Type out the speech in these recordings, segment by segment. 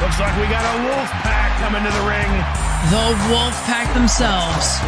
Looks like we got a Wolfpack coming to the ring. The Wolfpack themselves.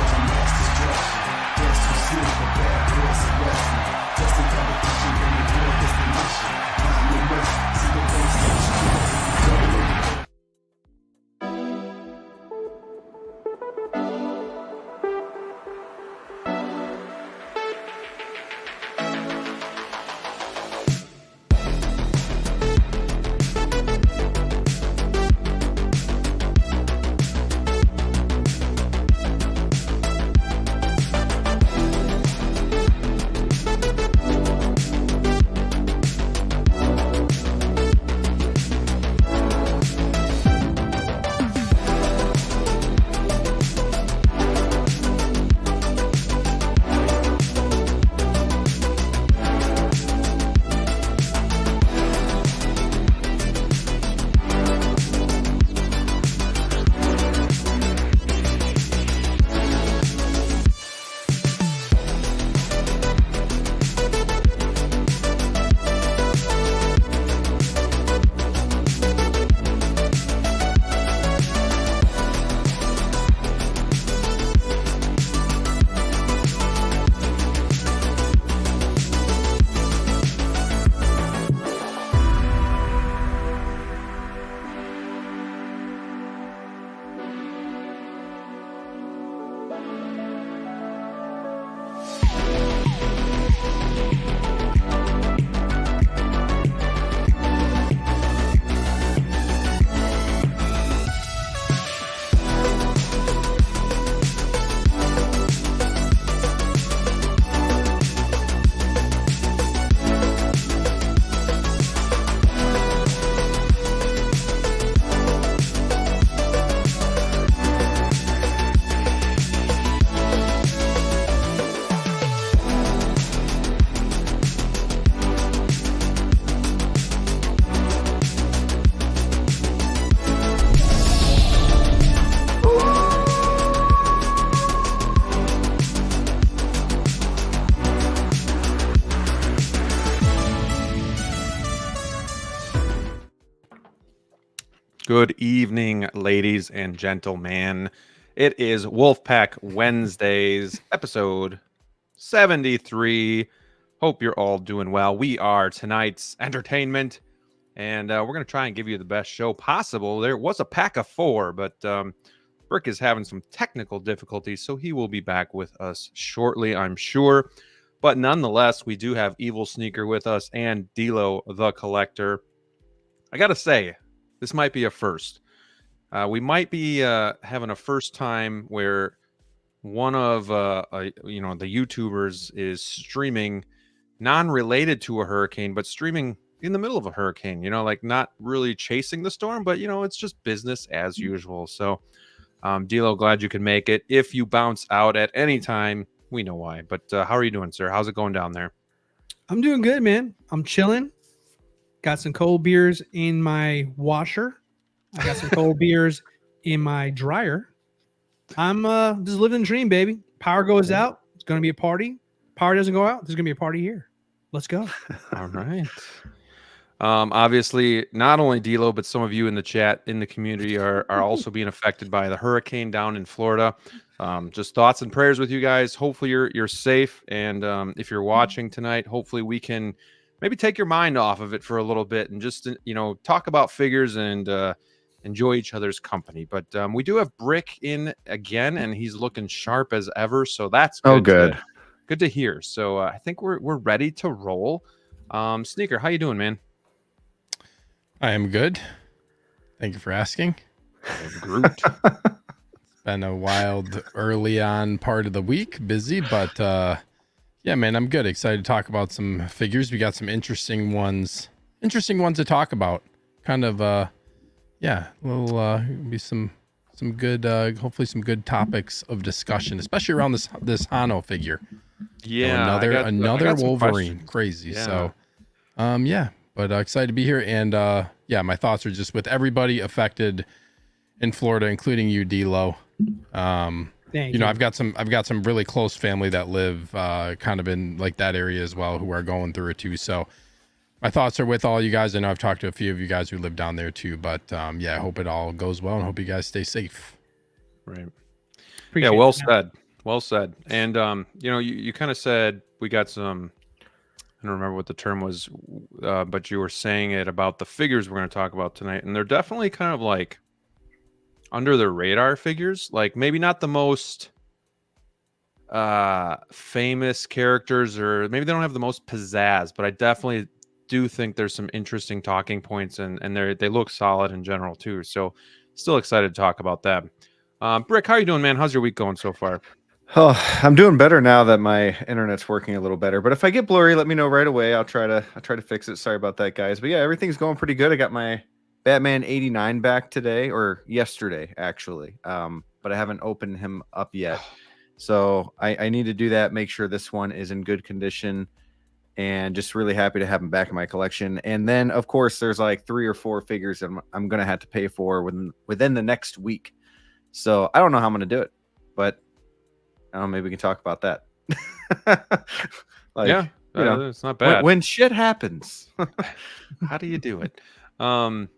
Good evening, ladies and gentlemen. It is Wolfpack Wednesdays, episode 73. Hope you're all doing well. We are tonight's entertainment, and we're going to try and give you the best show possible. There was a pack of four, but Rick is having some technical difficulties, so he will be back with us shortly, I'm sure. But nonetheless, we do have EvilSneaker with us and DLO The Collector. I got to say, this might be a first. We might be having a first time where one of the YouTubers is streaming non-related to a hurricane, but streaming in the middle of a hurricane. You know, like not really chasing the storm, but it's just business as usual. So, Dilo, glad you could make it. If you bounce out at any time, we know why. But how are you doing, sir? How's it going down there? I'm doing good, man. I'm chilling. Got some cold beers in my washer. I got some cold beers in my dryer. I'm just living the dream, baby. Power goes out. It's going to be a party. Power doesn't go out. There's going to be a party here. Let's go. All right. Obviously, not only Dilo, but some of you in the chat, in the community are also being affected by the hurricane down in Florida. Just thoughts and prayers with you guys. Hopefully you're safe. And if you're watching tonight, hopefully we can maybe take your mind off of it for a little bit and just, talk about figures and enjoy each other's company. But we do have Brick in again, and he's looking sharp as ever. So that's good. Oh, good. Good to hear. So I think we're ready to roll. Sneaker, how you doing, man? I am good. Thank you for asking. Groot. It's been a wild early on part of the week. Busy, but yeah, man, I'm good. Excited to talk about some figures. We got some interesting ones to talk about. Kind of, be some good, hopefully some good topics of discussion, especially around this Hano figure. Yeah, another Wolverine, crazy. Yeah. So, but excited to be here. And my thoughts are just with everybody affected in Florida, including you, D-Lo. Thank you. I've got some really close family that live kind of in like that area as well, who are going through it too. So my thoughts are with all you guys. I know I've talked to a few of you guys who live down there too, but yeah, I hope it all goes well and hope you guys stay safe. Right. Appreciate Yeah, well it, man. said. Well said. And you kind of said we got some, I don't remember what the term was, but you were saying it about the figures we're going to talk about tonight, and they're definitely kind of like under the radar figures, like maybe not the most famous characters, or maybe they don't have the most pizzazz, but I definitely do think there's some interesting talking points, and they look solid in general too. So still excited to talk about that. Brick, how you doing, man? How's your week going so far? Oh, I'm doing better now that my internet's working a little better. But if I get blurry, let me know right away. I'll try to fix it. Sorry about that, guys. But yeah, everything's going pretty good. I got my Batman 89 back today, or yesterday actually. But I haven't opened him up yet. So I need to do that, make sure this one is in good condition, and just really happy to have him back in my collection. And then of course there's like 3 or 4 figures that I'm gonna have to pay for within the next week. So I don't know how I'm gonna do it, but I don't know, maybe we can talk about that. Yeah, it's not bad. When shit happens. How do you do it? Where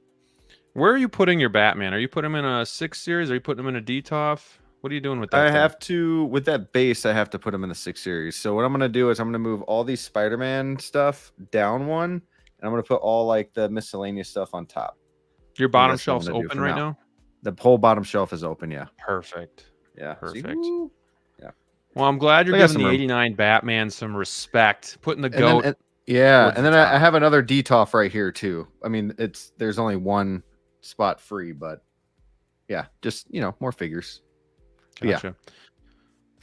are you putting your Batman? Are you putting him in a 6 series? Are you putting him in a DTOF? What are you doing with that? I have to, with that base, I have to put him in the 6 series. So what I'm going to do is I'm going to move all these Spider-Man stuff down one, and I'm going to put all like the miscellaneous stuff on top. Your bottom that's what I'm shelf's gonna do open for right now. now? The whole bottom shelf is open, yeah. Perfect. Yeah. Perfect. See? Yeah. Well, I'm glad you're I got giving some the room. 89 Batman some respect, putting the And goat. then, yeah, towards and the then I top. have another DTOF right here too. I mean, there's only one spot free, but yeah, just more figures. Yeah. Gotcha.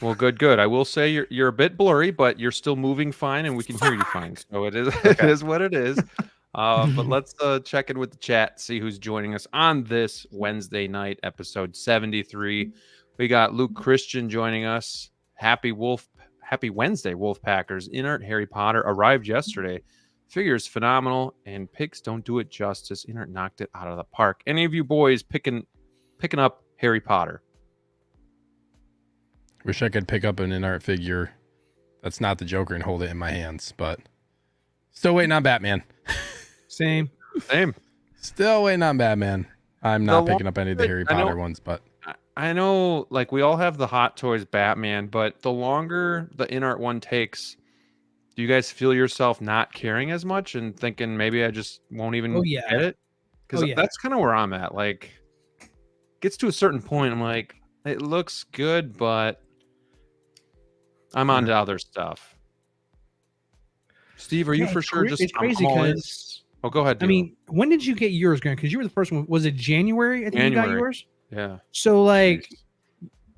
Well, good. I will say you're a bit blurry, but you're still moving fine, and we can hear you fine. So it is it is what it is. But let's check in with the chat, see who's joining us on this Wednesday night, episode 73. We got Luke Christian joining us. Happy Wednesday, Wolfpackers. InArt Harry Potter arrived yesterday. Figures phenomenal, and picks don't do it justice. InArt knocked it out of the park. Any of you boys picking up Harry Potter? Wish I could pick up an InArt figure that's not the Joker and hold it in my hands, but still waiting on Batman. Same. Still waiting on Batman. I'm not picking up any of the Harry Potter ones, but I know, like, we all have the Hot Toys Batman, but the longer the InArt one takes, do you guys feel yourself not caring as much and thinking maybe I just won't even get it? Because that's kind of where I'm at. Like, gets to a certain point, I'm like, it looks good, but I'm on to other stuff. Steve, are you for sure just? It's crazy because. Oh, go ahead. I mean, when did you get yours, Grant? Because you were the first one. Was it January? I think you got yours. Yeah. So like,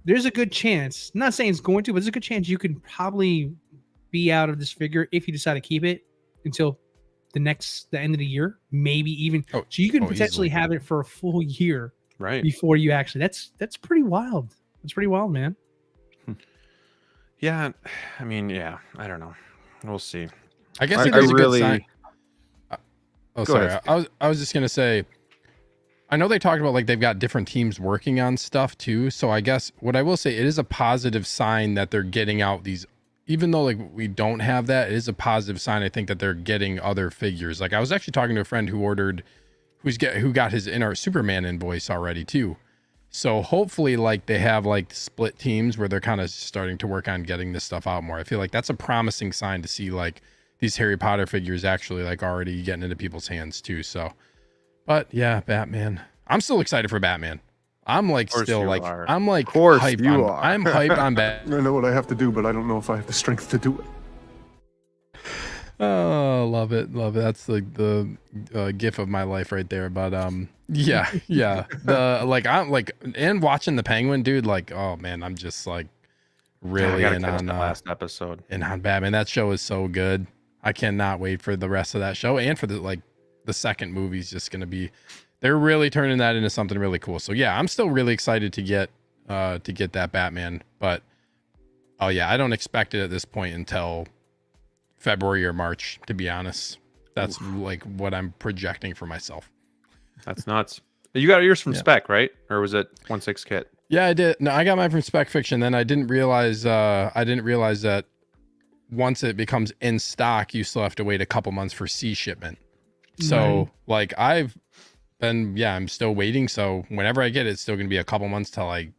there's a good chance. I'm not saying it's going to, but there's a good chance you could probably be out of this figure if you decide to keep it until the end of the year, maybe even. So you could potentially easily have it for a full year, right? Before you actually. That's pretty wild. That's pretty wild, man. Yeah, I mean, yeah, I don't know. We'll see. I guess it is a good sign. Oh, Go sorry. ahead. I was just gonna say, I know they talked about like they've got different teams working on stuff too. So I guess what I will say, it is a positive sign that they're getting out these, even though like we don't have that, it is a positive sign. I think that they're getting other figures. Like I was actually talking to a friend who who got his InArt Superman invoice already too. So hopefully like they have like split teams where they're kind of starting to work on getting this stuff out more. I feel like that's a promising sign to see like these Harry Potter figures actually like already getting into people's hands too. So, but yeah, Batman. I'm still excited for Batman. I'm like still like I'm like hyped. I'm hyped on Batman. I know what I have to do, but I don't know if I have the strength to do it. Oh, love it. That's like the gif of my life right there. But yeah. The like I'm like, and watching the Penguin, dude, like, oh man, I'm just like really in on the last episode and on Batman. That show is so good. I cannot wait for the rest of that show, and for the second movie's just gonna be, they're really turning that into something really cool. So yeah, I'm still really excited to get that Batman. But oh yeah, I don't expect it at this point until February or March, to be honest. That's like what I'm projecting for myself. That's nuts. You got yours from Spec, right? Or was it 1/6 kit? Yeah, I did. No, I got mine from Spec Fiction. Then I didn't realize that once it becomes in stock, you still have to wait a couple months for C shipment. So like I'm still waiting. So whenever I get it, it's still gonna be a couple months till I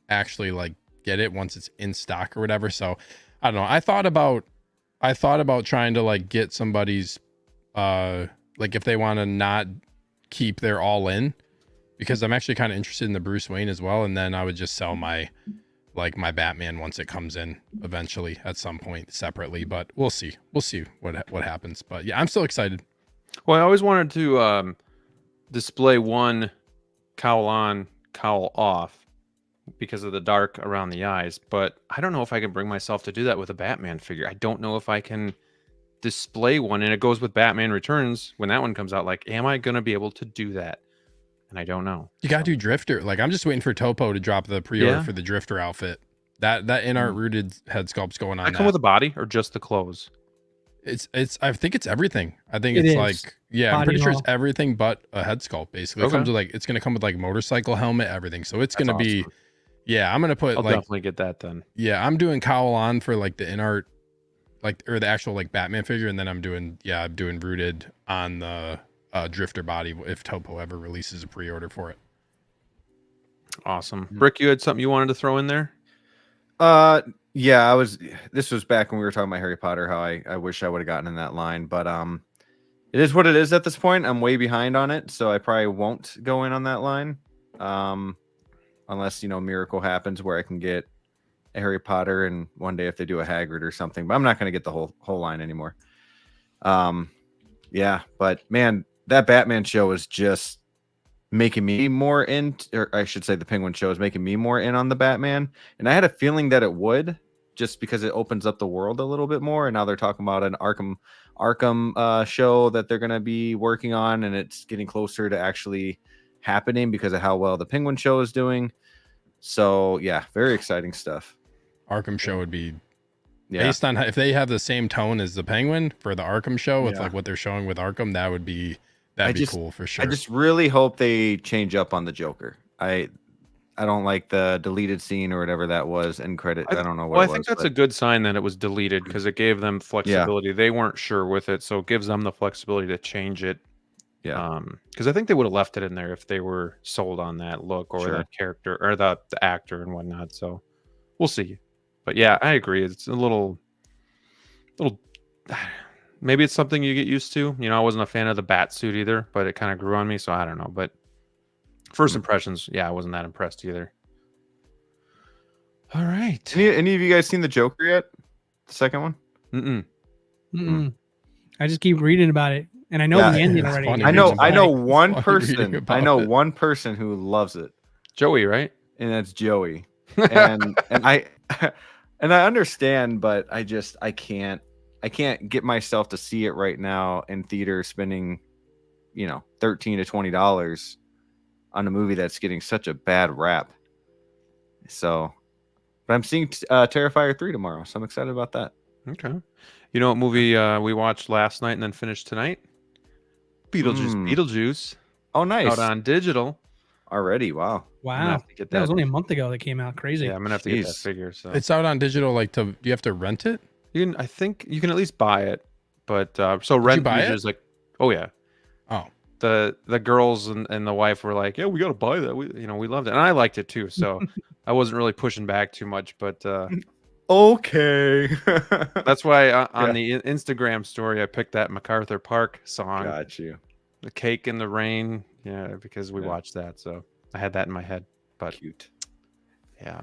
actually like get it once it's in stock or whatever. So I don't know. I thought about trying to like get somebody's like if they want to not keep their all in, because I'm actually kind of interested in the Bruce Wayne as well. And then I would just sell my Batman once it comes in eventually at some point separately, but we'll see what happens. But yeah, I'm still excited. Well, I always wanted to display one cowl on, cowl off because of the dark around the eyes, but I don't know if I can bring myself to do that with a Batman figure. I don't know if I can display one, and it goes with Batman Returns when that one comes out. Like, am I going to be able to do that? And I don't know. You got to do Drifter. Like, I'm just waiting for Topo to drop the pre-order for the Drifter outfit. That InArt rooted head sculpt's going on. Does that come with a body or just the clothes? It's I think it's everything. I think it's like, yeah, I'm pretty sure it's everything but a head sculpt basically. It comes with like, it's going to come with like motorcycle helmet, everything. So it's going to be, yeah, I'm going to put I'll like, definitely get that then. Yeah, I'm doing cowl on for like the InArt, like, or the actual like Batman figure. And then I'm doing rooted on the Drifter body if Topo ever releases a pre-order for it. Awesome. Brick, you had something you wanted to throw in there? Yeah, this was back when we were talking about Harry Potter, how I wish I would have gotten in that line, but it is what it is at this point. I'm way behind on it, so I probably won't go in on that line. Unless, miracle happens where I can get a Harry Potter, and one day if they do a Hagrid or something, but I'm not going to get the whole line anymore. Yeah, but man, that Batman show is just making me more in, or I should say the Penguin show is making me more in on the Batman. And I had a feeling that it would, just because it opens up the world a little bit more. And now they're talking about an Arkham show that they're going to be working on, and it's getting closer to actually happening because of how well the Penguin show is doing. So yeah, very exciting stuff. Arkham show would be based on if they have the same tone as the Penguin for the Arkham show with like what they're showing with Arkham, that'd be cool for sure. I just really hope they change up on the Joker. I don't like the deleted scene or whatever that was in credit. I don't know what. Well, I think that's a good sign that it was deleted because it gave them flexibility. They weren't sure with it, so it gives them the flexibility to change it. Yeah. Because I think they would have left it in there if they were sold on that look or that character or the actor and whatnot. So we'll see. But yeah, I agree. It's a little. Maybe it's something you get used to. I wasn't a fan of the bat suit either, but it kind of grew on me, so I don't know. But first impressions, I wasn't that impressed either. All right. Any of you guys seen the Joker yet? The second one? I just keep reading about it, and I know the ending already. I know one person. I know one person who loves it. Joey, right? And that's Joey. And I understand, but I can't get myself to see it right now in theater spending, $13 to $20 on a movie that's getting such a bad rap. So, but I'm seeing Terrifier 3 tomorrow, so I'm excited about that. Okay. You know what movie we watched last night and then finished tonight? Beetlejuice. Oh, nice. Out on digital. Already, wow. That was only a month ago that came out. Crazy. Yeah, I'm gonna have to get that figure. So it's out on digigal. Like, do you have to rent it? I think you can at least buy it, but so rent is like, oh yeah, the girls and the wife were like, yeah, we gotta buy that. We loved it, and I liked it too. So I wasn't really pushing back too much, but okay, that's why on the Instagram story I picked that MacArthur Park song. Got you. The Cake in the Rain, because we watched that, so I had that in my head. But cute, yeah.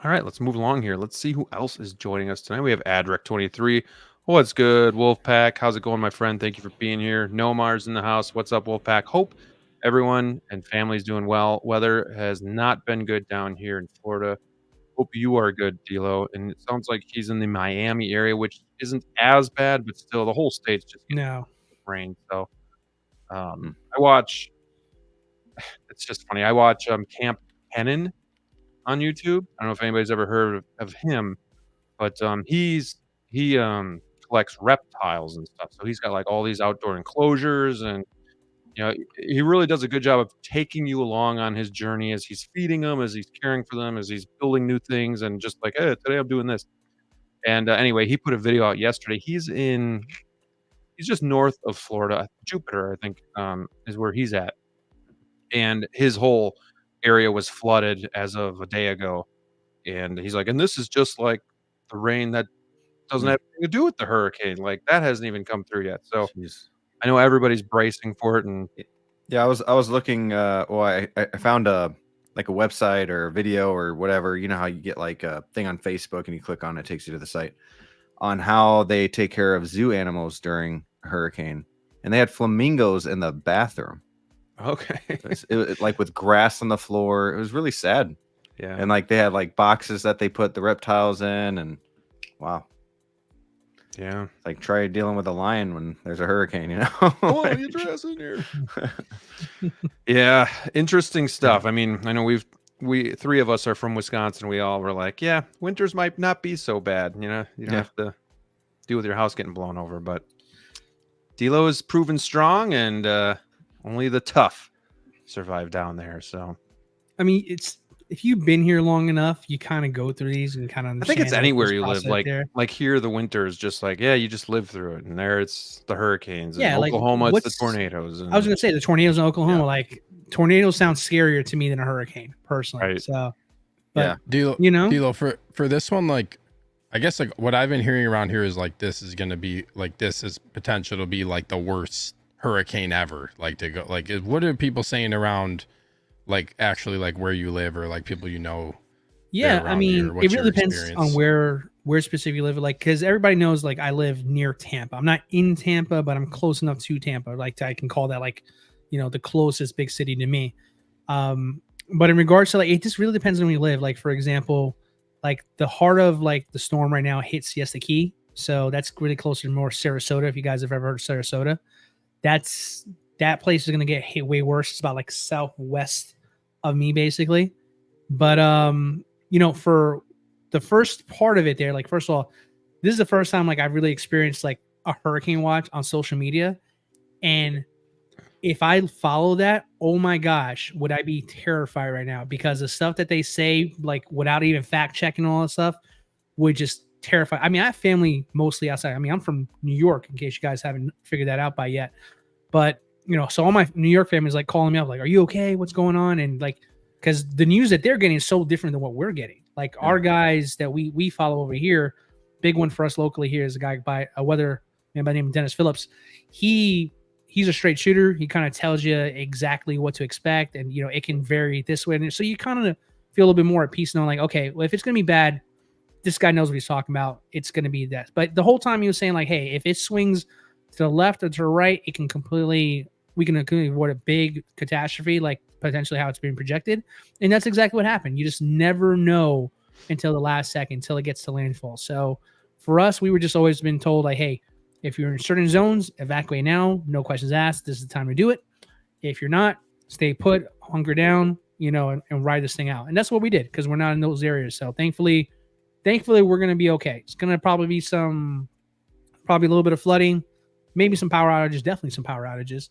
All right, let's move along here. Let's see who else is joining us tonight. We have Adric23. What's good, Wolfpack? How's it going, my friend? Thank you for being here. Nomar's in the house. What's up, Wolfpack? Hope everyone and family's doing well. Weather has not been good down here in Florida. Hope you are good, DLO. And it sounds like he's in the Miami area, which isn't as bad, but still the whole state's just rain. So I watch. It's just funny. I watch Camp Pennon on YouTube. I don't know if anybody's ever heard of him, but he collects reptiles and stuff. So he's got like all these outdoor enclosures, and he really does a good job of taking you along on his journey as he's feeding them, as he's caring for them, as he's building new things, and just like, hey, today I'm doing this. And anyway, he put a video out yesterday. He's just north of Florida. Jupiter, I think, is where he's at. And his whole area was flooded as of a day ago. And he's like, and this is just like the rain that doesn't have anything to do with the hurricane. Like that hasn't even come through yet. So Jeez. I know everybody's bracing for it. And Yeah, I was looking. Well, I found a website or a video or whatever. You know how you get like a thing on Facebook and you click on it, takes you to the site on how they take care of zoo animals during a hurricane, and they had flamingos in the bathroom. okay. It like with grass on the floor. It was really sad. Yeah. And like they had like boxes that they put the reptiles in, and wow. Yeah. Like try dealing with a lion when there's a hurricane, you know? Oh, you dress in here. Yeah, interesting stuff. I mean, I know we three of us are from Wisconsin. We all were like, yeah, winters might not be so bad. You know, you don't have to deal with your house getting blown over. But DLO is proven strong, and only the tough survive down there. So I mean, it's if you've been here long enough, you kind of go through these and kind of. I think it's anywhere you live. There. Like here, the winter is just like, yeah, you just live through it, and there it's the hurricanes. Yeah, in like Oklahoma, it's the tornadoes. And, I was gonna say the tornadoes in Oklahoma. Like tornadoes sound scarier to me than a hurricane, personally. Right. So, but, DLO, you know, DLO for this one, like I guess like what I've been hearing around here is like this is gonna be like this is potential to be like the worst hurricane ever. Like to go like what are people saying around like actually like where you live or like people you know? Yeah, I mean, here? What's it really your depends experience? on where specifically you live. Like, because everybody knows, like, I live near Tampa. I'm not in Tampa, but I'm close enough to Tampa. Like, I can call that like, you know, the closest big city to me. But in regards to like, it just really depends on where you live. Like, for example, like the heart of like the storm right now hits Siesta Key, so that's really close to more Sarasota. If you guys have ever heard of Sarasota, that place is gonna get hit way worse. It's about like southwest of me, basically. But you know, for the first part of it there, like, first of all, this is the first time like I've really experienced like a hurricane watch on social media. And if I follow that, oh my gosh, would I be terrified right now? Because the stuff that they say, like without even fact checking all that stuff, would just terrify. I mean, I have family mostly outside. I mean, I'm from New York, in case you guys haven't figured that out by yet. But, you know, so all my New York family is like calling me up, like, are you okay? What's going on? And like, because the news that they're getting is so different than what we're getting. Like our guys that we follow over here, big one for us locally here is a guy by a weather man by the name of Dennis Phillips. He's a straight shooter. He kind of tells you exactly what to expect, and you know it can vary this way. And so you kind of feel a little bit more at peace knowing, like, okay, well, if it's gonna be bad, this guy knows what he's talking about. It's gonna be that. But the whole time he was saying, like, hey, if it swings to the left or to the right, we can completely avoid a big catastrophe, like potentially how it's being projected. And that's exactly what happened. You just never know until the last second, until it gets to landfall. So for us, we were just always been told, like, hey, if you're in certain zones, evacuate now, no questions asked. This is the time to do it. If you're not, stay put, hunker down, you know, and ride this thing out. And that's what we did, because we're not in those areas. So thankfully we're going to be okay. It's going to probably be a little bit of flooding, maybe some power outages, definitely some power outages.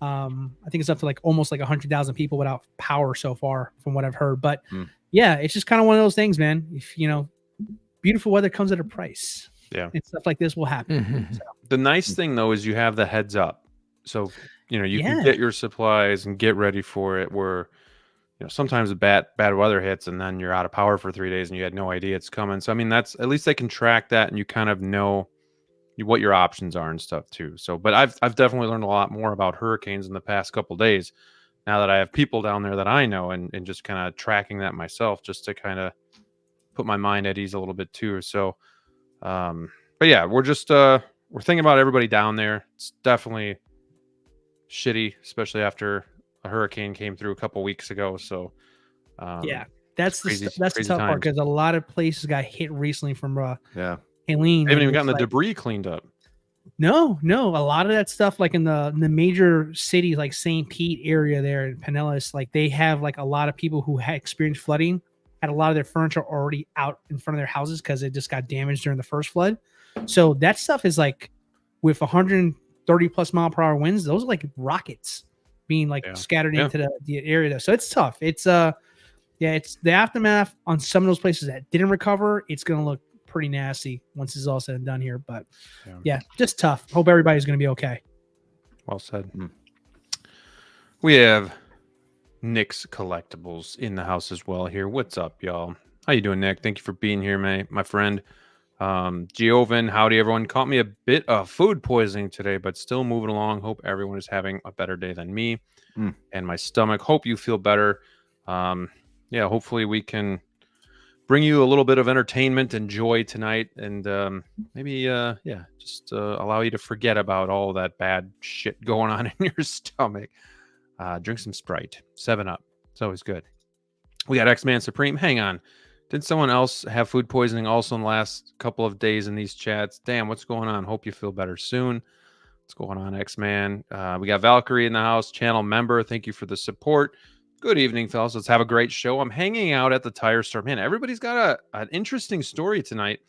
I think it's up to like almost like 100,000 people without power so far from what I've heard. But yeah, it's just kind of one of those things, man. If, you know, beautiful weather comes at a price. Yeah. And stuff like this will happen. So. The nice thing though is you have the heads up. So, you know, you can get your supplies and get ready for it, where, you know, sometimes the bad weather hits and then you're out of power for 3 days and you had no idea it's coming. So I mean, that's at least they can track that and you kind of know what your options are and stuff too. So, but I've definitely learned a lot more about hurricanes in the past couple of days now that I have people down there that I know, and just kind of tracking that myself, just to kind of put my mind at ease a little bit too. So, but yeah, we're just we're thinking about everybody down there. It's definitely shitty, especially after a hurricane came through a couple weeks ago. So yeah, that's crazy, that's the crazy tough part, times. because a lot of places got hit recently from They Helene. haven't even gotten the debris cleaned up. No, a lot of that stuff, like in the major cities like St. Pete area there in Pinellas, like they have like a lot of people who had experienced flooding, had a lot of their furniture already out in front of their houses because it just got damaged during the first flood. So that stuff is like, with 130 plus mile per hour winds, those are like rockets being like scattered into the area there. So it's tough. It's it's the aftermath on some of those places that didn't recover. It's going to look pretty nasty once it's all said and done here. But Yeah. yeah, just tough. Hope everybody's going to be okay. Well said. We have Nick's Collectibles in the house as well here. What's up, y'all? How you doing, Nick? Thank you for being here, my friend. Giovan, howdy, everyone. Caught me a bit of food poisoning today, but still moving along. Hope everyone is having a better day than me and my stomach. Hope you feel better. Yeah, hopefully we can bring you a little bit of entertainment and joy tonight, and maybe just allow you to forget about all that bad shit going on in your stomach. Drink some Sprite, 7-Up. It's always good. We got X-Man Supreme. Hang on, did someone else have food poisoning also in the last couple of days in these chats? Damn, what's going on? Hope you feel better soon. What's going on, X-Man? We got Valkyrie in the house, channel member. Thank you for the support. Good evening, fellas. Let's have a great show. I'm hanging out at the tire store. Man, everybody's got an interesting story tonight.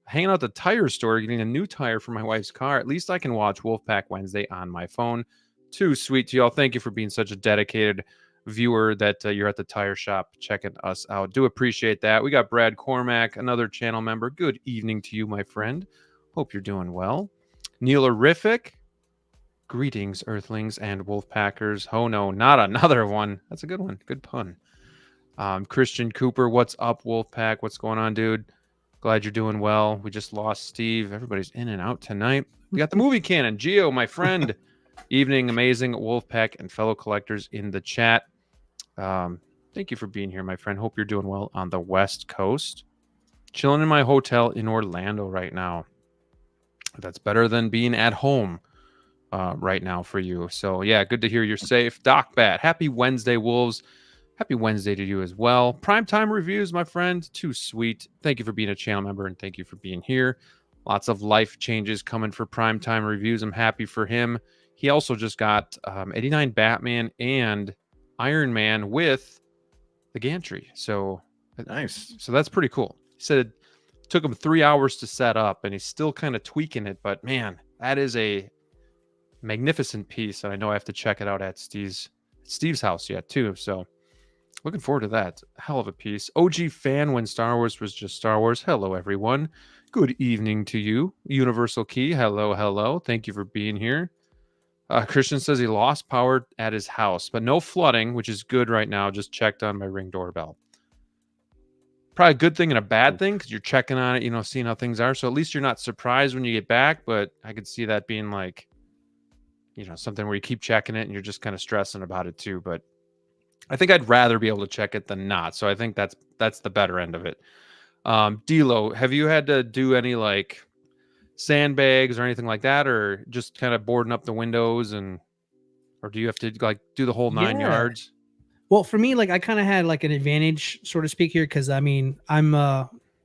Hanging out at the tire store, getting a new tire for my wife's car. At least I can watch Wolfpack Wednesday on my phone. Too sweet to y'all. Thank you for being such a dedicated viewer that you're at the tire shop checking us out. Do appreciate that. We got Brad Cormack, another channel member. Good evening to you, my friend. Hope you're doing well. Neilerific. Greetings, Earthlings and Wolfpackers. Oh no, not another one. That's a good one. Good pun. Christian Cooper, what's up, Wolfpack? What's going on, dude? Glad you're doing well. We just lost Steve. Everybody's in and out tonight. We got the movie canon. Gio, my friend. Evening, amazing Wolfpack and fellow collectors in the chat. Thank you for being here, my friend. Hope you're doing well on the West Coast. Chilling in my hotel in Orlando right now. That's better than being at home right now for you. So yeah, good to hear you're safe. Doc Bat, happy Wednesday, Wolves. Happy Wednesday to you as well. Primetime reviews, my friend. Too sweet. Thank you for being a channel member and thank you for being here. Lots of life changes coming for Primetime reviews. I'm happy for him. He also just got 89 Batman and Iron Man with the gantry. So Nice. So that's pretty cool. He said it took him 3 hours to set up and he's still kind of tweaking it, but man, that is a magnificent piece, and I know I have to check it out at Steve's house yet too. So looking forward to that. Hell of a piece. OG fan when Star Wars was just Star Wars. Hello, everyone. Good evening to you. Universal Key. Hello, hello. Thank you for being here. Christian says he lost power at his house, but no flooding, which is good right now. Just checked on my Ring doorbell. Probably a good thing and a bad thing because you're checking on it, seeing how things are. So at least you're not surprised when you get back, but I could see that being like, something where you keep checking it and you're just kind of stressing about it too. But I think I'd rather be able to check it than not. So I think that's the better end of it. DLO, have you had to do any like sandbags or anything like that, or just kind of boarding up the windows or do you have to like do the whole 9 yards? Well, for me, like I kind of had like an advantage, so to speak, here because I mean I'm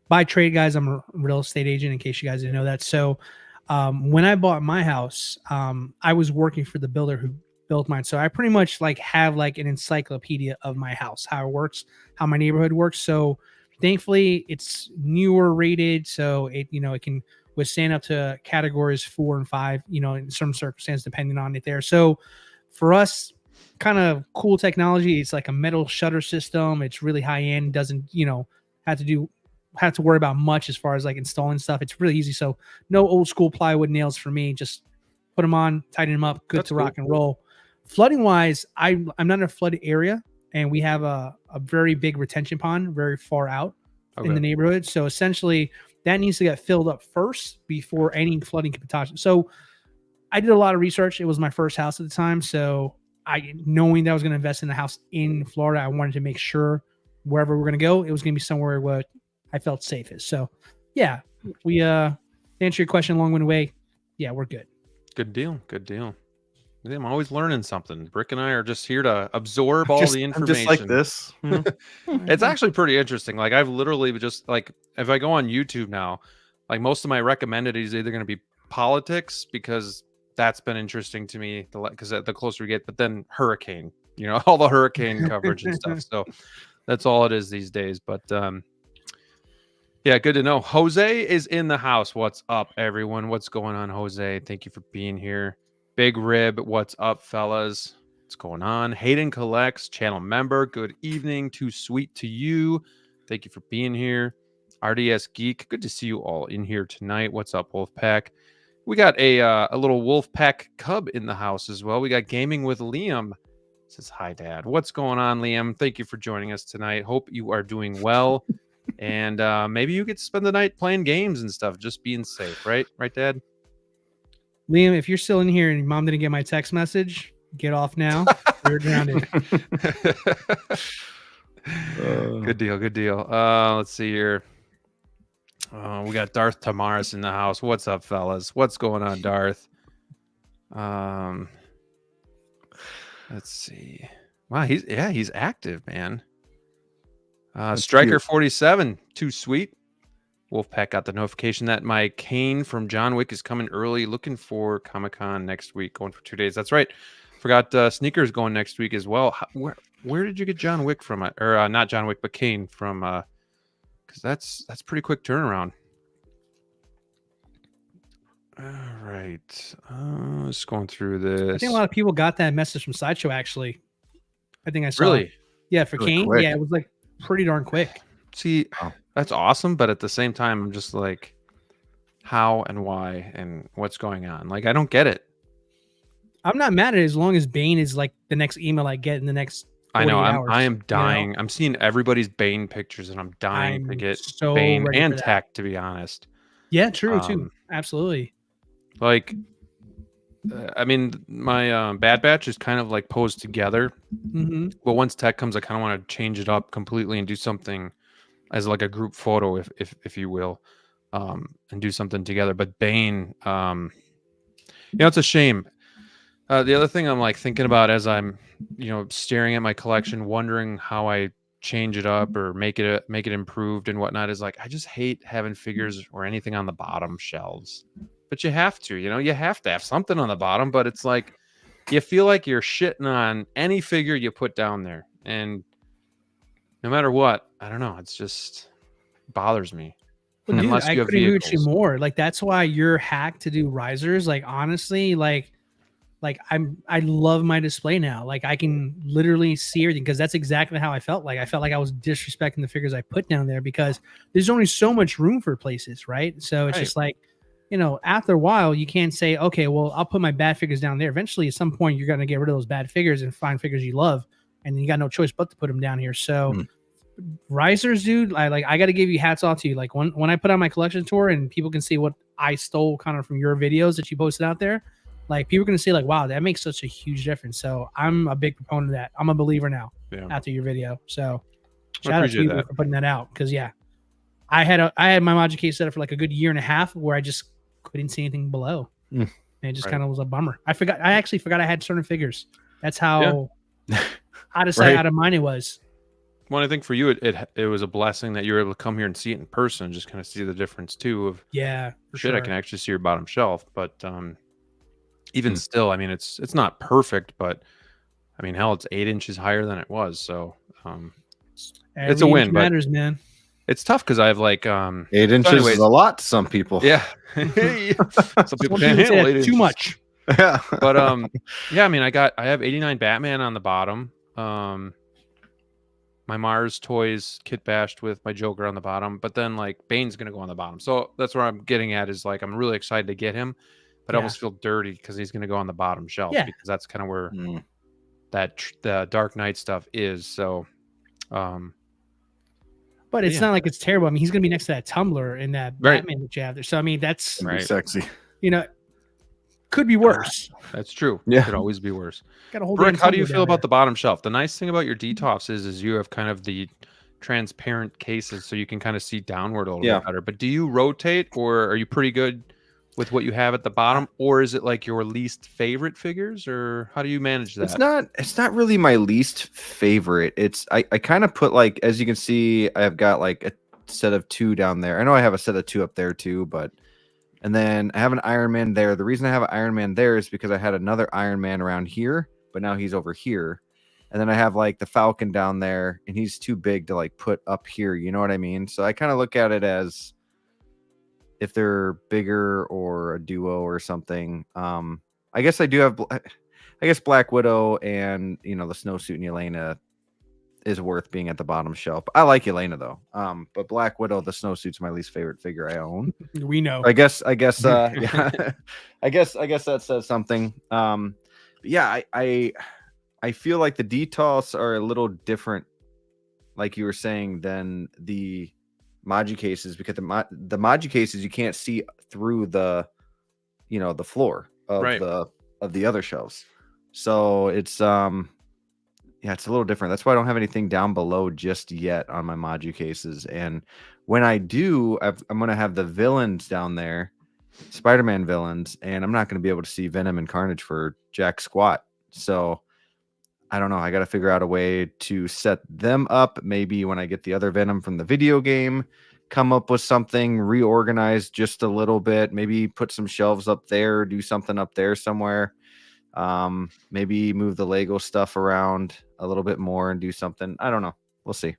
by trade, guys. I'm a real estate agent. In case you guys didn't know that, so. When I bought my house, I was working for the builder who built mine. So I pretty much like have like an encyclopedia of my house, how it works, how my neighborhood works. So thankfully it's newer rated. So it can withstand up to categories 4 and 5, in some circumstances, depending on it there. So for us, kind of cool technology. It's like a metal shutter system. It's really high end. Doesn't, have to worry about much as far as like installing stuff. It's really easy. So no old school plywood nails for me. Just put them on, tighten them up, good to rock and roll. Flooding wise, I'm not in a flooded area, and we have a very big retention pond very far out in the neighborhood. So essentially that needs to get filled up first before any flooding can potentially. So I did a lot of research. It was my first house at the time. So knowing that I was going to invest in a house in Florida, I wanted to make sure wherever we're going to go, it was going to be somewhere where I felt safest. So yeah, we to answer your question long-winded way, yeah, we're good. Good deal. I'm always learning something. Brick and I are just here to absorb all the information. I'm just like this. It's actually pretty interesting. Like I've literally just like, if I go on YouTube now, like most of my recommended is either going to be politics because that's been interesting to me because the closer we get, but then hurricane, all the hurricane coverage and stuff. So that's all it is these days. But yeah, good to know. Jose is in the house. What's up, everyone? What's going on, Jose? Thank you for being here. Big Rib, what's up, fellas? What's going on? Hayden Collects, channel member. Good evening. Too sweet to you. Thank you for being here. RDS Geek. Good to see you all in here tonight. What's up, Wolfpack? We got a little Wolfpack cub in the house as well. We got Gaming with Liam. Says, hi, Dad. What's going on, Liam? Thank you for joining us tonight. Hope you are doing well. And maybe you get to spend the night playing games and stuff, just being safe, right? Right, Dad? Liam, if you're still in here and your mom didn't get my text message, get off now. You're grounded. Good deal. Good deal. Let's see here. We got Darth Tamaris in the house. What's up, fellas? What's going on, Darth? Let's see. Wow, he's active, man. Striker 47, too sweet. Wolfpack got the notification that my cane from John Wick is coming early. Looking for Comic-Con next week, going for 2 days. That's right. Forgot sneakers going next week as well. Where did you get John Wick from? Or not John Wick, but Kane from? Because that's pretty quick turnaround. All right, just going through this. I think a lot of people got that message from Sideshow. Actually, I think I saw. Really? Yeah, for Really Kane. quick. Yeah, it was like pretty darn quick. See, that's awesome, but at the same time, I'm just like, how and why and what's going on? Like, I don't get it. I'm not mad at it as long as Bane is like the next email I get in the next. I know. 48 hours, I am dying. You know? I'm seeing everybody's Bane pictures, and I'm dying to I'm get so Bane ready and for that. Tech. To be honest, Yeah, true too. Absolutely. like, I mean, my Bad Batch is kind of like posed together. Mm-hmm. But once Tech comes, I kind of want to change it up completely and do something as like a group photo, if you will, and do something together. But Bane, it's a shame. The other thing I'm like thinking about as I'm, staring at my collection, wondering how I change it up or make it improved and whatnot, is like, I just hate having figures or anything on the bottom shelves. But you have to, you have to have something on the bottom. But it's like, you feel like you're shitting on any figure you put down there. And no matter what, I don't know. It's just bothers me. Well, dude, Unless I you have couldn't agree with you vehicles. more. Like that's why you're hacked to do risers. Like honestly, like I love my display now. Like I can literally see everything because that's exactly how I felt. Like I felt like I was disrespecting the figures I put down there because there's only so much room for places, right? So it's Right. just like, after a while, you can't say, okay, well, I'll put my bad figures down there. Eventually, at some point, you're gonna get rid of those bad figures and find figures you love, and then you got no choice but to put them down here. So. Risers, dude, I got to give you hats off to you. Like when I put on my collection tour and people can see what I stole kind of from your videos that you posted out there, like people are going to see like, wow, that makes such a huge difference. So I'm a big proponent of that. I'm a believer now after your video. So shout out to you for putting that out. Cause I had my Magic case set up for like a good year and a half where I just couldn't see anything below. And it just kind of was a bummer. I actually forgot I had certain figures. That's how out of sight, out of mind it was. Well, I think for you, it was a blessing that you were able to come here and see it in person, just kind of see the difference too of for shit. sure. I can actually see your bottom shelf, but even still, I mean, it's not perfect, but I mean, hell, it's 8 inches higher than it was, so it's a win. Matters, but man. It's tough because I have like 8 inches is a lot to some people. Yeah, some people can't handle 8 inches. Too much. Yeah, but yeah, I mean, I have 89 Batman on the bottom. My Mars toys kit bashed with my Joker on the bottom, but then like Bane's gonna go on the bottom. So that's where I'm getting at is like I'm really excited to get him, but I almost feel dirty because he's gonna go on the bottom shelf because that's kind of where the Dark Knight stuff is. So, but it's not like it's terrible. I mean, he's gonna be next to that Tumblr in that Batman that you have there. So I mean, that's sexy. Could be worse. That's true. Yeah, could always be worse. Got a whole Brick, how do you Tumblr feel down about there. the bottom shelf? The nice thing about your DTOFs is you have kind of the transparent cases, so you can kind of see downward a little bit better. But do you rotate, or are you pretty good with what you have at the bottom, or is it like your least favorite figures, or how do you manage that? It's not really my least favorite. I kind of put like, as you can see, I've got like a set of 2 down there. I know I have a set of 2 up there too, and then I have an Iron Man there. The reason I have an Iron Man there is because I had another Iron Man around here, but now he's over here. And then I have like the Falcon down there, and he's too big to like put up here. You know what I mean? So I kind of look at it as if they're bigger or a duo or something. I guess I do have, I guess Black Widow and, the Snowsuit and Yelena is worth being at the bottom shelf. I like Elena though. But Black Widow, the snowsuit's my least favorite figure I own. We know. I guess yeah. I guess that says something. But yeah, I feel like the details are a little different, like you were saying, than the Magi cases, because the Magi cases you can't see through the the floor of the other shelves. So it's it's a little different. That's why I don't have anything down below just yet on my Magi cases. And when I do, I'm going to have the villains down there, Spider-Man villains, and I'm not going to be able to see Venom and Carnage for jack squat. So I don't know. I got to figure out a way to set them up. Maybe when I get the other Venom from the video game, come up with something, reorganize just a little bit, maybe put some shelves up there, do something up there somewhere. Maybe move the Lego stuff around a little bit more and do something. I don't know. We'll see.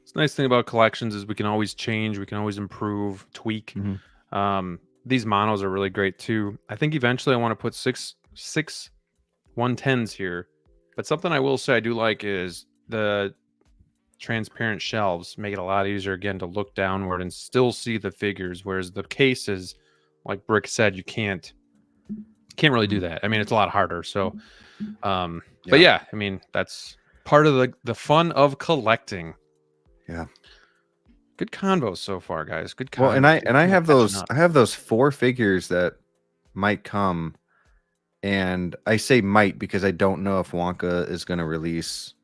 It's a nice thing about collections is we can always change, we can always improve, tweak. These monos are really great too. I think eventually I want to put six 110s here. But something I will say I do like is the transparent shelves make it a lot easier again to look downward and still see the figures, whereas the cases, like Brick said, you can't really do that. I mean, it's a lot harder. So but yeah, I mean, that's part of the fun of collecting. Yeah. Good convos so far, guys. Good convos. Well, and I have those 4 figures that might come, and I say might because I don't know if Wonka is going to release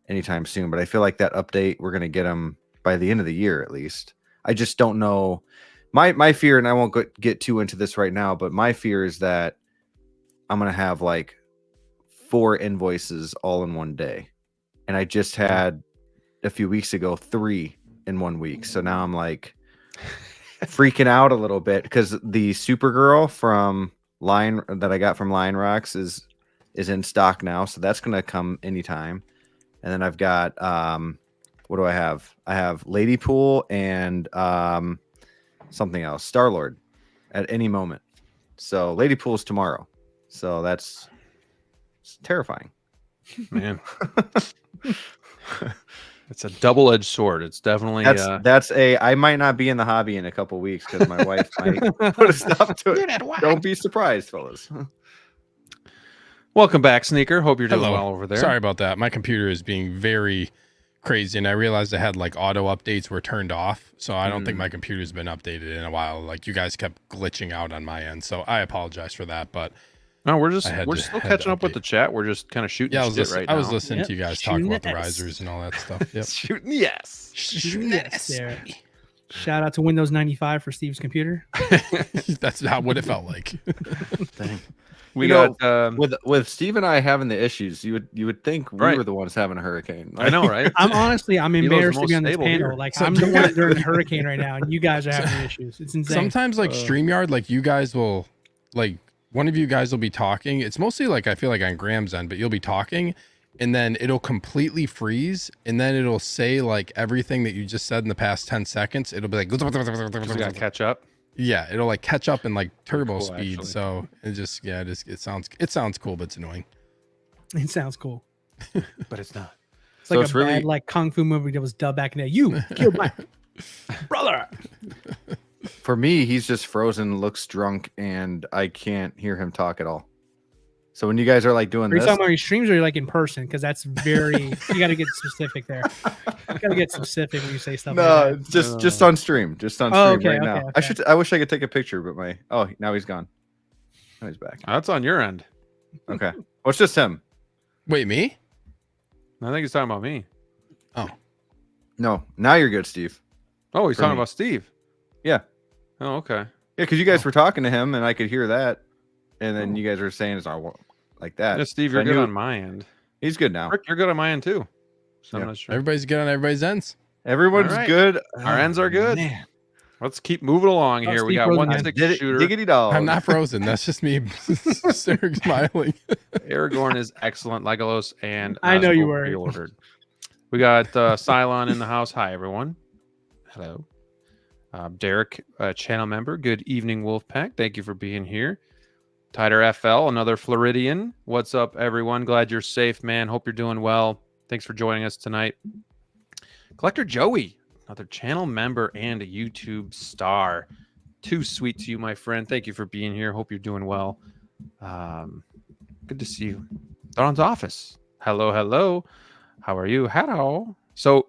anytime soon, but I feel like that update, we're going to get them by the end of the year at least. I just don't know. My fear, and I won't get too into this right now, but my fear is that I'm going to have like 4 invoices all in one day. And I just had a few weeks ago 3 in 1 week. So now I'm like freaking out a little bit because the Supergirl from that I got from Lion Rocks is in stock now. So that's going to come anytime. And then I've got, what do I have? I have Lady Pool and something else, Star-Lord at any moment. So Lady Pool's tomorrow. So it's terrifying. Man. It's a double-edged sword. It's definitely I might not be in the hobby in a couple weeks because my wife might put a stop to it. Don't be surprised, fellas. Welcome back, Sneaker. Hope you're doing well over there. Sorry about that. My computer is being very crazy, and I realized I had like auto updates were turned off, so I don't think my computer's been updated in a while. Like you guys kept glitching out on my end, so I apologize for that. But no, we're still catching up with the chat. We're just kind of shooting I was now. listening to you guys talk about the risers and all that stuff. Yep. Shooting yes. There. Shout out to Windows 95 for Steve's computer. That's not what it felt like. Dang. We got with Steve and I having the issues, you would think we were the ones having a hurricane. I know, right? I'm embarrassed to be on this panel. Here. Like I'm the one during the hurricane right now, and you guys are having issues. It's insane. Sometimes like StreamYard, like you guys will like one of you guys will be talking. It's mostly like I feel like on Graham's end, but you'll be talking and then it'll completely freeze and then it'll say like everything that you just said in the past 10 seconds. It'll be like you gotta catch up. Yeah, it'll like catch up in like turbo cool, speed. actually. So it sounds cool, but it's annoying. It sounds cool. But it's not. It's like a bad like kung fu movie that was dubbed back in the day. You killed my brother. For me, he's just frozen, looks drunk, and I can't hear him talk at all. So when you guys are like doing Are you this, talking about your streams or like in person? Because that's very you got to get specific there. You got to get specific when you say stuff. no, like that. just on stream, okay, now. okay. I wish I could take a picture, but now he's gone. Now he's back. That's on your end. Okay, well, it's just him. Wait, me? I think he's talking about me. Oh, no, now you're good, Steve. Oh, he's For talking me. about Steve. Yeah. Oh, okay. Yeah, because you guys were talking to him, and I could hear that, and then you guys were saying it's all like that. Yeah, Steve, So you're good on my end. He's good now. Rick, you're good on my end too. So I'm Yeah. not sure. everybody's good on everybody's ends. Everyone's All right. good. Our ends are good. Man. Let's keep moving along here. We Steve got frozen. 1-6 shooter. Diggity dog. I'm not frozen. That's just me staring, smiling. Aragorn is excellent. Legolas and I know you Nazgul were. pre-ordered. We got Cylon in the house. Hi, everyone. Hello. Derek, channel member. Good evening, Wolfpack. Thank you for being here. Tider FL, another Floridian. What's up, everyone? Glad you're safe, man. Hope you're doing well. Thanks for joining us tonight. Collector Joey, another channel member and a YouTube star. Too sweet to you, my friend. Thank you for being here. Hope you're doing well. Good to see you. Don's office. Hello, hello. How are you? Hello. So,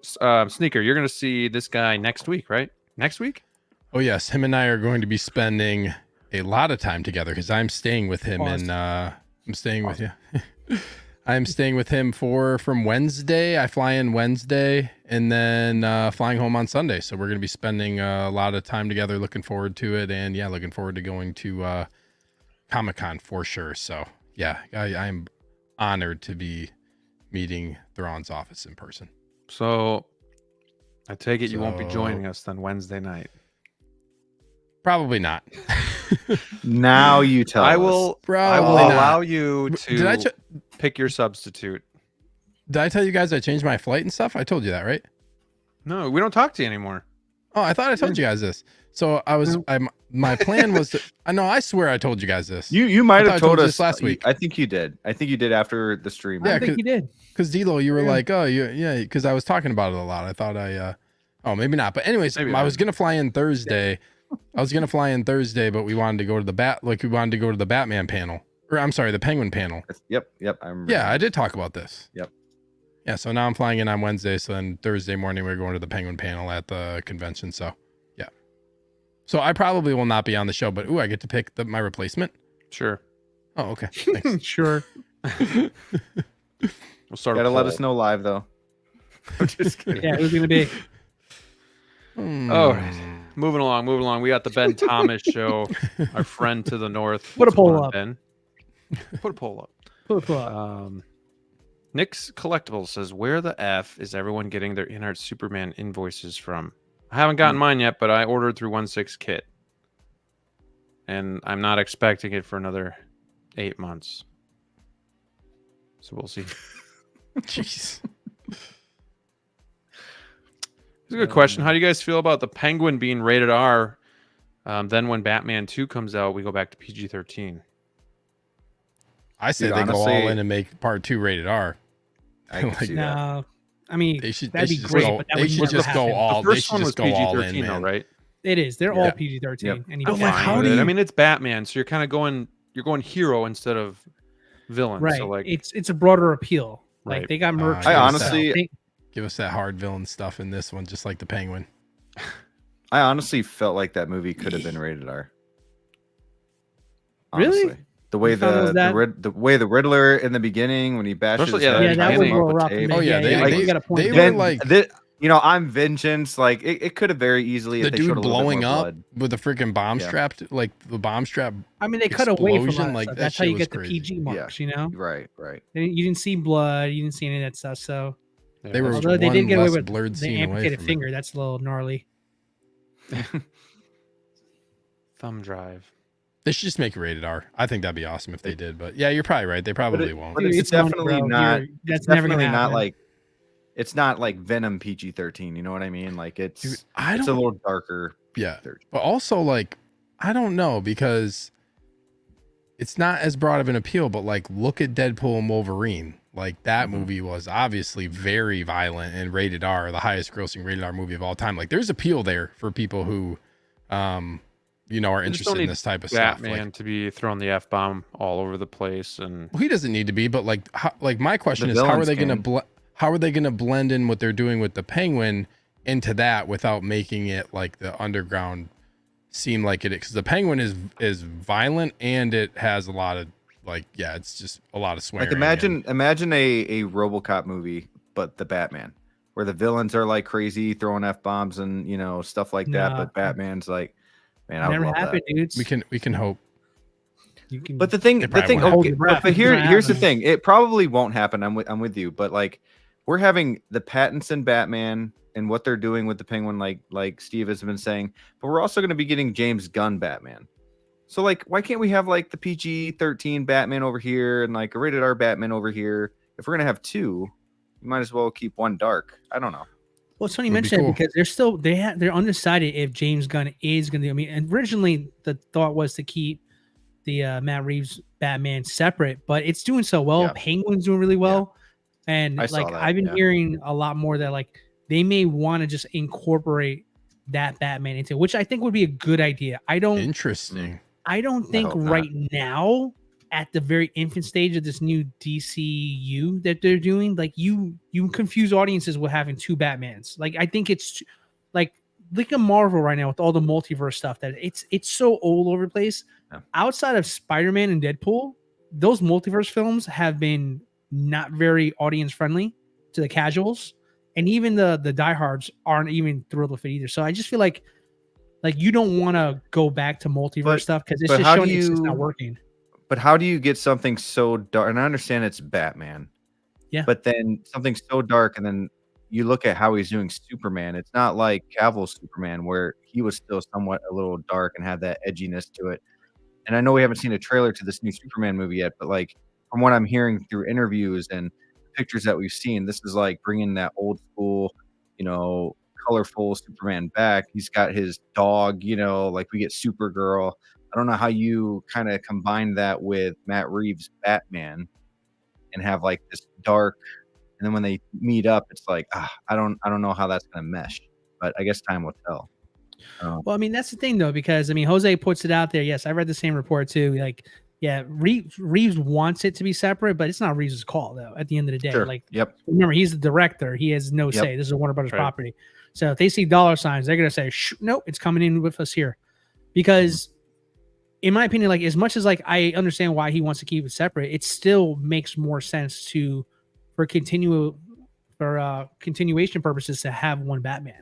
Sneaker, you're going to see this guy next week, right? Next week? Oh, yes. Him and I are going to be spending a lot of time together because I'm staying with him Awesome. and I'm staying with you. I'm staying with him from Wednesday. I fly in Wednesday and then flying home on Sunday. So we're going to be spending a lot of time together. Looking forward to it. And yeah, looking forward to going to Comic-Con for sure. So yeah, I'm honored to be meeting Thrawn's office in person. So, I take it you won't be joining us then Wednesday night. Probably not. Now you tell I us. will Probably not. allow you Did I to pick your substitute. Did I tell you guys I changed my flight and stuff? I told you that, right? No, we don't talk to you anymore. Oh, I thought I told you guys this. So my plan was to. I know. I swear I told you guys this. You might I have thought I told told you us this last week. I think you did. I think you did after the stream. Yeah, I think you did. Because DLO, you were like, oh, yeah, because I was talking about it a lot. I thought oh, maybe not. But anyways, Maybe I was gonna fly in Thursday. But we wanted to go to the Batman panel, or I'm sorry, the Penguin panel. Yep. I remember. Yeah, I did talk about this. Yep. Yeah, so now I'm flying in on Wednesday. So then Thursday morning we're going to the Penguin panel at the convention. So yeah. So I probably will not be on the show, but I get to pick my replacement. Sure. Oh, okay. Thanks. Sure. We'll start. Gotta a let poll. us know live though. I'm just kidding. Yeah, who's gonna be? Oh, moving along. We got the Ben Thomas show. Our friend to the north. Put a What's poll going on, up. Ben. Put a poll up. Pull up. Nick's Collectibles says, "Where the f is everyone getting their InArt Superman invoices from?" I haven't gotten mine yet, but I ordered through 1/6 Kit, and I'm not expecting it for another 8 months. So we'll see. Jeez. It's a good question. How do you guys feel about the Penguin being rated R? Then when Batman 2 comes out, we go back to PG-13. I say Dude, they go all honestly, in and make part 2 rated R. I can Like, see that. No, I mean They should that'd be just great, go, but that they would should never just go happen. all. The They first should one was just go all in, PG-13, though, man. right? It is. They're Yeah. all PG-13. Yep. And I'm like, Fine how with do it. you- I mean, it's Batman, so you're kind of going hero instead of villain. right? So like, It's a broader appeal. Like Right. they got merch. I for honestly- sale. Give us that hard villain stuff in this one, just like the Penguin. I honestly felt like that movie could have been rated R. Really? Honestly. The way You thought it was the way the Riddler in the beginning when he bashes Especially- his yeah, head, yeah, that ties was a him up little with rough. tape. Oh, yeah, they- you got a point. they there. were like- I'm vengeance. Like it could have very easily The if they showed dude a little bit blowing more up blood. with the freaking bomb Yeah. strapped, like the bomb strap. I mean, they cut away from explosion, that. like, Stuff. that That's how shit you was get the crazy. PG marks. You know, Right. you didn't see blood. You didn't see any of that stuff. So They were although they one did get away less with blurred the scene away amputated from finger, that's a little gnarly. thumb drive. They should just make it rated R. I think that'd be awesome if they did. But yeah, you're probably right. They probably won't. But Dude, it's it's money, definitely bro. not. That's It's never gonna definitely not happen. like. It's not like Venom PG-13. You know what I mean? Like it's Dude, I it's a don't. little darker. Yeah, 13. but also like I don't know because it's not as broad of an appeal. But like, look at Deadpool and Wolverine. Like that movie was obviously very violent and rated R, the highest grossing rated R movie of all time. Like there's appeal there for people who, are You just interested don't in need this type of Batman stuff. Like, to be throwing the F-bomb all over the place, and well, he doesn't need to be, but like, my question The is, how are villains they going can. to how are they going to blend in what they're doing with the Penguin into that without making it like the underground seem like it is? Because the Penguin is violent and it has a lot of it's just a lot of swearing. Like imagine a RoboCop movie, but the Batman, where the villains are like crazy, throwing F-bombs and stuff like that. Nah. But Batman's like, man, I would Never love happened, that. dudes. we can hope. You can. But the thing, probably won't. Hold your breath. but It's not here's the happening. thing. It probably won't happen. I'm with you. But like, we're having the Pattinson Batman and what they're doing with the Penguin, like Steve has been saying. But we're also going to be getting James Gunn Batman. So like, why can't we have like the PG-13 Batman over here and like a rated R Batman over here? If we're gonna have two, you might as well keep one dark. I don't know. Well, it's funny you Would be mentioned cool. that because they're undecided if James Gunn is going to. I mean, originally the thought was to keep the Matt Reeves Batman separate, but it's doing so well. Yeah. Penguin's doing really well. And I saw like that, I've been yeah. hearing a lot more that like they may want to just incorporate that Batman into it, which I think would be a good idea. Interesting. I don't think hope not. right now at the very infant stage of this new DCU that they're doing, like you confuse audiences with having two Batmans. Like I think it's like look at Marvel right now with all the multiverse stuff that it's so all over the place. Yeah. Outside of Spider-Man and Deadpool, those multiverse films have been not very audience friendly to the casuals, and even the diehards aren't even thrilled with it either. So I just feel like you don't want to go back to multiverse stuff because it's but just how showing do it's just you- not working. But how do you get something so dark? And I understand it's Batman. Yeah. But then something so dark, and then you look at how he's doing Superman. It's not like Cavill's Superman, where he was still somewhat a little dark and had that edginess to it. And I know we haven't seen a trailer to this new Superman movie yet, but like from what I'm hearing through interviews and pictures that we've seen, this is like bringing that old school, colorful Superman back. He's got his dog, like we get Supergirl. I don't know how you kind of combine that with Matt Reeves' Batman and have like this dark, and then when they meet up, it's like I don't know how that's gonna mesh, but I guess time will tell. Well, I mean, that's the thing though, because I mean, Jose puts it out there. Yes, I read the same report too. Like, yeah, Reeves wants it to be separate, but it's not Reeves' call though. At the end of the day, Sure. like, Yep. remember, he's the director. He has no Yep. say. This is a Warner Brothers Right. property. So if they see dollar signs, they're gonna say, "Nope, it's coming in with us here," because. In my opinion, like as much as like I understand why he wants to keep it separate, it still makes more sense for continuation purposes to have one Batman.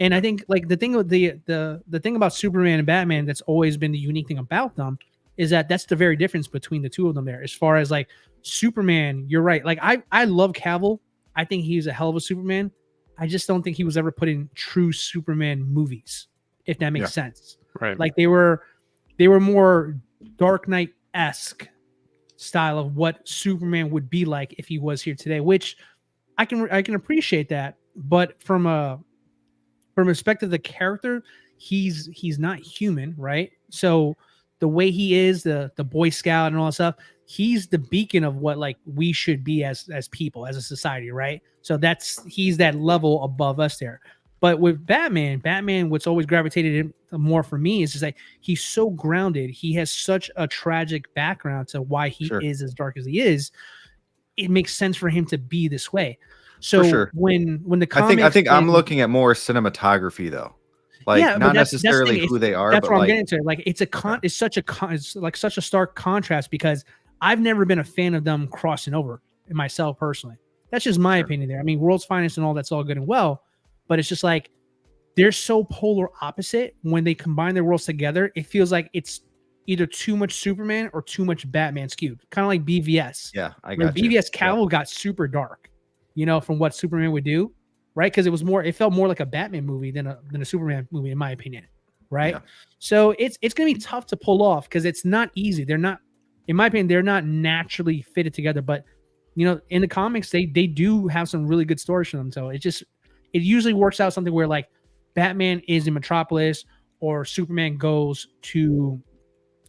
And I think like the thing with the thing about Superman and Batman that's always been the unique thing about them is that that's the very difference between the two of them there. As far as like Superman, you're right. Like I love Cavill. I think he's a hell of a Superman. I just don't think he was ever put in true Superman movies, if that makes sense. Right. Like they were more Dark Knight-esque style of what Superman would be like if he was here today, which I can appreciate that, but from a perspective of the character, he's not human, right? So the way he is, the Boy Scout and all that stuff, he's the beacon of what like we should be as people, as a society, right? So he's that level above us there. But with Batman, what's always gravitated more for me is just like he's so grounded. He has such a tragic background to why he is as dark as he is. It makes sense for him to be this way. So when the comics, I think I'm looking at more cinematography though, like not necessarily who they are. That's but what like, I'm getting to. Like it's such a stark contrast because I've never been a fan of them crossing over myself personally. That's just my opinion there. I mean, World's Finest and all that's all good and well. But it's just like they're so polar opposite when they combine their worlds together. It feels like it's either too much Superman or too much Batman skewed, kind of like BVS. Yeah, I got BVS Cavill got super dark, from what Superman would do, right? Because it felt more like a Batman movie than a Superman movie, in my opinion, right? Yeah. So it's gonna be tough to pull off because it's not easy. They're not, in my opinion, they're not naturally fitted together. But in the comics, they do have some really good stories for them. So it usually works out something where like Batman is in Metropolis or Superman goes to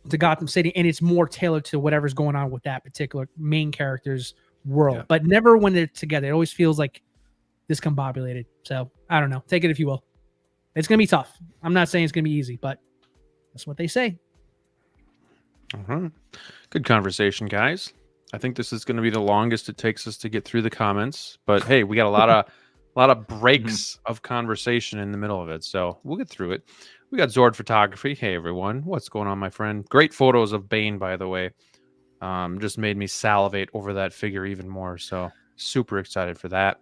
Gotham City and it's more tailored to whatever's going on with that particular main character's world, but never when they're together. It always feels like discombobulated. So I don't know. Take it if you will. It's going to be tough. I'm not saying it's going to be easy, but that's what they say. Good conversation, guys. I think this is going to be the longest it takes us to get through the comments, but hey, we got a lot of breaks of conversation in the middle of it, so we'll get through it. We got Zord Photography. Hey everyone, what's going on, my friend? Great photos of Bane, by the way. Just made me salivate over that figure even more, so super excited for that.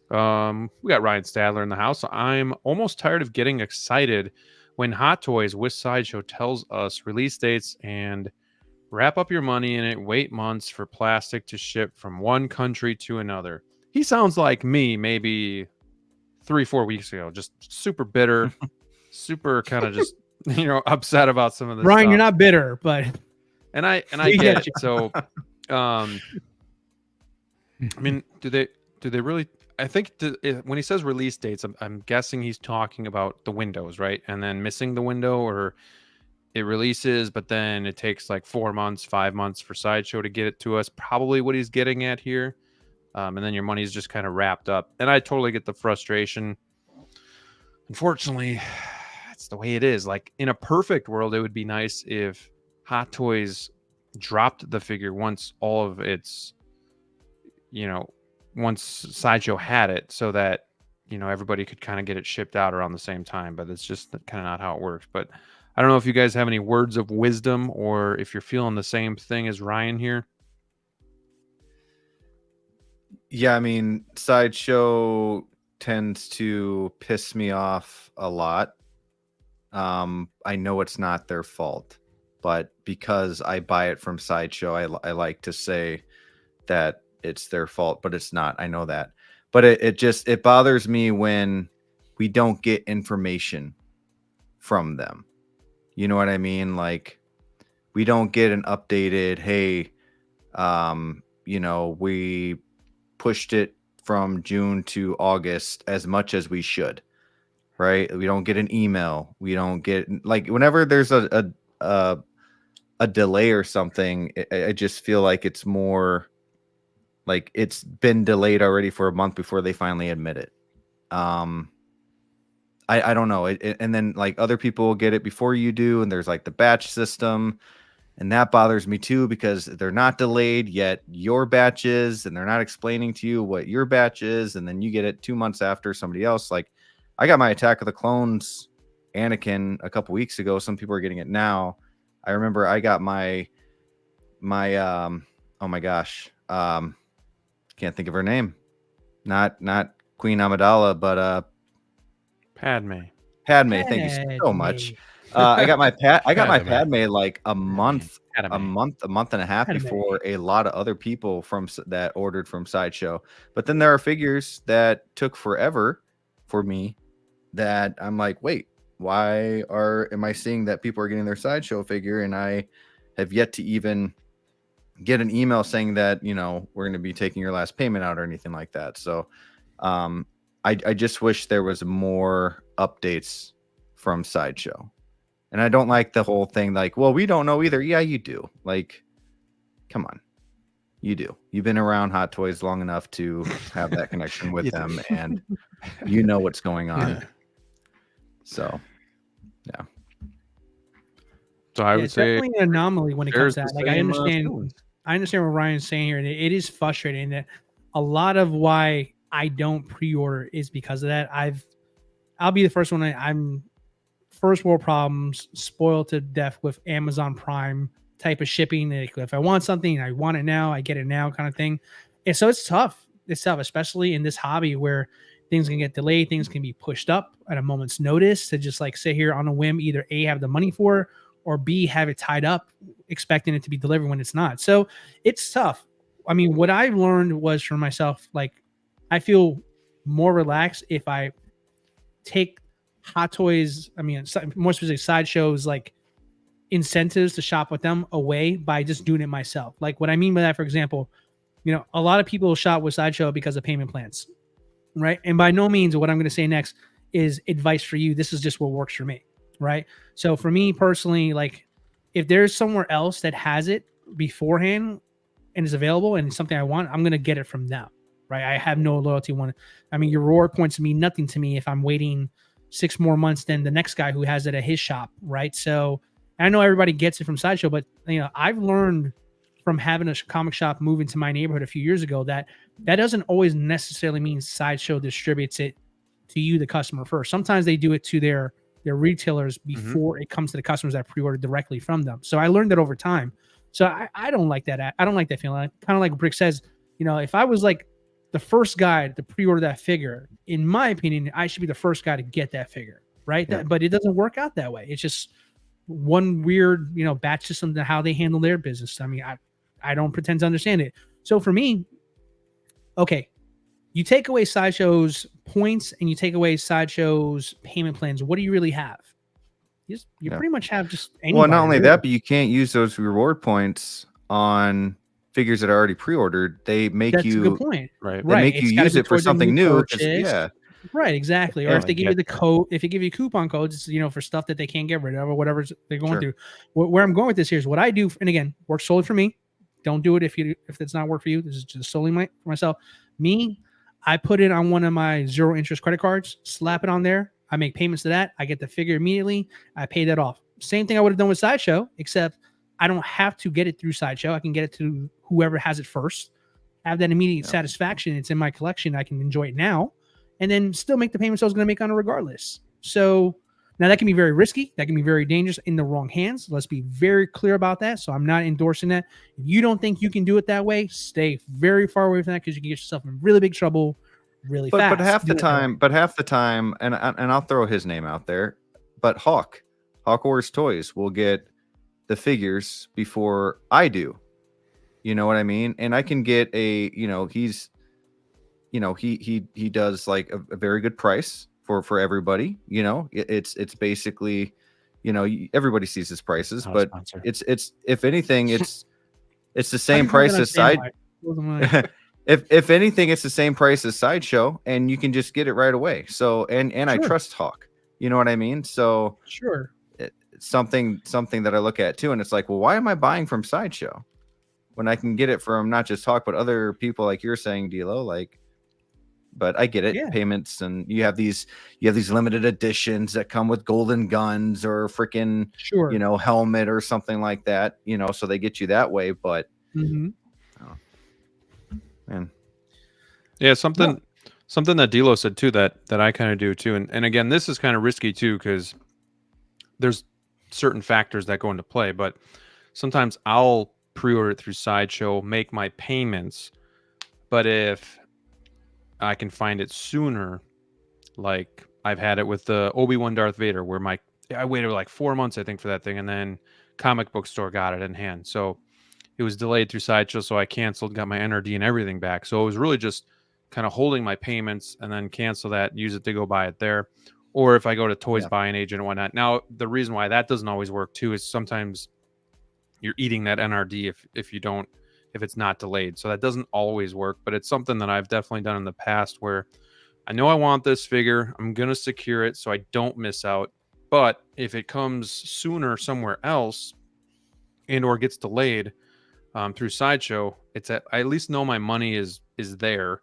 We got Ryan Stadler in the house. I'm almost tired of getting excited when Hot Toys with Sideshow tells us release dates and wrap up your money in it, wait months for plastic to ship from one country to another. He sounds like me maybe 3-4 weeks ago, just super bitter, super kind of just, upset about some of this Ryan, stuff. you're not bitter, but and I get it. So, I mean, do they really, I think when he says release dates, I'm guessing he's talking about the windows, right? And then missing the window, or it releases, but then it takes like 4 months, 5 months for Sideshow to get it to us. Probably what he's getting at here. and then your money's just kind of wrapped up. And I totally get the frustration. Unfortunately, that's the way it is. Like in a perfect world, it would be nice if Hot Toys dropped the figure once all of its, once Sideshow had it, so that everybody could kind of get it shipped out around the same time. But it's just kind of not how it works. But I don't know if you guys have any words of wisdom, or if you're feeling the same thing as Ryan here. Yeah, I mean, Sideshow tends to piss me off a lot. I know it's not their fault, but because I buy it from Sideshow, I like to say that it's their fault, but it's not. I know that. But it bothers me when we don't get information from them. You know what I mean? Like, we don't get an updated, hey, we pushed it from June to August as much as we should, right? We don't get an email. We don't get, like, whenever there's a delay or something, I just feel like it's more like it's been delayed already for a month before they finally admit it. I don't know. And then like other people will get it before you do. And there's like the batch system. And that bothers me too, because they're not delayed yet your batch is, and they're not explaining to you what your batch is. And then you get it 2 months after somebody else. Like I got my Attack of the Clones Anakin a couple weeks ago. Some people are getting it now. I remember I got my oh my gosh. Can't think of her name. Not Queen Amidala, but Padme. Thank you so much. I got my Padme like a month and a half before a lot of other people that ordered from Sideshow. But then there are figures that took forever for me that I'm like, wait, why am I seeing that people are getting their Sideshow figure and I have yet to even get an email saying that, we're going to be taking your last payment out or anything like that. So I just wish there was more updates from Sideshow. And I don't like the whole thing like, well, we don't know either. Yeah, you do. Like, come on. You do. You've been around Hot Toys long enough to have that connection with them, and you know what's going on. Yeah. So, yeah. So I would say definitely an anomaly when it comes to that. Like I understand feelings. what Ryan's saying here, and it is frustrating that a lot of why I don't pre-order is because of that. I'll be the first one. I'm first world problems, spoiled to death with Amazon Prime type of shipping. Like, if I want something, I want it now, I get it now kind of thing. And so it's tough. It's tough, especially in this hobby where things can get delayed, things can be pushed up at a moment's notice to just like sit here on a whim, either A, have the money for it, or B, have it tied up, expecting it to be delivered when it's not. So it's tough. I mean, what I learned was for myself, like, I feel more relaxed if I take Hot Toys, I mean, more specific Sideshows, like incentives to shop with them away by just doing it myself. Like what I mean by that, for example, a lot of people shop with Sideshow because of payment plans, right? And by no means what I'm going to say next is advice for you. This is just what works for me, right? So for me personally, like if there's somewhere else that has it beforehand and is available and it's something I want, I'm going to get it from them, right? I have no loyalty one. I mean, your reward points mean nothing to me if I'm waiting 6 more months than the next guy who has it at his shop, right? So I know everybody gets it from Sideshow, but I've learned from having a comic shop move into my neighborhood a few years ago that doesn't always necessarily mean Sideshow distributes it to you, the customer, first. Sometimes they do it to their retailers before it comes to the customers that pre-ordered directly from them. So I learned that over time. So I don't like that. I don't like that feeling. Kind of like Brick says, if I was like the first guy to pre-order that figure, in my opinion, I should be the first guy to get that figure, right? Yeah. But it doesn't work out that way. It's just one weird, batch system to how they handle their business. I mean, I don't pretend to understand it. So for me, okay, you take away Sideshow's points and you take away Sideshow's payment plans. What do you really have? You pretty much have just anybody. Well, not only that, but you can't use those reward points on figures that are already pre-ordered. They make That's you a good point. Right. They make you use it for something new. Yeah. Right, exactly. Or if they give you the code, if you give you coupon codes, it's, for stuff that they can't get rid of or whatever they're going through. Where I'm going with this here is what I do, and again, works solely for me. Don't do it if it's not work for you. This is just solely for myself. Me, I put it on one of my 0 interest credit cards, slap it on there. I make payments to that. I get the figure immediately. I pay that off. Same thing I would have done with Sideshow, except I don't have to get it through Sideshow. I can get it to whoever has it first. Have that immediate satisfaction. It's in my collection. I can enjoy it now, and then still make the payments I was going to make on it regardless. So now that can be very risky. That can be very dangerous in the wrong hands. Let's be very clear about that. So I'm not endorsing that. If you don't think you can do it that way, stay very far away from that because you can get yourself in really big trouble really fast. But half the time, and I'll throw his name out there, but Hawk Wars Toys will get the figures before I do. You know what I mean? And I can get he does like a very good price for everybody. You know, it's basically, everybody sees his prices, but it's if anything, it's the same price as if anything, it's the same price as Sideshow, and you can just get it right away. So and I trust Hawk. You know what I mean? So sure, it's something that I look at too, and it's like, well, why am I buying from Sideshow when I can get it from not just Hawk but other people, like you're saying, DLO? Like, but I get it. Yeah. Payments, and you have these limited editions that come with golden guns or freaking helmet or something like that. So they get you that way, but. Man. Yeah, something that DLO said too that I kind of do too, and again, this is kind of risky too because there's certain factors that go into play. But sometimes I'll pre-order it through Sideshow, make my payments, but if I can find it sooner, like I've had it with the Obi-Wan Darth Vader, where I waited like 4 months I think for that thing, and then comic book store got it in hand, so. It was delayed through Sideshow, so I canceled, got my NRD and everything back. So it was really just kind of holding my payments and then cancel that, use it to go buy it there. Or if I go to Toys Buying Agent and whatnot. Now, the reason why that doesn't always work too is sometimes you're eating that NRD if it's not delayed. So that doesn't always work, but it's something that I've definitely done in the past where I know I want this figure. I'm going to secure it so I don't miss out. But if it comes sooner somewhere else and or gets delayed, through Sideshow, I at least know my money is there,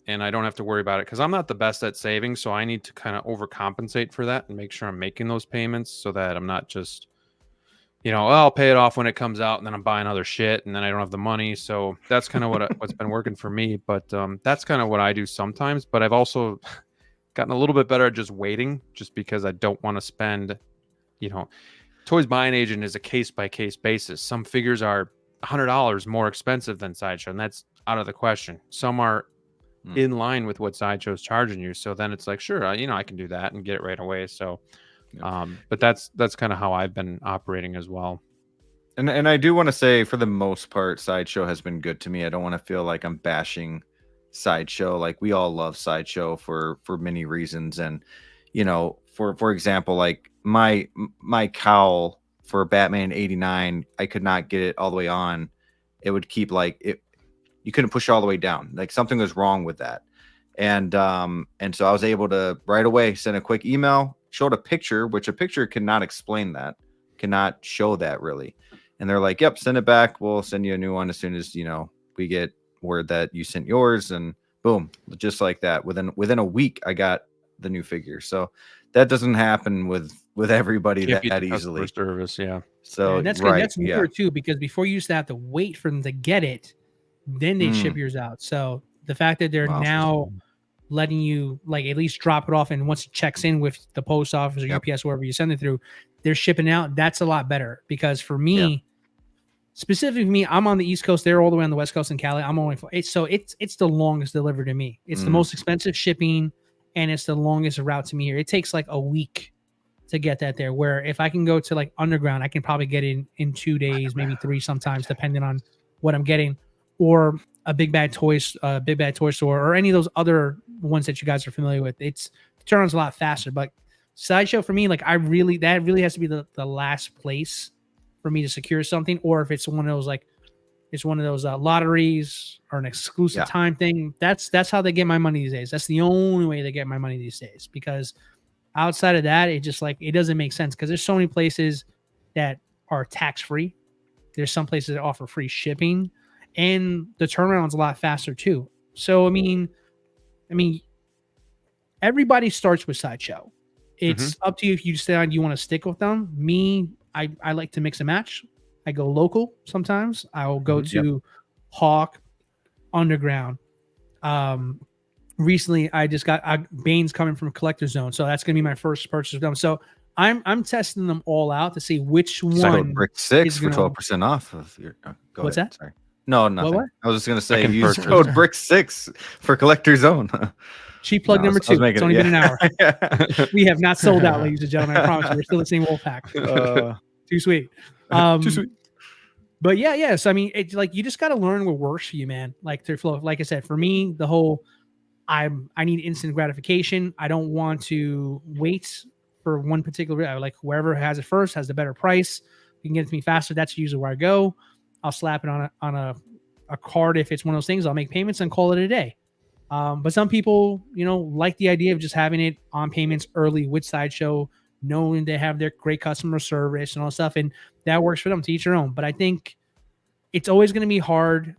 and I don't have to worry about it because I'm not the best at saving, so I need to kind of overcompensate for that and make sure I'm making those payments so that I'm not just, I'll pay it off when it comes out, and then I'm buying other shit, and then I don't have the money. So that's kind of what's been working for me. But that's kind of what I do sometimes. But I've also gotten a little bit better at just waiting, just because I don't want to spend, Toys Buying Agent is a case by case basis. Some figures are $100 more expensive than Sideshow, and that's out of the question. Some are in line with what Sideshow's charging you, so then it's like, sure, I can do that and get it right away. So but that's kind of how I've been operating as well. And I do want to say, for the most part, Sideshow has been good to me. I don't want to feel like I'm bashing Sideshow. Like, we all love Sideshow for many reasons, and for example, like my cowl for Batman 89, I could not get it all the way on. It would keep you couldn't push it all the way down. Like, something was wrong with that. And so I was able to right away send a quick email, showed a picture, which a picture cannot explain that, cannot show that really. And they're like, yep, send it back. We'll send you a new one as soon as, we get word that you sent yours. And boom, just like that. Within a week, I got the new figure. So that doesn't happen with everybody that easily. Service, yeah. So and that's weird too, because before you used to have to wait for them to get it, then they ship yours out. So the fact that they're now letting you at least drop it off, and once it checks in with the post office or UPS, wherever you send it through, they're shipping out. That's a lot better, because for me, specifically for me, I'm on the East Coast. They're all the way on the West Coast in Cali. I'm only it's the longest delivery to me. It's the most expensive shipping, and it's the longest route to me here. It takes like a week to get that there, where if I can go to Underground, I can probably get it in 2 days, maybe 3 sometimes, depending on what I'm getting, or a Big Bad Toy Store, or any of those other ones that you guys are familiar with. It's turns a lot faster. But Sideshow for me, that really has to be the last place for me to secure something, or if it's one of those lotteries or an exclusive time thing. That's how they get my money these days. That's the only way they get my money these days, because outside of that, it just it doesn't make sense, because there's so many places that are tax free. There's some places that offer free shipping, and the turnaround's a lot faster too. So I mean, everybody starts with Sideshow. It's up to you if you decide you want to stick with them. Me, I like to mix and match. I go local sometimes. I will go to Hawk, Underground. Recently I just got Bane's coming from Collector Zone, so that's gonna be my first purchase of them. So I'm testing them all out to see which one. Brick 6 is for gonna- 12% off of your. Go What's ahead. that? Sorry. No, nothing. What? I was just gonna say Second use purchase. code Brick 6 for Collector Zone. Cheap plug No, I number was 2. making It's only it- been an hour. yeah. We have not sold out, ladies and gentlemen. I promise you, we're still the same Wolfpack. Too sweet. Too sweet. But yeah. So I mean, it's like you just got to learn what works for you, man. Like to flow. Like I said, for me, the whole I need instant gratification. I don't want to wait for one particular. Like whoever has it first has the better price. You can get it to me faster. That's usually where I go. I'll slap it on a card if it's one of those things. I'll make payments and call it a day. But some people, like the idea of just having it on payments early with Sideshow, knowing they have their great customer service and all stuff, and that works for them. To each their own. But I think it's always going to be hard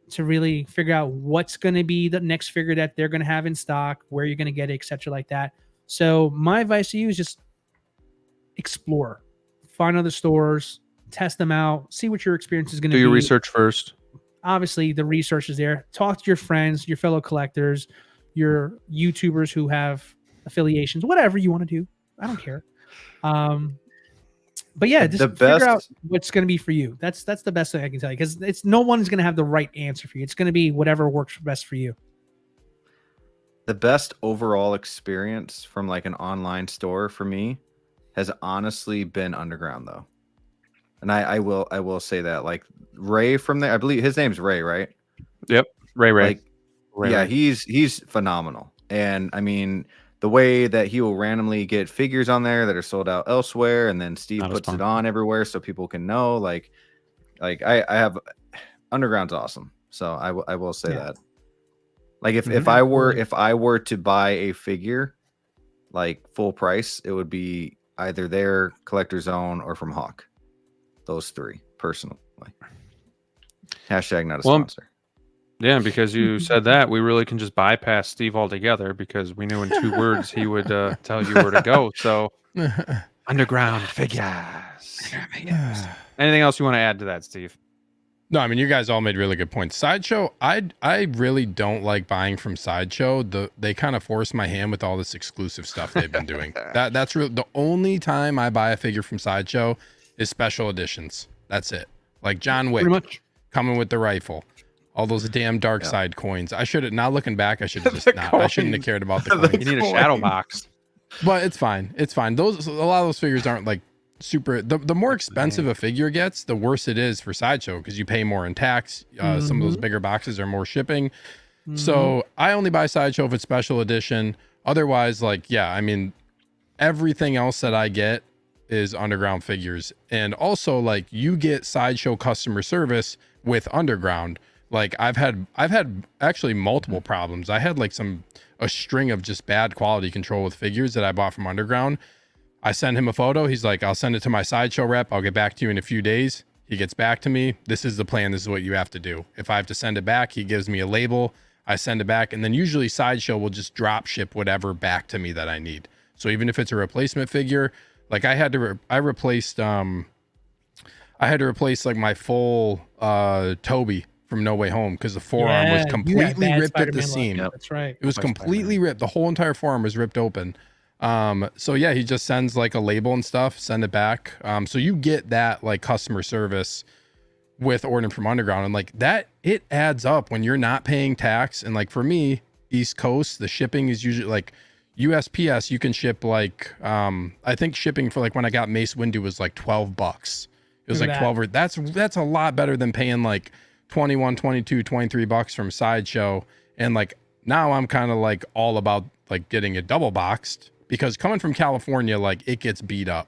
to really figure out what's going to be the next figure that they're going to have in stock, where you're going to get it, etc., like that. So my advice to you is just explore, find other stores, test them out, see what your experience is going to be. Do your research first. Obviously, the research is there. Talk to your friends, your fellow collectors, your YouTubers who have affiliations, whatever you want to do. I don't care. But yeah, just figure out what's going to be for you. That's the best thing I can tell you, because it's no one's going to have the right answer for you. It's going to be whatever works best for you. The best overall experience from like an online store for me has honestly been Underground, though. And I will say that, like, Ray from there, I believe his name's Ray, right? Yep. Ray. Like, Ray. yeah, he's phenomenal. And I mean, the way that he will randomly get figures on there that are sold out elsewhere, and then Steve Not as puts fun. it on everywhere so people can know. Like I have Underground's awesome. So I will say that. Like if I were to buy a figure like full price, it would be either their Collector Zone or from Hawk. Those three, personally. Hashtag not a sponsor. Yeah, because you said that, we really can just bypass Steve altogether, because we knew in 2 words he would tell you where to go. So, Underground figures. Anything else you want to add to that, Steve? No, I mean, you guys all made really good points. Sideshow, I really don't like buying from Sideshow. They kind of force my hand with all this exclusive stuff they've been doing. That's really the only time I buy a figure from Sideshow is special editions. That's it. Like John Wick coming with the rifle. All those damn dark side coins. I should have, now looking back, I should have just not. I shouldn't have cared about the coins. You need a shadow box. But it's fine. It's fine. A lot of those figures aren't like super. The more expensive a figure gets, the worse it is for Sideshow, because you pay more in tax. Some of those bigger boxes are more shipping. So I only buy Sideshow if it's special edition. Otherwise, like, yeah, I mean, everything else that I get is Underground figures. And also, like, you get Sideshow customer service with Underground. Like I've had actually multiple problems. I had like a string of just bad quality control with figures that I bought from Underground. I send him a photo. He's like, I'll send it to my Sideshow rep. I'll get back to you in a few days. He gets back to me. This is the plan. This is what you have to do. If I have to send it back, he gives me a label. I send it back. And then usually Sideshow will just drop ship whatever back to me that I need. So even if it's a replacement figure, like I replaced like my full Toby from No Way Home, because the forearm was completely ripped at the seam. That's right. It was completely ripped. The whole entire forearm was ripped open. So yeah, he just sends like a label and stuff, send it back. So you get that like customer service with ordering from Underground, and like that, it adds up when you're not paying tax. And like for me, East Coast, the shipping is usually like USPS. You can ship like, I think shipping for like when I got Mace Windu was like $12. It was like 12 or that's a lot better than paying like 21, 22, 23 bucks from Sideshow. And like now I'm kind of like all about like getting it double boxed, because coming from California, like it gets beat up.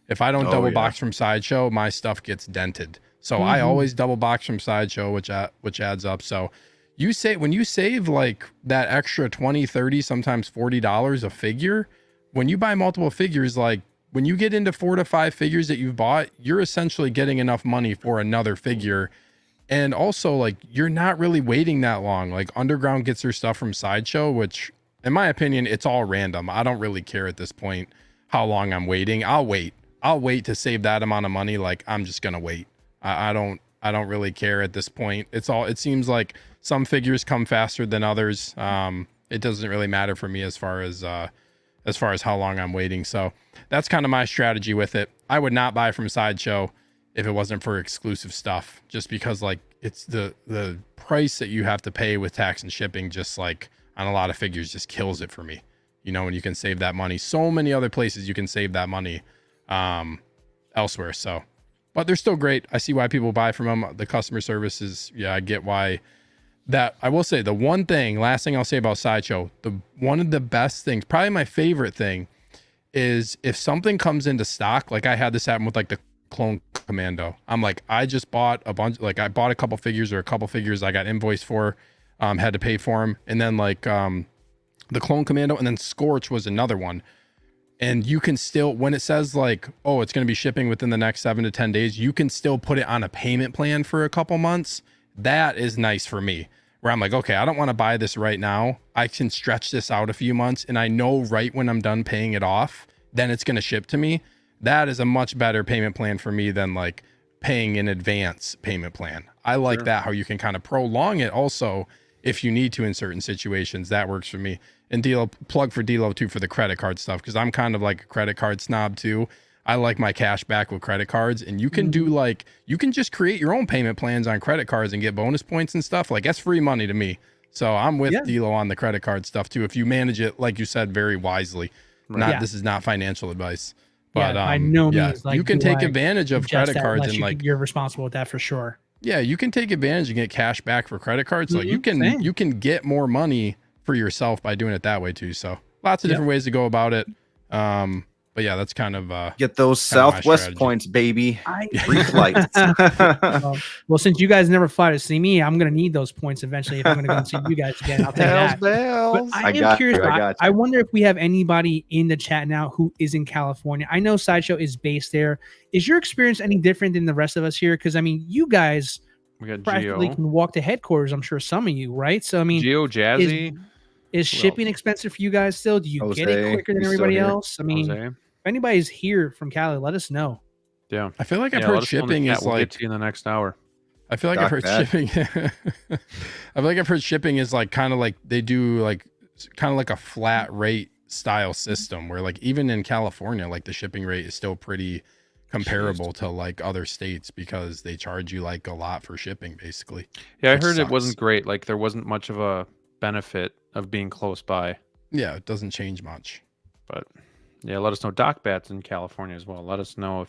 If I don't double box from Sideshow, my stuff gets dented. So I always double box from Sideshow, which adds up. So when you save like that extra 20, 30, sometimes $40 a figure, when you buy multiple figures, like when you get into 4 to 5 figures that you've bought, you're essentially getting enough money for another figure. And also, like, you're not really waiting that long. Like, Underground gets their stuff from Sideshow, which, in my opinion, it's all random. I don't really care at this point how long I'm waiting. I'll wait to save that amount of money. Like, I'm just gonna wait. I don't really care at this point. It seems like some figures come faster than others. It doesn't really matter for me as far as how long I'm waiting. So that's kind of my strategy with it. I would not buy from Sideshow if it wasn't for exclusive stuff, just because like it's the price that you have to pay with tax and shipping, just like on a lot of figures, just kills it for me. You know, when you can save that money, so many other places you can save that money elsewhere. So, but they're still great. I see why people buy from them. The customer service is, yeah, I get why. That I will say, the last thing I'll say about Sideshow, one of the best things, probably my favorite thing, is if something comes into stock. Like I had this happen with like the Clone Commando. I'm like, I just bought a bunch, like I bought a couple figures I got invoiced for, had to pay for them, and then like the Clone Commando, and then Scorch was another one. And you can still, when it says like, oh, it's going to be shipping within the next 7 to 10 days, you can still put it on a payment plan for a couple months. That is nice for me, where I'm like, okay, I don't want to buy this right now. I can stretch this out a few months, and I know right when I'm done paying it off, then it's going to ship to me. That is a much better payment plan for me than like paying in advance payment plan. I like that, how you can kind of prolong it also if you need to in certain situations. That works for me. And plug for DLO too for the credit card stuff, because I'm kind of like a credit card snob too. I like my cash back with credit cards, and you can do like, you can just create your own payment plans on credit cards and get bonus points and stuff. Like that's free money to me. So I'm with DLO on the credit card stuff too, if you manage it, like you said, very wisely. This is not financial advice, but by no means, like, you can take advantage of credit cards, and like you're responsible with that for sure. Yeah, you can take advantage and get cash back for credit cards. Like you can get more money for yourself by doing it that way too. So lots of different ways to go about it. But yeah, that's kind of get those Southwest points, baby. Free flights. Well, since you guys never fly to see me, I'm gonna need those points eventually if I'm gonna go and see you guys again. I'll take that. But I am curious. I wonder if we have anybody in the chat now who is in California. I know Sideshow is based there. Is your experience any different than the rest of us here? Because I mean, you guys practically can walk to headquarters. I'm sure some of you, right? So I mean, Geo Jazzy. Is shipping expensive for you guys still? Do you get it quicker than everybody else? I mean, if anybody's here from Cali, let us know. Yeah, I feel like I've heard shipping is like get to you in the next hour. I feel like I've heard shipping. I feel like I've heard shipping is like kind of like they do like kind of like a flat rate style system, where like even in California, like the shipping rate is still pretty comparable to like other states, because they charge you like a lot for shipping basically. Yeah, I heard it wasn't great. Like there wasn't much of a benefit of being close by. Yeah, it doesn't change much. But yeah, let us know. Doc Bat's in California as well. Let us know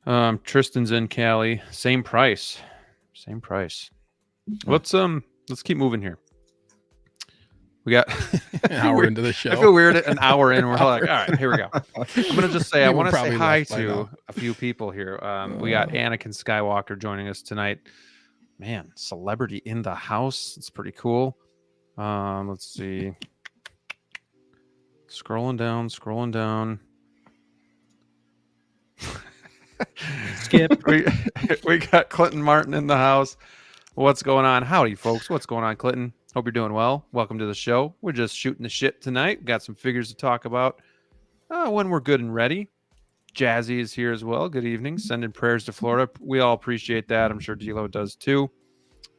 if Tristan's in Cali. Same price. Let's keep moving here. We got an hour into the show. I feel weird an hour in. We're like, all right, here we go. I'm gonna just say I want to say hi to a few people here. We got Anakin Skywalker joining us tonight. Man, celebrity in the house. It's pretty cool. Let's see. Scrolling down. Skip. We got Clinton Martin in the house. What's going on? Howdy, folks. What's going on, Clinton? Hope you're doing well. Welcome to the show. We're just shooting the shit tonight. Got some figures to talk about when we're good and ready. Jazzy is here as well. Good evening. Sending prayers to Florida. We all appreciate that. I'm sure DLO does too.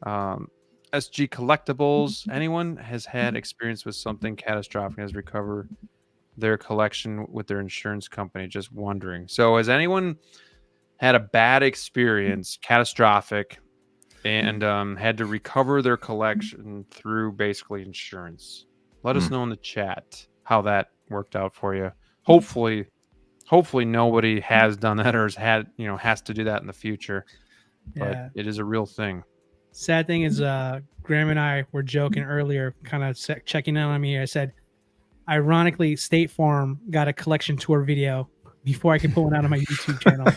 SG Collectibles. Anyone has had experience with something catastrophic, has recovered their collection with their insurance company? Just wondering. So has anyone had a bad experience, catastrophic, and had to recover their collection through basically insurance? Let us know in the chat how that worked out for you. Hopefully nobody has done that or has to do that in the future. But it is a real thing. Sad thing is, Graham and I were joking earlier, kind of checking in on me. I said, ironically, State Farm got a collection tour video before I could put one out on my YouTube channel.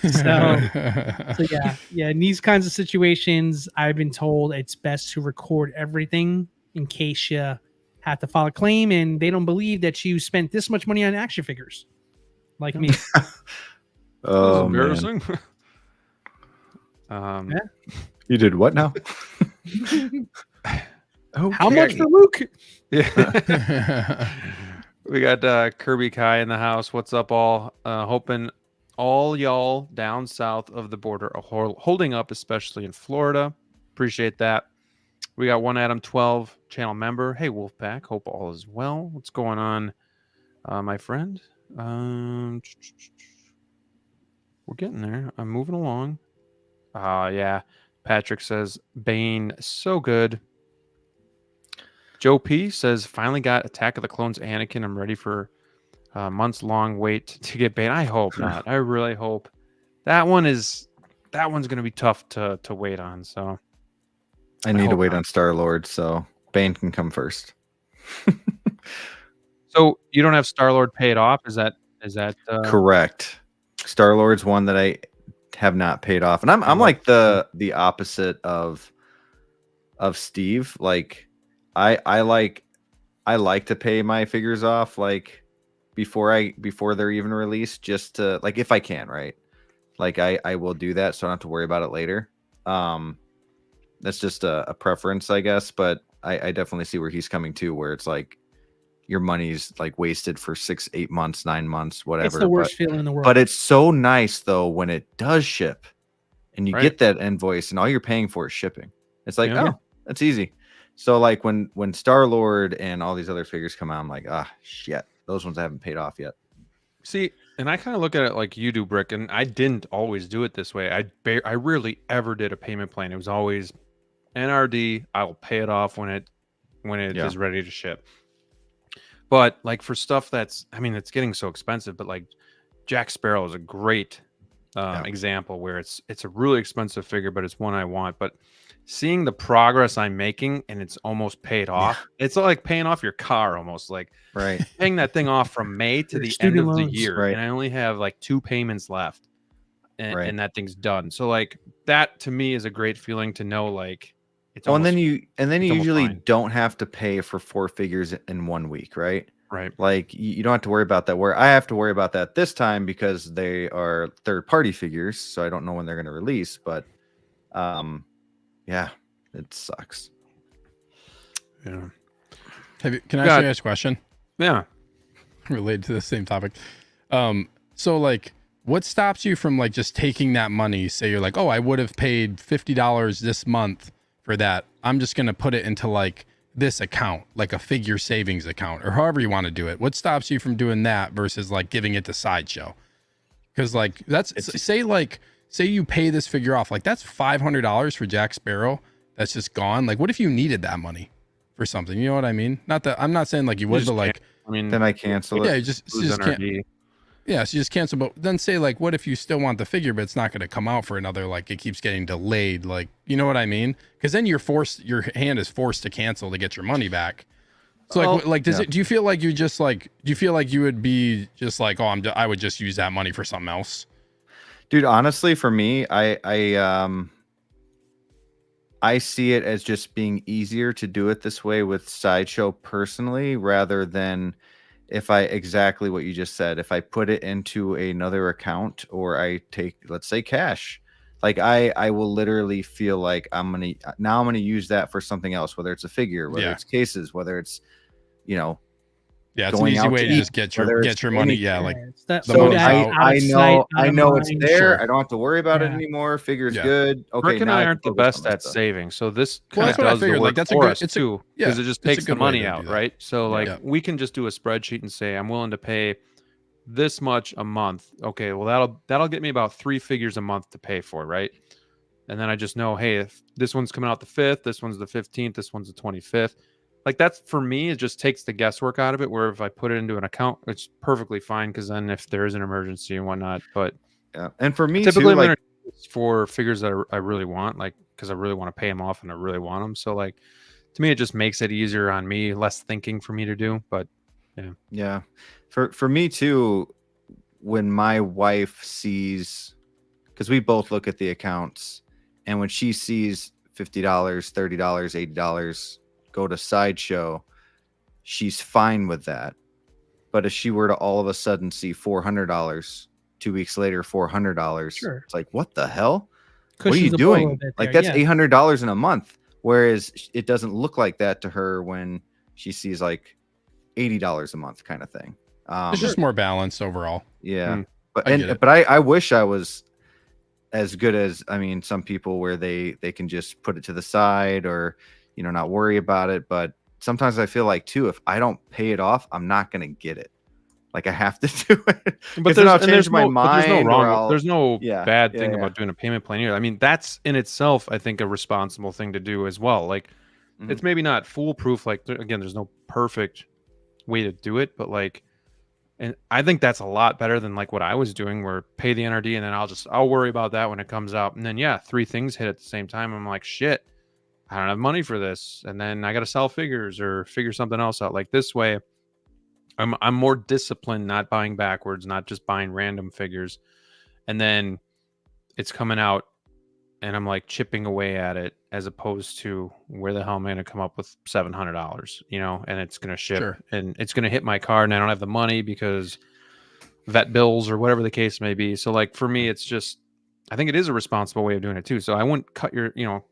So yeah. In these kinds of situations, I've been told it's best to record everything in case you have to file a claim and they don't believe that you spent this much money on action figures, like me. Oh, embarrassing. You did what now? How much for Luke? Yeah. We got Kirby Kai in the house. What's up, all? Hoping all y'all down south of the border are holding up, especially in Florida. Appreciate that. We got one Adam 12 channel member. Hey, Wolfpack. Hope all is well. What's going on, my friend? We're getting there. I'm moving along. Yeah. Patrick says, Bane, so good. Joe P says, finally got Attack of the Clones Anakin. I'm ready for a months long wait to get Bane. I hope not. I really hope. That one's going to be tough to wait on. So I need to wait on Star-Lord, so Bane can come first. So you don't have Star-Lord paid off? Is that correct? Star-Lord's one that I have not paid off. And I'm like the opposite of Steve. Like I like to pay my figures off like before they're even released, just to, like, if I can, right? Like I will do that so I don't have to worry about it later. That's just a preference, I guess, but I definitely see where he's coming to, where it's like your money's like wasted for 6, 8 months, 9 months, whatever. It's the worst feeling in the world. But it's so nice though when it does ship and you get that invoice and all you're paying for is shipping. It's like, oh, that's easy. So like when Star-Lord and all these other figures come out, I'm like, shit, those ones I haven't paid off yet. See, and I kind of look at it like you do, Brick, and I didn't always do it this way. I rarely ever did a payment plan. It was always NRD. I will pay it off when it is ready to ship. But like for stuff it's getting so expensive. But like Jack Sparrow is a great example where it's a really expensive figure, but it's one I want. But seeing the progress I'm making and it's almost paid off, it's like paying off your car almost, like paying that thing off from May to the end of the year, and I only have like 2 payments left, and that thing's done. So like that to me is a great feeling to know, like it's and then you usually don't have to pay for 4 figures in 1 week, right? Like you don't have to worry about that, where I have to worry about that this time because they are third-party figures, so I don't know when they're going to release. But yeah, it sucks. Yeah. Can I ask you guys a question? Yeah. Related to the same topic. So like, what stops you from like just taking that money? Say you're like, oh, I would have paid $50 this month for that. I'm just going to put it into like this account, like a figure savings account, or however you want to do it. What stops you from doing that versus like giving it to Sideshow? Because like say you pay this figure off, like that's $500 for Jack Sparrow that's just gone. Like what if you needed that money for something? You know what I mean? Not that I'm not saying like you would, but like, then I cancel it. Yeah, you just can't. Yeah, so you just cancel. But then say like, what if you still want the figure, but it's not going to come out for another, like it keeps getting delayed. Like, you know what I mean? Because then your hand is forced to cancel to get your money back. So like, do you feel like you just like, do you feel like you would be just like, oh, I would just use that money for something else? Dude, honestly, for me, I see it as just being easier to do it this way with Sideshow personally, rather than if exactly what you just said, if I put it into another account or I take, let's say, cash, like I will literally feel like I'm going to use that for something else, whether it's a figure, whether it's cases, whether it's, it's an easy way to just get your money. Yeah, like I know it's there. Sure. I don't have to worry about it anymore. Figure's good. Okay, Rick and I aren't the best at saving, so this kind of does the work for us too, because it just takes the money out, right? So like we can just do a spreadsheet and say I'm willing to pay this much a month. Okay, well that'll get me about 3 figures a month to pay for, right? And then I just know, hey, if this one's coming out the 5th, this one's the 15th, this one's the 25th. Like that's, for me, it just takes the guesswork out of it, where if I put it into an account, it's perfectly fine, because then if there is an emergency and whatnot. But and for me typically too, like for figures that I really want, like because I really want to pay them off and I really want them. So like to me, it just makes it easier on me, less thinking for me to do. But yeah, for me too, when my wife sees, because we both look at the accounts, and when she sees $50, $30, $80 go to Sideshow, she's fine with that. But if she were to all of a sudden see $400 2 weeks later, $400, it's like, what the hell? what are you the blow a little doing? bit Like there, that's yeah. $800 in a month. Whereas it doesn't look like that to her when she sees like $80 a month kind of thing. It's just more balanced overall. Yeah. Mm, But I wish I was as good as, I mean, some people where they can just put it to the side or, you know, not worry about it. But sometimes I feel like too, if I don't pay it off, I'm not going to get it. Like I have to do it. But then I'll there's change my no, but there's no mind. wrong. There's no Yeah, bad yeah, thing yeah. about doing a payment plan either. I mean, that's in itself, I think, a responsible thing to do as well. Like, Mhm. it's maybe not foolproof. Like, again, there's no perfect way to do it, but like, and I think that's a lot better than like what I was doing, where pay the NRD and then I'll worry about that when it comes out. And then yeah, 3 things hit at the same time. I'm like, shit, I don't have money for this, and then I got to sell figures or figure something else out. Like this way, I'm more disciplined, not buying backwards, not just buying random figures, and then it's coming out and I'm like chipping away at it, as opposed to where the hell am I going to come up with $700, you know, and it's going to ship Sure. and it's going to hit my card and I don't have the money because vet bills or whatever the case may be. So like for me, it's just, I think it is a responsible way of doing it too. So I wouldn't cut your, you know,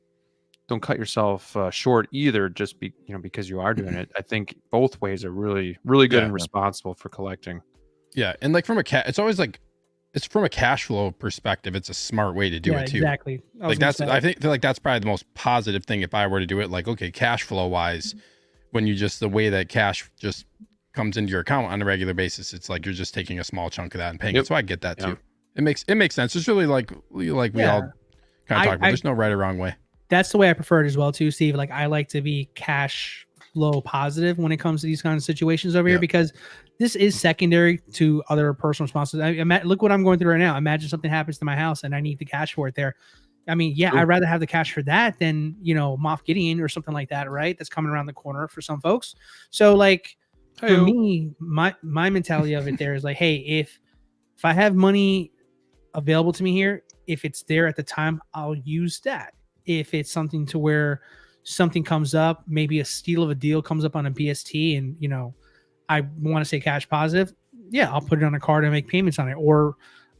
don't cut yourself short either, just because you are doing it. I think both ways are really, really good Yeah. and responsible for collecting. Yeah, and like from it's always like, it's from a cash flow perspective. It's a smart way to do it too. Exactly. Like I feel like that's probably the most positive thing if I were to do it. Like, okay, cash flow wise, when you just, the way that cash just comes into your account on a regular basis, it's like you're just taking a small chunk of that and paying it. So I get that too. It makes sense. It's really like we all kind of talk about. There's no right or wrong way. That's the way I prefer it as well too, Steve. Like I like to be cash flow positive when it comes to these kinds of situations over here, because this is secondary to other personal responsibilities. Look what I'm going through right now. Imagine something happens to my house and I need the cash for it there. I mean, yeah, I'd rather have the cash for that than, you know, Moff Gideon or something like that, right? That's coming around the corner for some folks. So like for me, my mentality of it there is like, hey, if I have money available to me here, if it's there at the time, I'll use that. If it's something to where something comes up, maybe a steal of a deal comes up on a BST and, you know, I want to say cash positive, yeah, I'll put it on a card and make payments on it. Or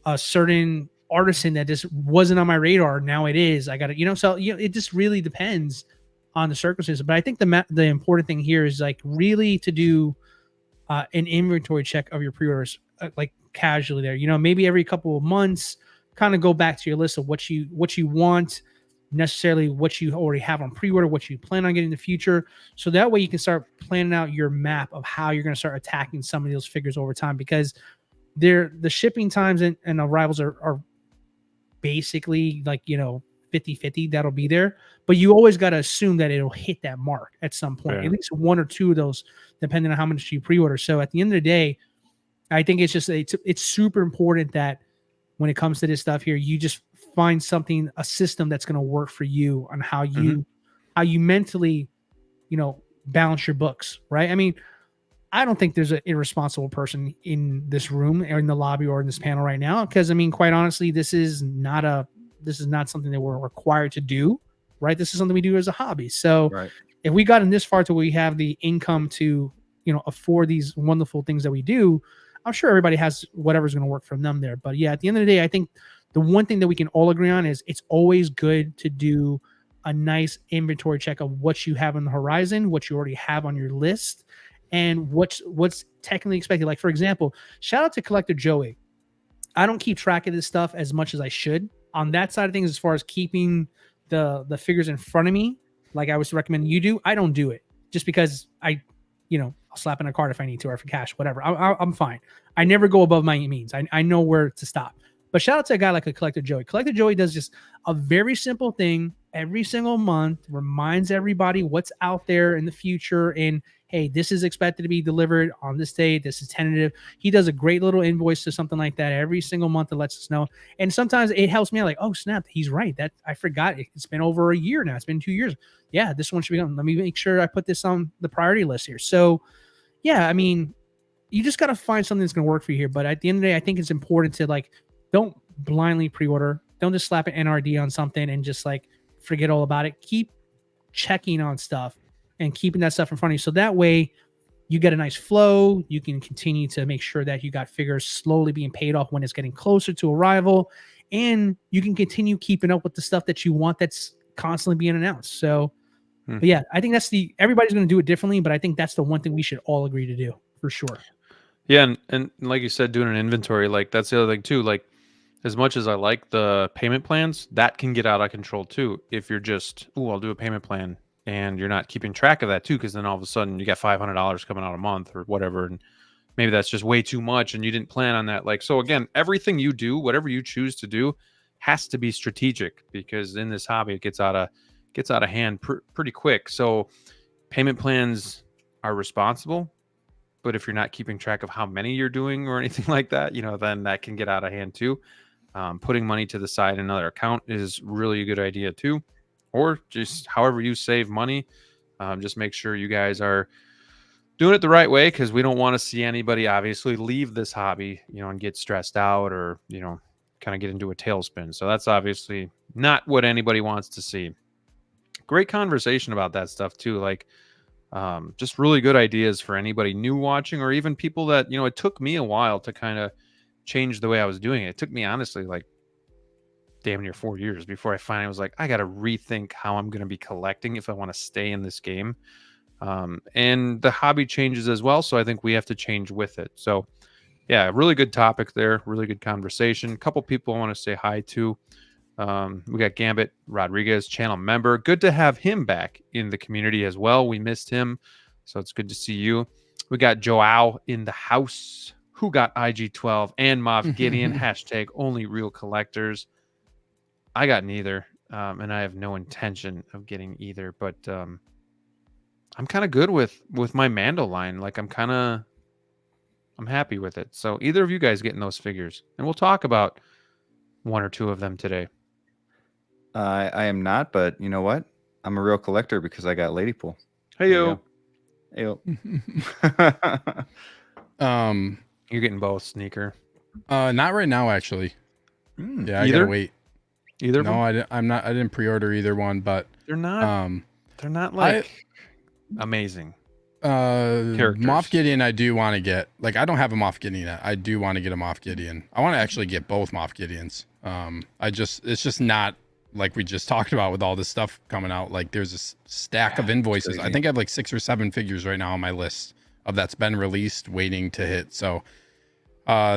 a certain artisan that just wasn't on my radar, now it is. I got to, you know, so you know, it just really depends on the circumstances. But I think the important thing here is like really to do an inventory check of your pre-orders, like casually there. You know, maybe every couple of months, kind of go back to your list of what you want, necessarily what you already have on pre-order, what you plan on getting in the future. So that way you can start planning out your map of how you're going to start attacking some of those figures over time, because the shipping times and arrivals are basically like, you know, 50-50, that'll be there, but you always got to assume that it'll hit that mark at some point, at least 1 or 2 of those, depending on how much you pre-order. So at the end of the day, I think it's just, it's super important that when it comes to this stuff here, you just find something, a system that's going to work for you on how you mentally, you know, balance your books, right? I mean, I don't think there's an irresponsible person in this room or in the lobby or in this panel right now, because I mean, quite honestly, this is not something that we're required to do, right? This is something we do as a hobby. So if we got in this far to where we have the income to, you know, afford these wonderful things that we do, I'm sure everybody has whatever's going to work for them there. But yeah, at the end of the day, I think the one thing that we can all agree on is it's always good to do a nice inventory check of what you have on the horizon, what you already have on your list, and what's technically expected. Like, for example, shout out to Collector Joey. I don't keep track of this stuff as much as I should on that side of things, as far as keeping the figures in front of me, like I was recommending you do. I don't do it just because I'll slap in a card if I need to, or for cash, whatever. I'm fine. I never go above my means. I know where to stop. But shout out to a guy like a Collector Joey. Collector Joey does just a very simple thing every single month, reminds everybody what's out there in the future. And hey, this is expected to be delivered on this date. This is tentative. He does a great little invoice to something like that every single month that lets us know. And sometimes it helps me out, like, oh, snap, he's right. That I forgot. It's been over a year now. It's been 2 years. Yeah, this one should be on. Let me make sure I put this on the priority list here. So yeah, I mean, you just got to find something that's going to work for you here. But at the end of the day, I think it's important to, like, don't blindly pre-order. Don't just slap an NRD on something and just like forget all about it. Keep checking on stuff and keeping that stuff in front of you. So that way you get a nice flow. You can continue to make sure that you got figures slowly being paid off when it's getting closer to arrival. and you can continue keeping up with the stuff that you want that's constantly being announced. So, but yeah, I think everybody's going to do it differently, but I think that's the one thing we should all agree to do for sure. Yeah, and like you said, doing an inventory, like that's the other thing too. Like, as much as I like the payment plans, that can get out of control too. If you're just, I'll do a payment plan, and you're not keeping track of that too, because then all of a sudden you got $500 coming out a month or whatever, and maybe that's just way too much, and you didn't plan on that. Like, so again, everything you do, whatever you choose to do, has to be strategic, because in this hobby it gets out of hand pretty quick. So payment plans are responsible, but if you're not keeping track of how many you're doing or anything like that, then that can get out of hand too. Putting money to the side in another account is really a good idea too, or just however you save money. Just make sure you guys are doing it the right way, because we don't want to see anybody obviously leave this hobby, and get stressed out or, kind of get into a tailspin. So that's obviously not what anybody wants to see. Great conversation about that stuff too. Like, just really good ideas for anybody new watching, or even people that, it took me a while to kind of change the way I was doing it. It took me honestly like damn near 4 years before I finally was like, I got to rethink how I'm going to be collecting if I want to stay in this game. And the hobby changes as well, so I think we have to change with it. So yeah, really good topic there, really good conversation. A couple people I want to say hi to. We got Gambit Rodriguez, channel member. Good to have him back in the community as well. We missed him, so it's good to see you. We got Joao in the house, who got IG-12 and Moff Gideon, hashtag only real collectors. I got neither, and I have no intention of getting either, but I'm kind of good with my Mando line. Like, I'm happy with it. So either of you guys getting those figures, and we'll talk about one or two of them today. I am not, but you know what? I'm a real collector because I got Ladypool. Hey yo. You're getting both, Sneaker. Not right now, actually. Yeah, I Either? gotta wait. Either? No, I'm not. I didn't pre-order either one, but they're not. They're not like amazing. Moff Gideon, I do want to get. Like, I don't have a Moff Gideon yet. I do want to get a Moff Gideon. I want to actually get both Moff Gideons. It's just not like we just talked about with all this stuff coming out. Like, there's a stack of invoices. I think I have like 6 or 7 figures right now on my list of that's been released, waiting to hit. So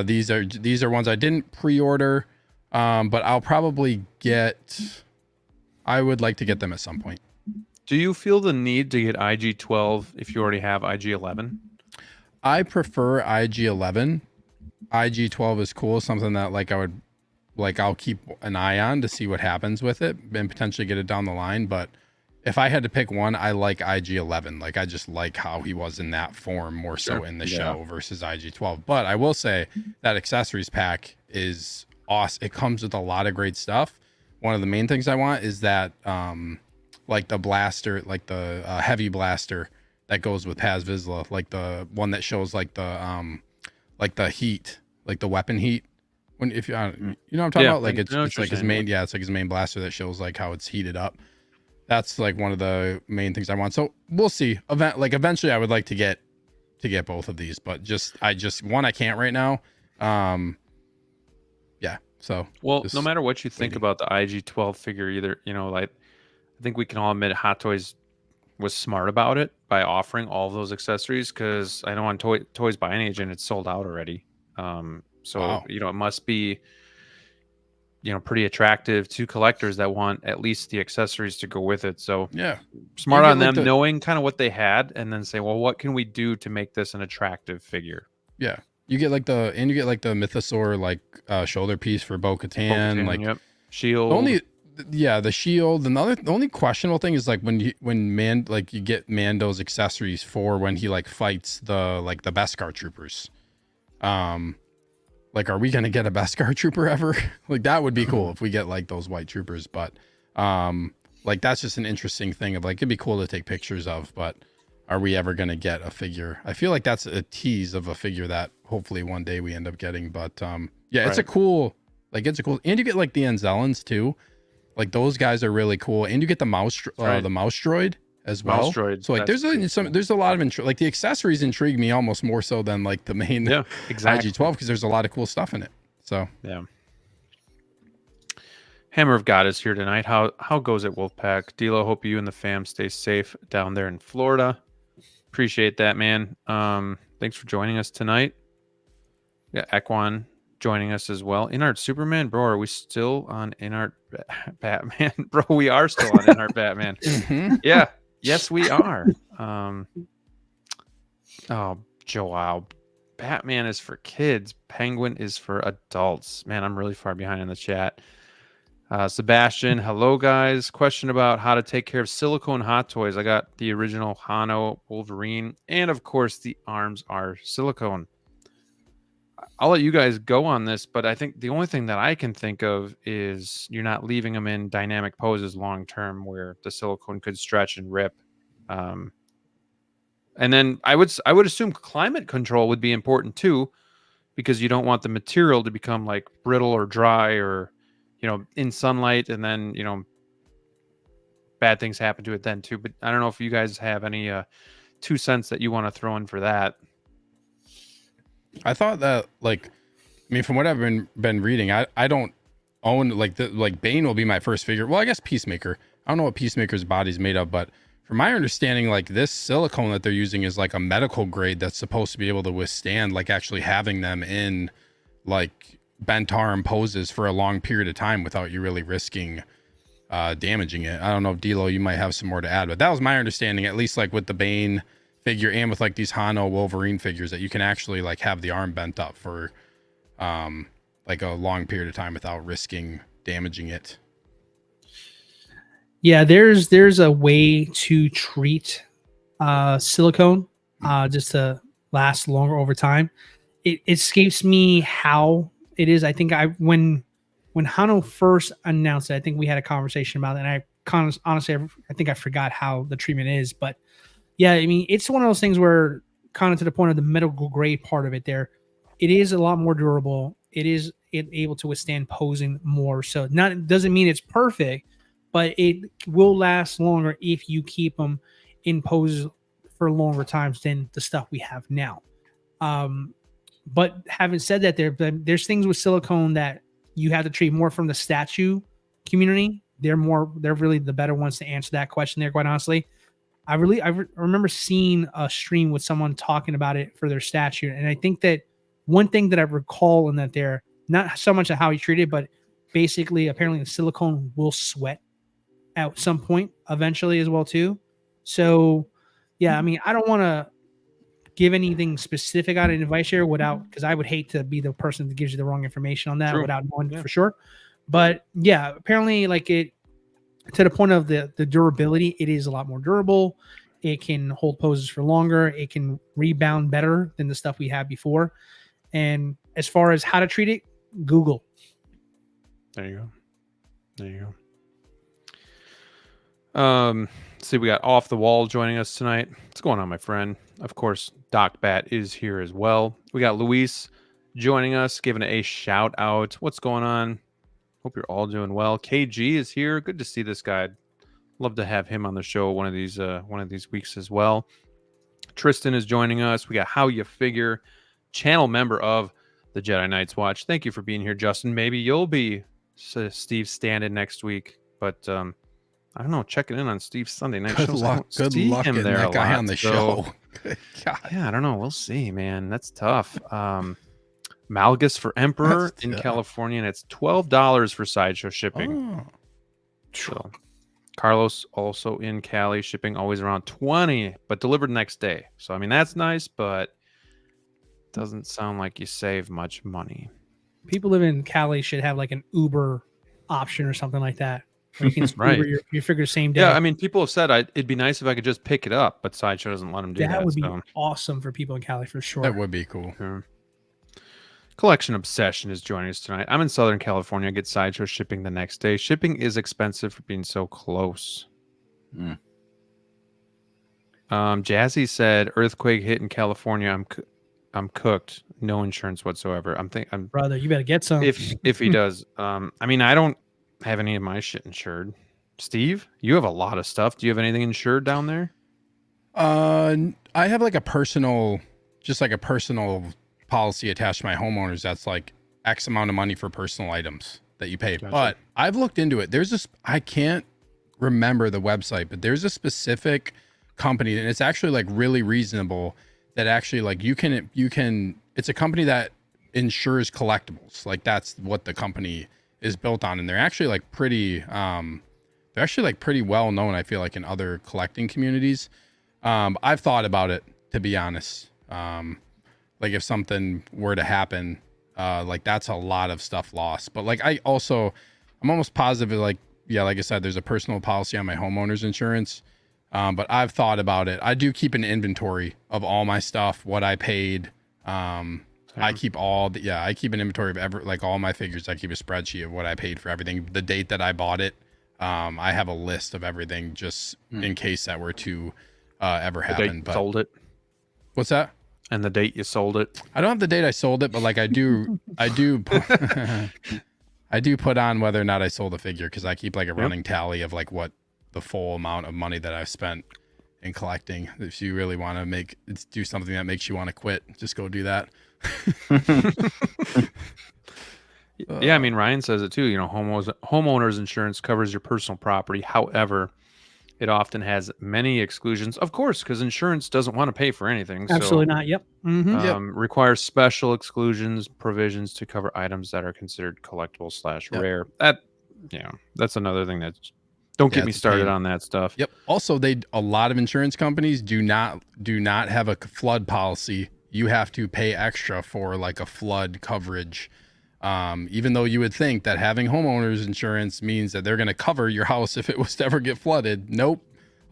these are ones I didn't pre-order, but I'll probably get. I would like to get them at some point. Do you feel the need to get IG-12 if you already have IG-11? I prefer IG-11. IG-12 is cool, something that I'll keep an eye on to see what happens with it and potentially get it down the line. But if I had to pick one, I like IG-11. Like, I just like how he was in that form more so in the show versus IG-12. But I will say that accessories pack is awesome. It comes with a lot of great stuff. One of the main things I want is that like the blaster, like the heavy blaster that goes with Paz Vizsla, like the one that shows like the heat, like the weapon heat. When you know what I'm talking about, like it's like his main, it's like his main blaster that shows like how it's heated up. That's like one of the main things I want. So we'll see. Eventually I would like to get both of these, but I can't right now. Yeah. So no matter what you think about the IG-12 figure, either, like, I think we can all admit Hot Toys was smart about it by offering all of those accessories, because I know on Toys by An Agent it's sold out already. It must be pretty attractive to collectors that want at least the accessories to go with it. So yeah, smart on them knowing kind of what they had, and then say, well, what can we do to make this an attractive figure? Yeah, you get like the Mythosaur shoulder piece for Bo-Katan, shield. The shield. The only questionable thing is like when you get Mando's accessories for when he like fights the Beskar troopers. Like, are we gonna get a Beskar trooper ever? Like, that would be cool if we get like those white troopers. But like, that's just an interesting thing of like, it'd be cool to take pictures of. But are we ever gonna get a figure? I feel like that's a tease of a figure that hopefully one day we end up getting. But it's a cool, and you get like the Anzellans too. Like, those guys are really cool, and you get the mouse droid as well. Mouse droid, so like, there's a lot of like the accessories intrigue me almost more so than like the main exactly. IG-12, because there's a lot of cool stuff in it. So yeah. Hammer of God is here tonight. How goes it, Wolfpack? DLO, hope you and the fam stay safe down there in Florida. Appreciate that, man. Thanks for joining us tonight. Yeah, Ekwan joining us as well. InArt Superman, bro. Are we still on InArt Batman? Bro, we are still on InArt Batman. Yeah. Yes, we are. Oh, Joao. Batman is for kids. Penguin is for adults. Man, I'm really far behind in the chat. Sebastian, hello guys. Question about how to take care of silicone hot toys. I got the original Hano Wolverine, and of course the arms are silicone. I'll let you guys go on this, but I think the only thing that I can think of is you're not leaving them in dynamic poses long term where the silicone could stretch and rip. And then I would assume climate control would be important too, because you don't want the material to become like brittle or dry or, in sunlight, and then, bad things happen to it then too. But I don't know if you guys have any 2 cents that you want to throw in for that. I thought that, from what I've been reading, I don't own Bane will be my first figure. Well, I guess Peacemaker. I don't know what Peacemaker's body's made of, but from my understanding, this silicone that they're using is like a medical grade that's supposed to be able to withstand actually having them in bent arm poses for a long period of time without you really risking damaging it. I don't know if DLO, you might have some more to add, but that was my understanding, at least with the Bane figure and with these Hano Wolverine figures, that you can actually have the arm bent up for a long period of time without risking damaging it. Yeah, there's a way to treat silicone just to last longer over time. It escapes me how it is. I think when Hano first announced it, I think we had a conversation about it, and honestly I think I forgot how the treatment is. But yeah, I mean, it's one of those things where, kind of to the point of the medical grade part of it, there, it is a lot more durable. It is able to withstand posing more. So doesn't mean it's perfect, but it will last longer if you keep them in pose for longer times than the stuff we have now. But having said that, there's things with silicone that you have to treat more from the statue community. They're really the better ones to answer that question there, quite honestly. I remember seeing a stream with someone talking about it for their statue. And I think that one thing that I recall in that they're not so much how he treated, but basically apparently the silicone will sweat at some point eventually as well too. So yeah, I mean, I don't want to give anything specific on an advice here because I would hate to be the person that gives you the wrong information on that. True. Without knowing for sure. But yeah, apparently to the point of the durability, it is a lot more durable. It can hold poses for longer. It can rebound better than the stuff we had before. And as far as how to treat it, Google. There you go. See, we got Off the Wall joining us tonight. What's going on, my friend? Of course, Doc Bat is here as well. We got Luis joining us, giving a shout out. What's going on? Hope you're all doing well. KG is here. Good to see this guy. Love to have him on the show one of these weeks as well. Tristan is joining us. We got How You Figure, channel member of the Jedi Knights Watch. Thank you for being here, Justin. Maybe you'll be Steve stand-in next week, but I don't know. Checking in on Steve's Sunday night shows. Good luck getting that guy on the show. God. Yeah, I don't know. We'll see, man. That's tough. Malgus for Emperor in California, and it's $12 for Sideshow shipping. Oh. So Carlos also in Cali, shipping always around $20, but delivered next day. So I mean, that's nice, but doesn't sound like you save much money. People live in Cali should have an Uber option or something like that. You can right. Uber your figure same day. Yeah, I mean, people have said it'd be nice if I could just pick it up, but Sideshow doesn't let them do that. That would be awesome for people in Cali for sure. That would be cool. Yeah. Collection Obsession is joining us tonight. I'm in Southern California. I get Sideshow shipping the next day. Shipping is expensive for being so close. Jazzy said, "Earthquake hit in California. I'm cooked. No insurance whatsoever." I'm brother, you better get some. If he does. I mean, I don't have any of my shit insured. Steve, you have a lot of stuff. Do you have anything insured down there? I have a personal policy attached to my homeowners that's X amount of money for personal items. that you pay. Gotcha. But I've looked into it. There's this, I can't remember the website, but there's a specific company, and it's actually like really reasonable, that actually like you can it's a company that insures collectibles. Like that's what the company is built on, and they're actually like pretty well known, I feel like, in other collecting communities. I've thought about it, to be honest. Like if something were to happen, like that's a lot of stuff lost. But like I'm almost positive, like, yeah, like I said, there's a personal policy on my homeowner's insurance. But I've thought about it. I do keep an inventory of all my stuff, what I paid. I keep I keep an inventory of like all my figures. I keep a spreadsheet of what I paid for everything, the date that I bought it. I have a list of everything just in case that were to ever happen. But sold it. What's that? And the date you sold it. I don't have the date I sold it, but like I do I do put on whether or not I sold a figure, because I keep like a running tally of like what the full amount of money that I've spent in collecting. If you really want to do something that makes you want to quit, just go do that. Yeah, I mean, Ryan says it too. You know, homeowners insurance covers your personal property. However, it often has many exclusions, of course, because insurance doesn't want to pay for anything. Absolutely not. Yep. Requires special exclusions provisions to cover items that are considered collectible / rare. That's another thing that's. Don't get me started on that stuff. Yep. Also, a lot of insurance companies do not have a flood policy. You have to pay extra for like a flood coverage. Even though you would think that having homeowners insurance means that they're going to cover your house if it was to ever get flooded. Nope.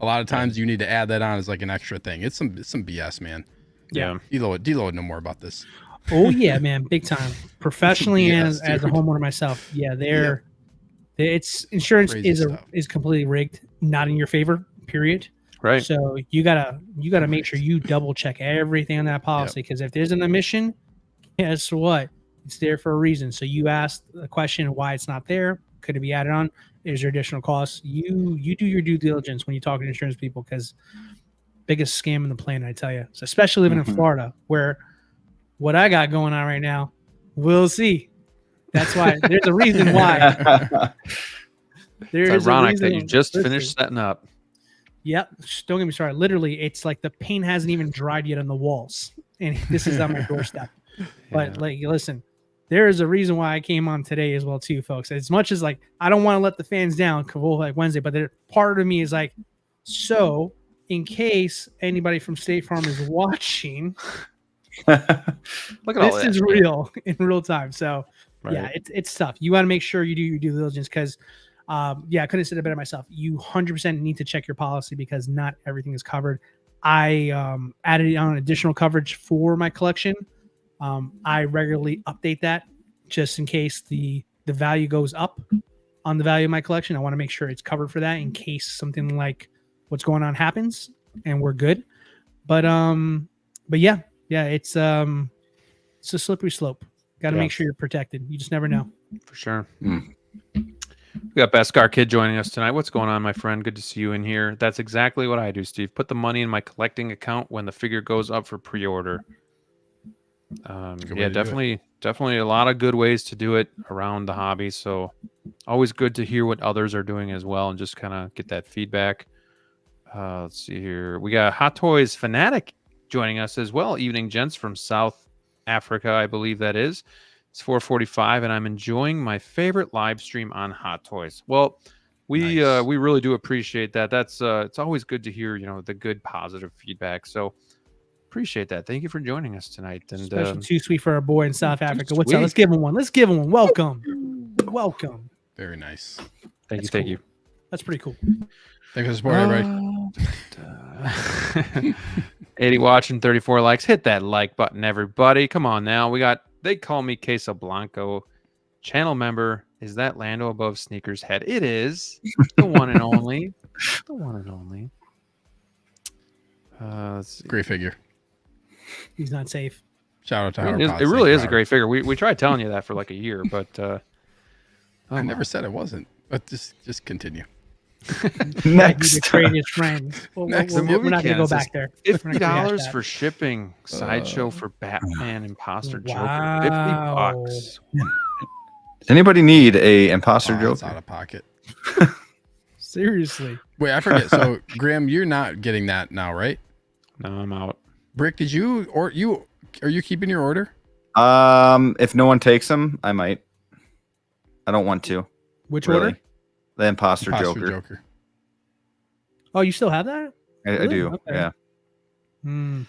A lot of times you need to add that on as like an extra thing. It's some BS, man. Yeah. D-Lo would know more about this. Oh yeah, man. Big time. Professionally as a homeowner myself. Yeah. It's insurance is completely rigged, not in your favor, period. Right. So you gotta make sure you double check everything on that policy, because if there's an omission, guess what? It's there for a reason. So you ask the question why it's not there. Could it be added on? Is there additional costs? You do your due diligence when you talk to insurance people, because biggest scam in the planet, I tell you. So especially living in Florida, where what I got going on right now, we'll see. That's why there's a reason why. It's ironic that you just finished setting up. Yep. Don't get me started. Literally, it's like the paint hasn't even dried yet on the walls, and this is on my doorstep. But like, listen, there is a reason why I came on today as well, too, folks. As much as like I don't want to let the fans down, like Wednesday, but part of me is like, so in case anybody from State Farm is watching, look at all this that, is real in real time. So. Right. Yeah, it's tough. You want to make sure you do your due diligence, because, I couldn't have said it better myself. You 100% need to check your policy, because not everything is covered. I added on additional coverage for my collection. I regularly update that just in case the value goes up on the value of my collection. I want to make sure it's covered for that in case something like what's going on happens, and we're good. But yeah, it's a slippery slope. Got to make sure you're protected. You just never know. For sure. We got Beskar Kid joining us tonight. What's going on, my friend? Good to see you in here. That's exactly what I do, Steve. Put the money in my collecting account when the figure goes up for pre-order. Definitely a lot of good ways to do it around the hobby. So always good to hear what others are doing as well, and just kind of get that feedback. Let's see here. We got Hot Toys Fanatic joining us as well. Evening, gents, from South Africa, I believe that is. It's 4:45, and I'm enjoying my favorite live stream on Hot Toys. Well, we really do appreciate that. That's it's always good to hear, the good positive feedback. So appreciate that. Thank you for joining us tonight. And special too sweet for our boy in South Africa. What's up? Let's give him one. Welcome. Very nice. Thank you. That's pretty cool. Thanks for the support, everybody. 80 watching, 34 likes. Hit that like button, everybody. Come on now. They call me Queso Blanco. Channel member. Is that Lando above Sneaker's head? It is. The one and only. The one and only. Let's see. Great figure. He's not safe. Shout out to it really is a great figure. We tried telling you that for like a year, but I never said it wasn't. But just continue. Next, the greatest friend. We're not going to go back there. $50 for shipping. Sideshow for Batman Imposter Joker. $50. Does anybody need a imposter It's Joker? out of pocket. Seriously. Wait, I forget. So Graham, you're not getting that now, right? No, I'm out. Brick, did you are you keeping your order? If no one takes them, I might. I don't want to. Which Really. order? The imposter Imposter Joker. Oh, you still have that? I Really? do. Okay. Yeah. Hmm.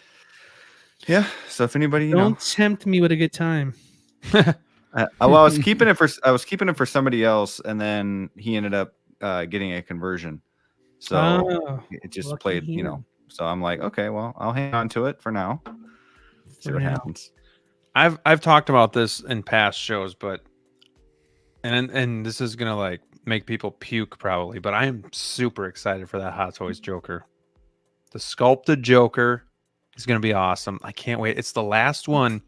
Yeah. So if anybody, you Don't know, tempt me with a good time. well, I was keeping it for somebody else, and then he ended up getting a conversion. So Oh, it just lucky played, you him. know. So I'm like, okay, well, I'll hang on to it for now. See For what now. happens. I've talked about this in past shows, but and this is gonna like make people puke probably, but I am super excited for that Hot Toys Joker. The sculpted Joker is gonna be awesome. I can't wait. It's the last one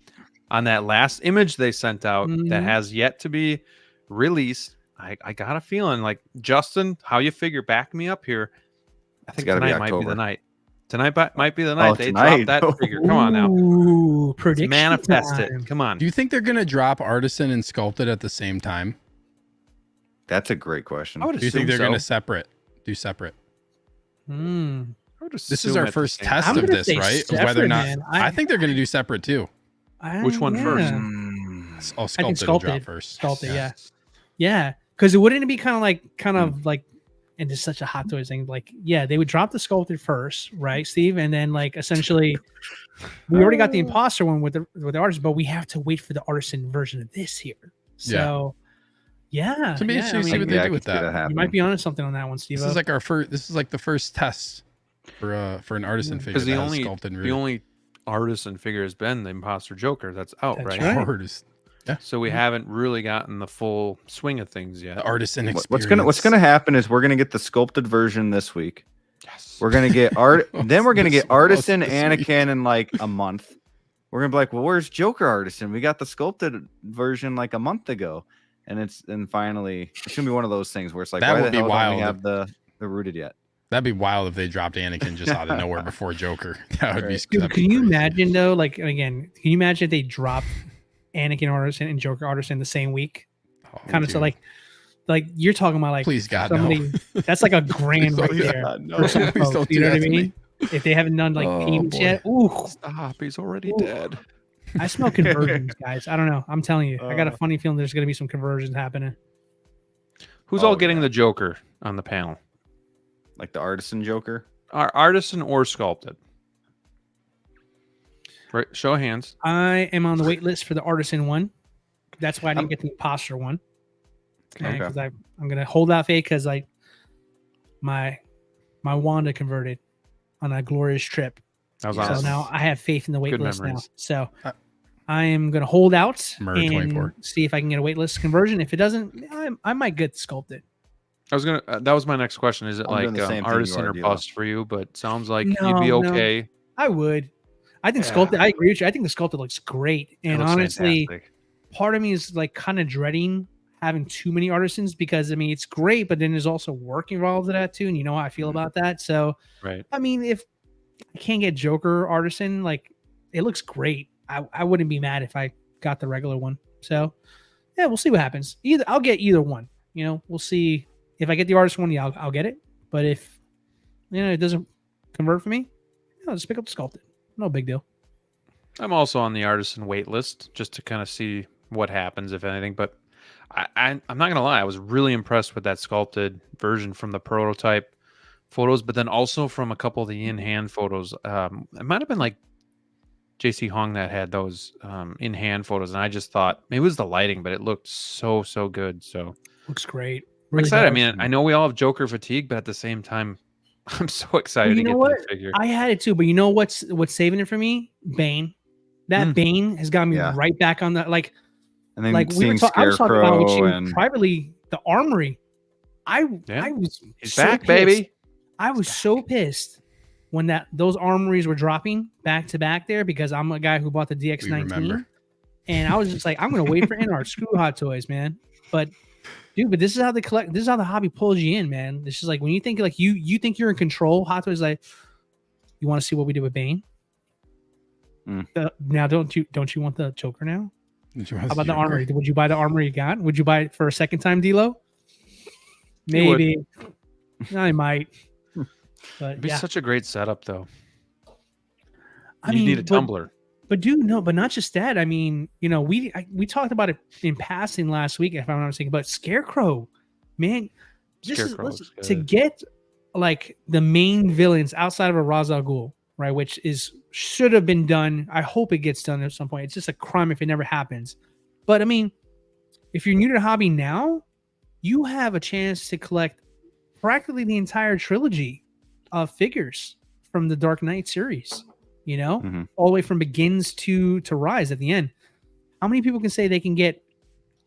on that last image they sent out that Mhm. has yet to be released. I got a feeling like Justin, how you figure, back me up here. I think gotta be tonight might be October. the night. Tonight might be the night they tonight. drop that figure. Come on now. Ooh, Let's prediction manifest time. it. Come on. Do you think they're gonna drop Artisan and Sculpted at the same time? That's a great question. I would Do you think assume they're gonna so. do separate? Hmm. I would This is assume our at the first same test I'm time. of gonna this, say right? Of separate, whether or not man. I think they're gonna do separate too. Which one first? Oh, I think Sculpted will sculpted. drop first. Sculpted, yeah. Because it wouldn't be kind of like, and it's such a Hot Toys thing. Like, yeah, they would drop the sculpted first, right, Steve? And then like essentially, we already got the imposter one with the artist, but we have to wait for the artisan version of this here. So, yeah, So maybe yeah, see what Yeah, they I do with could see that. you happening. might be onto something on that one, Steve. This is like our first. This is like the first test for an artisan figure Because that the has only sculpted and the only artisan figure has been the imposter Joker that's out, That's right? right. artist. So we haven't really gotten the full swing of things yet. The artisan experience. What's gonna happen is we're gonna get the sculpted version this week. Yes. We're gonna get then we're gonna get artisan this Anakin in like a month. We're gonna be like, well, where's Joker artisan? We got the sculpted version like a month ago, and finally it's gonna be one of those things where it's like, That why would the be hell don't wild we have the rooted yet? That'd be wild if they dropped Anakin just out of nowhere before Joker. That would be. Dude, that'd can be you crazy. imagine though? Like again, can you imagine if they dropped Anakin artisan and Joker artisan the same week? Oh, Kind of so dude. like you're talking about like Please God, somebody that's like a grand right Please there. God, no. For some Please folks, don't you do know that what I to mean? me. If they haven't done like Oh, payments boy. yet, ooh, Stop. He's already Ooh. dead. I smell conversions, guys. I don't know. I'm telling you, I got a funny feeling there's gonna be some conversions happening. Who's Oh, all getting yeah. the Joker on the panel? Like the artisan Joker. Artisan or sculpted? Right. Show of hands. I am on the wait list for the artisan one. That's why I didn't get the imposter one. Okay. Because I'm gonna hold out faith because like my Wanda converted on a glorious trip. That was So awesome. now I have faith in the wait Good list now. memories. So I am gonna hold out Murray and 24. see if I can get a wait list conversion. If it doesn't, I might get sculpted. I was gonna. That was my next question. Is it I'm doing like the same thing you artisan are, or DLO. bust for you? But sounds like you'd No, be no. okay. I would. I think Yeah. sculpted. I agree with you. I think the sculpted looks great. It And looks honestly, fantastic. part of me is like kind of dreading having too many artisans because I mean it's great, but then there's also work involved in that too. And you know how I feel about that. So Right. I mean, if I can't get Joker artisan, like it looks great. I wouldn't be mad if I got the regular one. So yeah, we'll see what happens. I'll get either one. You know, we'll see if I get the artist one. Yeah, I'll get it. But if it doesn't convert for me, I'll just pick up the sculpted. No big deal. I'm also on the artisan wait list just to kind of see what happens, if anything. But I'm not gonna lie, I was really impressed with that sculpted version from the prototype photos, but then also from a couple of the in-hand photos. It might have been like JC Hong that had those in-hand photos, and I just thought maybe it was the lighting, but it looked so good. So Looks great. I'm Really excited. I does. mean, I know we all have Joker fatigue, but at the same time, I'm so excited you to know get what? that figure. I had it too, but you know what's saving it for me? Bane. That Bane has got me Yeah. right back on that. Like And then we were seeing I was talking about with Scarecrow you and privately, the armory. I Yeah. was He's so back, pissed. baby. I was so pissed when those armories were dropping back to back there because I'm a guy who bought the We DX19, remember. and I was just like, I'm gonna wait for InArt. Screw Hot Toys, man. But dude, this is how they collect. This is how the hobby pulls you in, man. This is like when you think like you think you're in control. Hot Toys like, you want to see what we did with Bane? Mm. Now don't you want the Joker now? How about the armory? Would you buy the armory you got? Would you buy it for a second time, DLO? Maybe. I might. But It'd be such a great setup, though. I You mean, need a tumbler. But dude, no, but not just that. I mean, we talked about it in passing last week, if I'm not mistaken. But Scarecrow, man, to get like the main villains outside of a Ra's al Ghul, right? Which should have been done. I hope it gets done at some point. It's just a crime if it never happens. But I mean, if you're new to the hobby now, you have a chance to collect practically the entire trilogy of figures from the Dark Knight series. All the way from Begins to Rise at the end. How many people can say they can get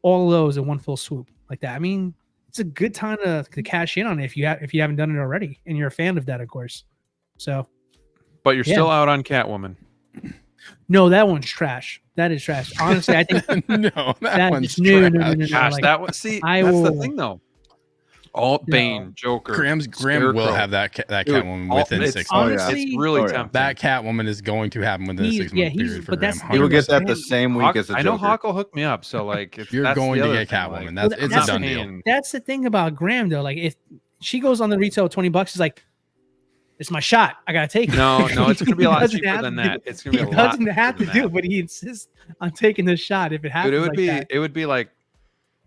all of those in one full swoop like that? I mean, it's a good time to cash in on it if you haven't done it already, and you're a fan of that, of course. So, but you're still out on Catwoman. No, that one's trash. That is trash. Honestly, I think no, that one's trash. No. Gosh, like, that one. See, that's the thing, though. Bane, Joker. Graham will have that Catwoman within 6 months. It's really tempting. That Catwoman is going to happen within a 6 month period for Graham. He will get that the same week as the Joker. I know Hawk will hook me up, so like you're going to get Catwoman. It's a done deal. That's the thing about Graham, though. Like if she goes on the retail $20, it's like, it's my shot. I gotta take it. No, it's gonna be a lot cheaper than that. It's gonna be a lot. He doesn't have to do it, but he insists on taking the shot if it happens. Dude, it would be like.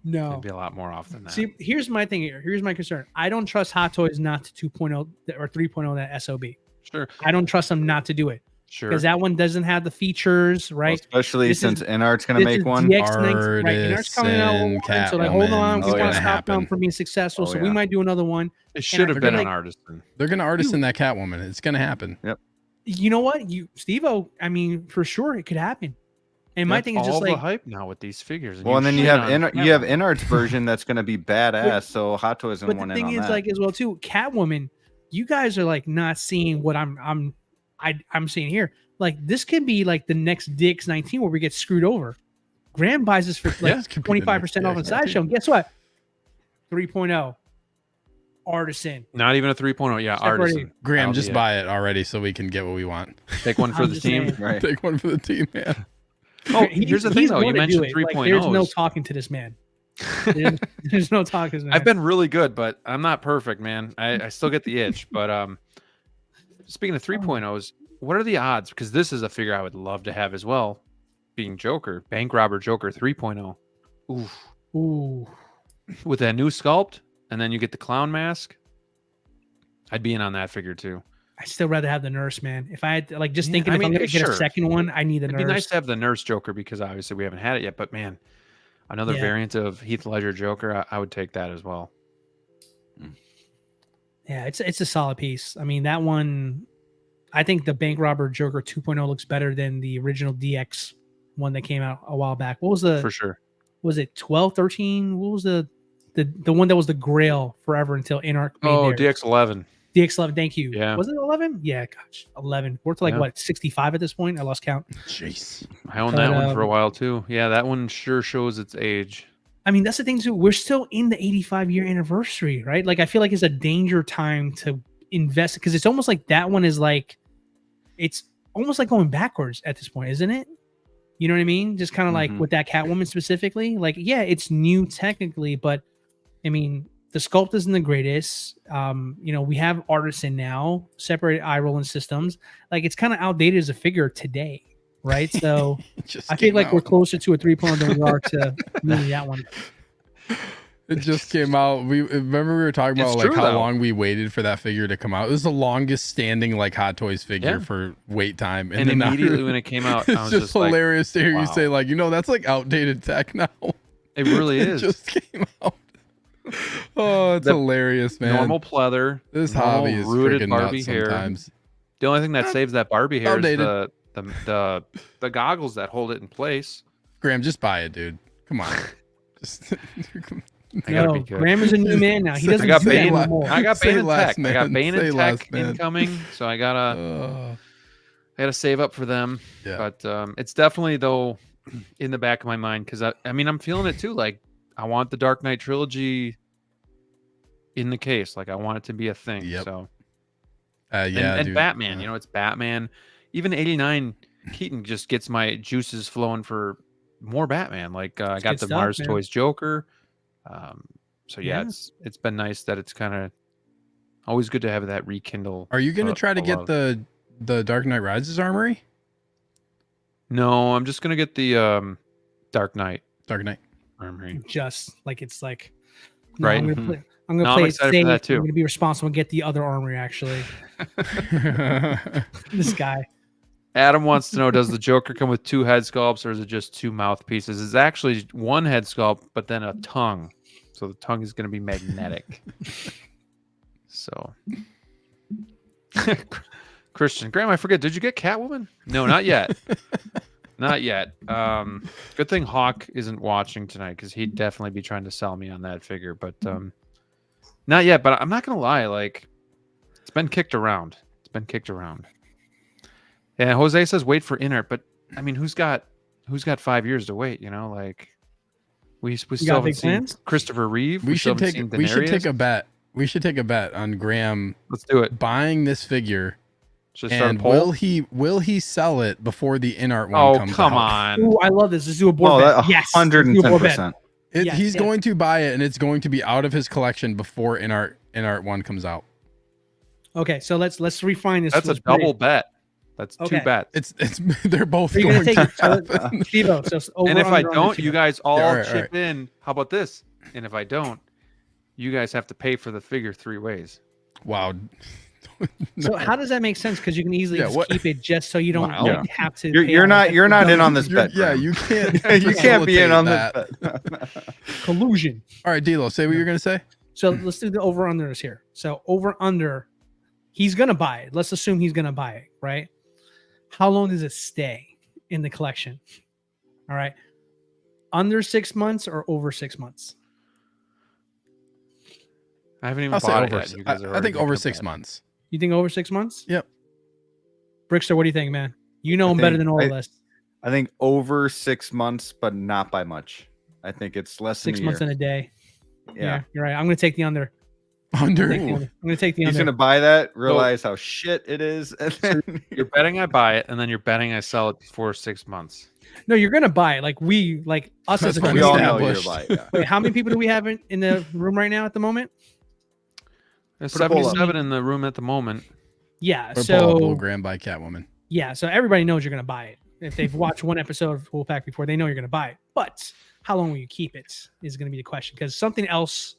No, it'd be a lot more often than that. See, here's my thing here. Here's my concern. I don't trust Hot Toys not to 2.0 or 3.0 that SOB. Sure. I don't trust them not to do it. Sure. Because that one doesn't have the features, right? Well, especially since InArt's going to make one. InArt's coming out. So like, hold on, we want to stop them from being successful. So we might do another one. It should have been an Artisan. They're going to Artisan that Catwoman. It's going to happen. Yep. You know what, Steve-O? I mean, for sure, it could happen. And my thing is just all like the hype now with these figures. Well, and then you have InArt's version that's going to be badass. So Hot Toys going to want in on that. But the thing is, like, as well too, Catwoman. You guys are like not seeing what I'm seeing here. Like this can be like the next DX19 where we get screwed over. Graham buys this for like 25% off on Sideshow. And guess what? 3.0 Artisan. Not even a 3.0. Yeah, Artisan. Graham, just buy it already so we can get what we want. Take one for the team. Right. Take one for the team, man. Oh, here's the thing, though. You mentioned 3.0. Like, there's no talking to this man. There's no talking to this man. I've been really good, but I'm not perfect, man. I still get the itch. But speaking of 3.0s, what are the odds? Because this is a figure I would love to have as well, being Joker. Bank Robber Joker 3.0. Ooh. With that new sculpt, and then you get the clown mask. I'd be in on that figure, too. I'd still rather have the nurse, man. If I had to, like, just thinking if I'm going to get a second one, I need the nurse. It'd be nice to have the nurse Joker because obviously we haven't had it yet. But man, another variant of Heath Ledger Joker, I would take that as well. Yeah, it's a solid piece. I mean, that one, I think the Bank Robber Joker 2.0 looks better than the original DX one that came out a while back. What was the for sure? Was it 12, 13? What was the one that was the Grail forever until InArт? DX11. DX11, thank you. Yeah. Was it 11? Yeah, gosh, 11. We're to like what, 65 at this point? I lost count. Jeez. I owned that one for a while too. Yeah, that one sure shows its age. I mean, that's the thing too. We're still in the 85-year anniversary, right? Like, I feel like it's a danger time to invest because it's almost like that one is like, it's almost like going backwards at this point, isn't it? You know what I mean? Just kind of like with that Catwoman specifically. Like, yeah, it's new technically, but I mean, the sculpt isn't the greatest. We have Artisan now, separated eye rolling systems. Like, it's kind of outdated as a figure today, right? So I feel like we're closer to a 3.0 than we are to maybe that one. It just came out. We were talking about like how long we waited for that figure to come out. It was the longest standing like Hot Toys figure for wait time. And immediately when it came out, it's just hilarious to hear you say like, that's like outdated tech now. It really is. It just came out. Oh, it's hilarious, man. Normal pleather. This hobby is rooted Barbie hair. Sometimes. The only thing that saves that Barbie hair is the goggles that hold it in place. Graham, just buy it, dude. Come on. I gotta be good. Graham is a new man now. He doesn't do that anymore. I got Bane and Tech. I got Bane and Tech incoming, so I gotta save up for them. Yeah. But it's definitely though in the back of my mind because I mean I'm feeling it too. Like I want the Dark Knight trilogy in the case. Like I want it to be a thing. Yep. So and Batman. It's Batman. Even 89 Keaton just gets my juices flowing for more Batman. Like I It's got good the stuff, Mars man. Toys Joker. So yeah, Yeah. it's been nice that it's kind of always good to have that rekindle. Are you gonna try to get love. the Dark Knight Rises armory? No, I'm just gonna get the Dark Knight Dark Knight. armory. Just like it's like no, Right. I'm gonna play. I'm gonna No, I'm play it excited for safe. that too. I'm gonna be responsible and get the other armory. Actually, this guy. Adam wants to know: does the Joker come with 2 head sculpts, or is it just 2 mouthpieces? It's actually 1 head sculpt, but then a tongue. So the tongue is going to be magnetic. So, Christian, Graham, I forget. Did you get Catwoman? No, not yet. Not yet. Good thing Hawk isn't watching tonight because he'd definitely be trying to sell me on that figure. But not yet. But I'm not gonna lie. Like, it's been kicked around. It's been kicked around. Yeah, Jose says wait for InArt, but I mean, who's got 5 years to wait? You know, like we still got haven't big seen plans? Christopher Reeve. We still should haven't take seen we should Daenerys. take a bet. We should take a bet on Graham Let's do it. buying this figure. Should I start a And poll? will he sell it before the InArt one Oh, comes come out? on. Ooh, I love this. Let's do a board Oh, bet. Yes, let's do a board bet. 110%. Yes, He's yes. going to buy it, and it's going to be out of his collection before InArt one comes out. Okay, so let's refine this. That's a Let's put it- double bet. That's 2 Okay. bets. It's they're both Are you going gonna take to it? So, Steve-O, so over, And if I under, don't, under, you guys all all right, chip in. How about this? And if I don't, you guys have to pay for the figure 3 ways. Wow. So how does that make sense? Because you can easily Yeah, just what- keep it just so you don't Wow. like, have to. You're, pay you're all not that you're not in stuff. on this bet. Yeah, Graham. you can't. you can't be in on this facilitate bet. collusion. All right, D'Lo, say what you're gonna say. So let's do the over unders here. So over under, he's gonna buy it. Let's assume he's gonna buy it, right? How long does it stay in the collection? All right, under 6 months or over 6 months? I haven't even I'll say bought over. it yet. You guys are I already think over making a 6 bet. months. You think over 6 months? Yep. Brickster, what do you think, man? You know I him better think- than all of us. I think over 6 months, but not by much. I think it's less 6 than a months year. and a day. Yeah. You're right. I'm gonna take the under. Under. I'm gonna take the He's under. gonna buy that, realize how shit it is, and then You're betting I buy it, and then you're betting I sell it before 6 months. No, you're gonna buy it. Like us as a That's we all know community. you're established. right. Yeah. Wait, how many people do we have in the room right now at the moment? There's Put a poll up. 77 in the room at the moment. Yeah. Or So Blue Graham by Catwoman. yeah. So everybody knows you're gonna buy it. If they've watched one episode of Wolfpack before, they know you're gonna buy it. But how long will you keep it is gonna be the question. Because something else.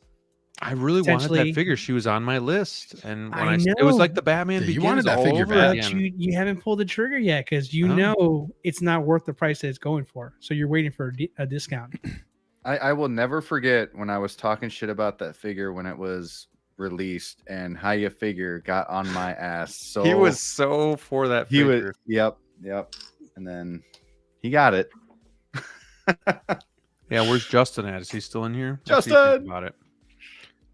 I really wanted Potentially- that figure. She was on my list, and when I it was know. like the Batman Yeah, you Begins wanted that all figure over bad. But again. you haven't pulled the trigger yet because you Oh. know it's not worth the price that it's going for. So you're waiting for a discount. I will never forget when I was talking shit about that figure when it was released and how you figure got on my ass. So He was so for that he figure. was yep. And then he got it. Yeah, where's Justin at? Is he still in here? What's he think Justin! about it.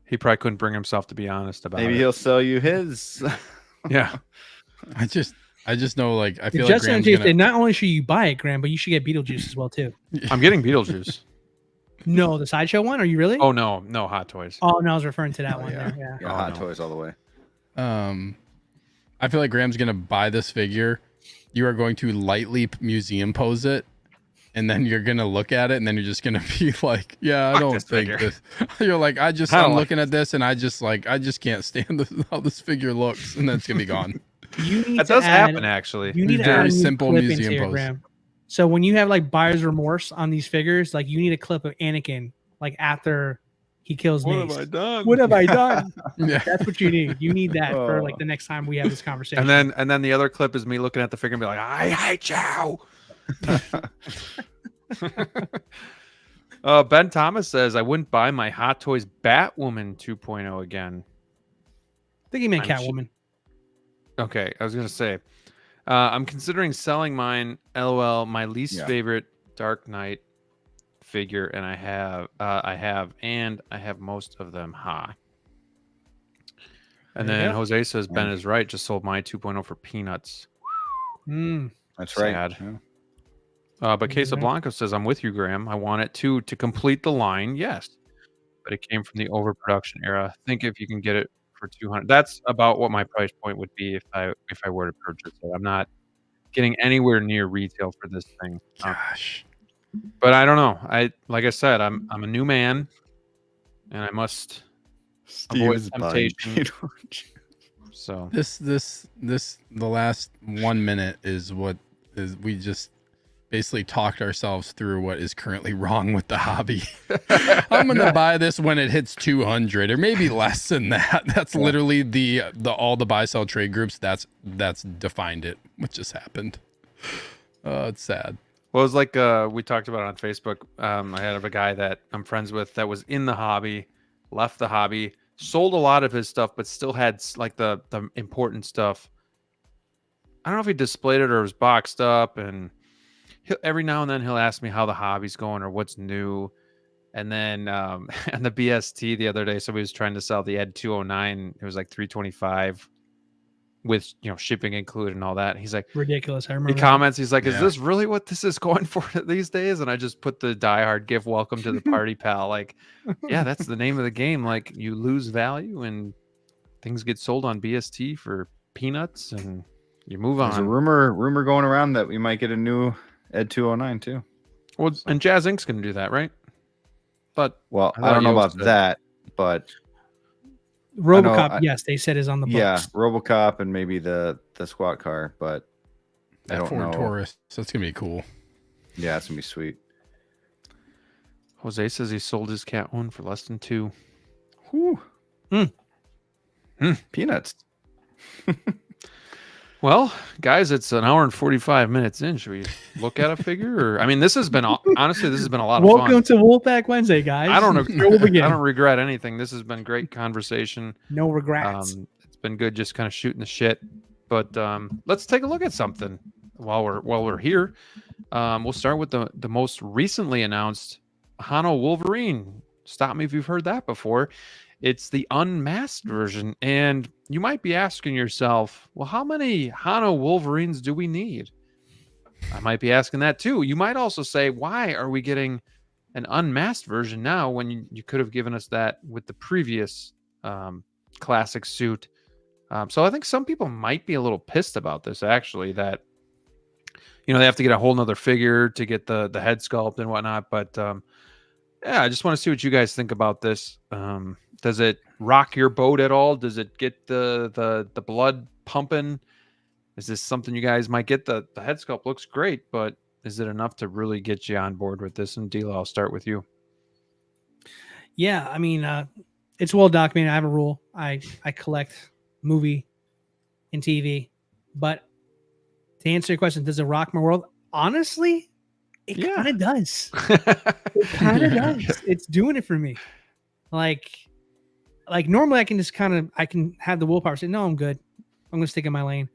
He probably couldn't bring himself to be honest about Maybe it. he'll sell you his. Yeah. I just know like I feel If like Justin Graham's Chase, gonna. and not only should you buy it, Graham, but you should get Beetlejuice as well too. I'm getting Beetlejuice. No, the Sideshow one. Are you really? Oh no, Hot Toys. Oh, no, I was referring to that one. yeah. There. Yeah. Yeah, Oh, Hot no. Toys all the way. I feel like Graham's gonna buy this figure. You are going to lightly museum pose it, and then you're gonna look at it, and then you're just gonna be like, "Yeah, I Fuck don't this think figure." this." You're like, I don't I'm like looking at this, and I just can't stand this, how this figure looks, and then it's gonna be gone. You need That to does add, happen actually. You need to Very add a new simple clip museum into your pose. Graham. So when you have like buyer's remorse on these figures, like you need a clip of Anakin, like after he kills Mace. done? What have I done? Yeah, That's what you need. You need that for like the next time we have this conversation. And then the other clip is me looking at the figure and be like, I hate you. Ben Thomas says I wouldn't buy my Hot Toys Batwoman 2.0 again. I think he meant I'm sh- Catwoman. Okay, I was gonna say, I'm considering selling mine. LOL, my least Yeah. favorite Dark Knight figure, and I have most of them. Ha. And There you then go. Jose says Ben is right. Just sold my 2.0 for peanuts. Mm. That's right. Sad. Yeah. But Casablanca says I'm with you, Graham. I want it to complete the line. Yes, but it came from the overproduction era. Think if you can get it for 200. That's about what my price point would be if I were to purchase it. I'm not getting anywhere near retail for this thing. gosh. But I don't know. Like I said, I'm a new man, and I must avoid Steve's buying temptation. peanut orange. So The last 1 minute is what is we just basically talked ourselves through what is currently wrong with the hobby. I'm gonna buy this when it hits 200 or maybe less than that. That's literally the all the buy sell trade groups. That's defined it. What just happened? Oh, it's sad. well, it was like we talked about on Facebook. I had a guy that I'm friends with that was in the hobby, left the hobby, sold a lot of his stuff, but still had like the important stuff. I don't know if he displayed it or it was boxed up, and every now and then he'll ask me how the hobby's going or what's new. And then on the BST the other day, somebody was trying to sell the Ed 209. It was like 325 with shipping included and all that. He's like, Ridiculous. I he remember. comments, he's like, is Yeah. this really what this is going for these days? And I just put the diehard GIF, welcome to the party, pal. Like, yeah, that's the name of the game. Like, you lose value and things get sold on BST for peanuts and you move There's a on. rumor going around that we might get a new Ed 209 too. Well, and Jazz Inc.'s going to do that, right? But Well, I I thought don't know Yost about did. that, but RoboCop, yes, they said is on the books. yeah, RoboCop and maybe the squat car, but I That don't Ford know. Taurus. So that's gonna be cool. Yeah, it's gonna be sweet. Jose says he sold his Catwoman for less than 2. Whew. Mm. Peanuts. Well, guys, it's an hour and 45 minutes in. Should we look at a figure? Or I mean, this has been honestly, this has been a lot of Welcome fun. to Wolfpack Wednesday, guys. I don't know. Here we'll begin. I don't regret anything. This has been great conversation. No regrets. It's been good, just kind of shooting the shit. But let's take a look at something while we're here. We'll start with the most recently announced Hano Wolverine. Stop me if you've heard that before. It's the unmasked version, and you might be asking yourself, well, how many Hano Wolverines do we need? I might be asking that too. You might also say, why are we getting an unmasked version now when you could have given us that with the previous classic suit? So I think some people might be a little pissed about this, actually, that they have to get a whole nother figure to get the head sculpt and whatnot. But yeah, I just want to see what you guys think about this. Does it rock your boat at all? Does it get the blood pumping? Is this something you guys might get? The head sculpt looks great, but is it enough to really get you on board with this? And DLO, I'll start with you. Yeah, I mean, it's well documented. I have a rule. I collect movie and TV, but to answer your question, does it rock my world? Honestly, it Yeah. kind of does. It kind of does. It's doing it for me. Like normally I can just I can have the willpower say, no, I'm good. I'm going to stick in my lane.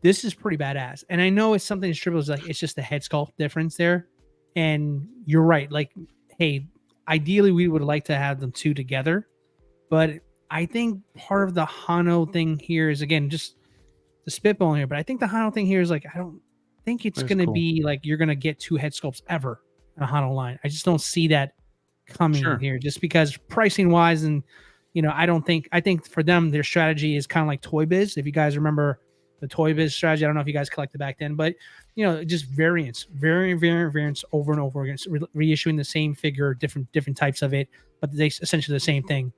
This is pretty badass. And I know it's something as trivial as like, it's just the head sculpt difference there. And you're right. Like, hey, ideally we would like to have them two together, but I think part of the Hano thing here is, again, just the spitball here, but I think the Hano thing here is like, I don't think it's That's going to cool. be like, you're going to get two head sculpts ever in a Hano line. I just don't see that coming Sure. here, just because pricing wise, and I think for them, their strategy is kind of like Toy Biz. If you guys remember the Toy Biz strategy, I don't know if you guys collected back then, but just variants over and over again, reissuing the same figure, different types of it, but they essentially the same thing.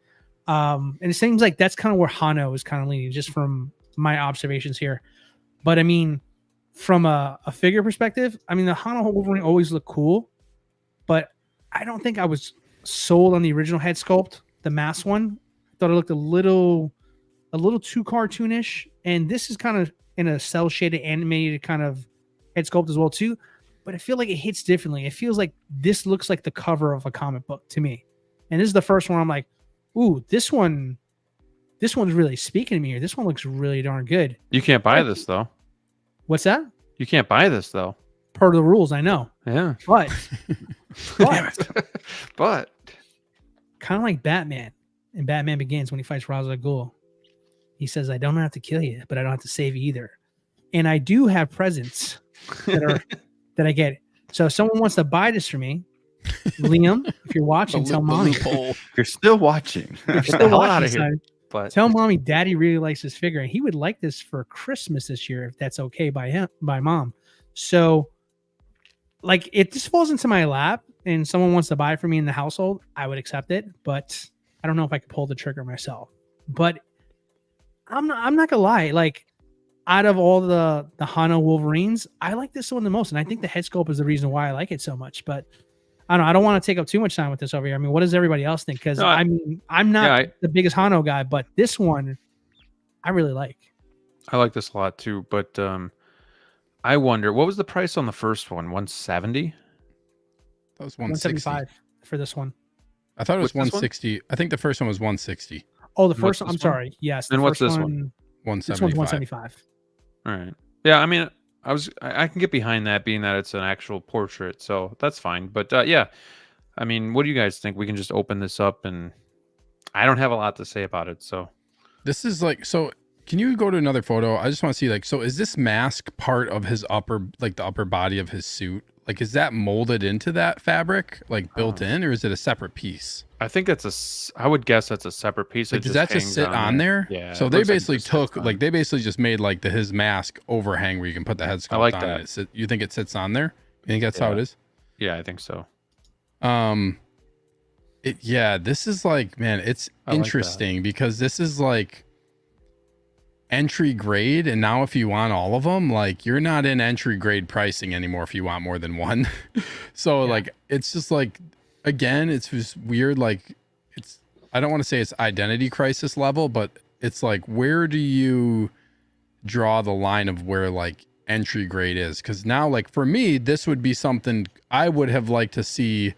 And it seems like that's kind of where Hano is kind of leaning, just from my observations here. But I mean, from a figure perspective, I mean, the Hano Wolverine always looked cool, but I don't think I was sold on the original head sculpt, the mask one. I thought it looked a little too cartoonish, and this is kind of in a cell shaded animated kind of head sculpt as well too. But I feel like it hits differently. It feels like this looks like the cover of a comic book to me, and this is the first one I'm like, ooh, this one's really speaking to me here. This one looks really darn good. You can't buy this though. What's that? You can't buy this though. Part of the rules, I know, Yeah. but But kind of like Batman in Batman Begins when he fights Ra's al Ghul. He says, I don't have to kill you, but I don't have to save you either. And I do have presents that I get. So if someone wants to buy this for me, Liam, if you're watching, tell mommy. If you're still watching, If you're the still hell watching, outta here. son, but tell mommy daddy really likes this figure. And he would like this for Christmas this year, if that's okay by mom. So like it just falls into my lap and someone wants to buy it for me in the household, I would accept it, but I don't know if I could pull the trigger myself. But I'm not gonna lie, like out of all the Hano Wolverines, I like this one the most, and I think the head sculpt is the reason why I like it so much. But I don't know, I don't want to take up too much time with this over here. I mean, what does everybody else think? Because I mean, I'm not the biggest Hano guy, but this one I really like. I like this a lot too, but I wonder what was the price on the first one? 170? That was 175 for this one. I thought it was 160. I think the first one was 160. Oh, the first one. I'm sorry. Yes. And what's this one? 175. This one's 175. All right. Yeah, I mean, I can get behind that, being that it's an actual portrait, so that's fine. But yeah, I mean, what do you guys think? We can just open this up, and I don't have a lot to say about it. So this is like, so can you go to another photo? I just want to see, like, so is this mask part of his upper, like the upper body of his suit? Like, is that molded into that fabric, like built in, or is it a separate piece? I think I would guess that's a separate piece. Like, does that just sit on there? Yeah. So they basically they basically just made like his mask overhang where you can put the head sculpt like on that. it. You think it sits on there? You think that's how it is? Yeah, I think so. This is like, man, it's interesting because this is like entry grade, and now if you want all of them, like you're not in entry grade pricing anymore if you want more than one. So like it's just like, again, it's just weird. Like it's, I don't want to say it's identity crisis level, but it's like, where do you draw the line of where like entry grade is? Because now, like for me, this would be something I would have liked to see,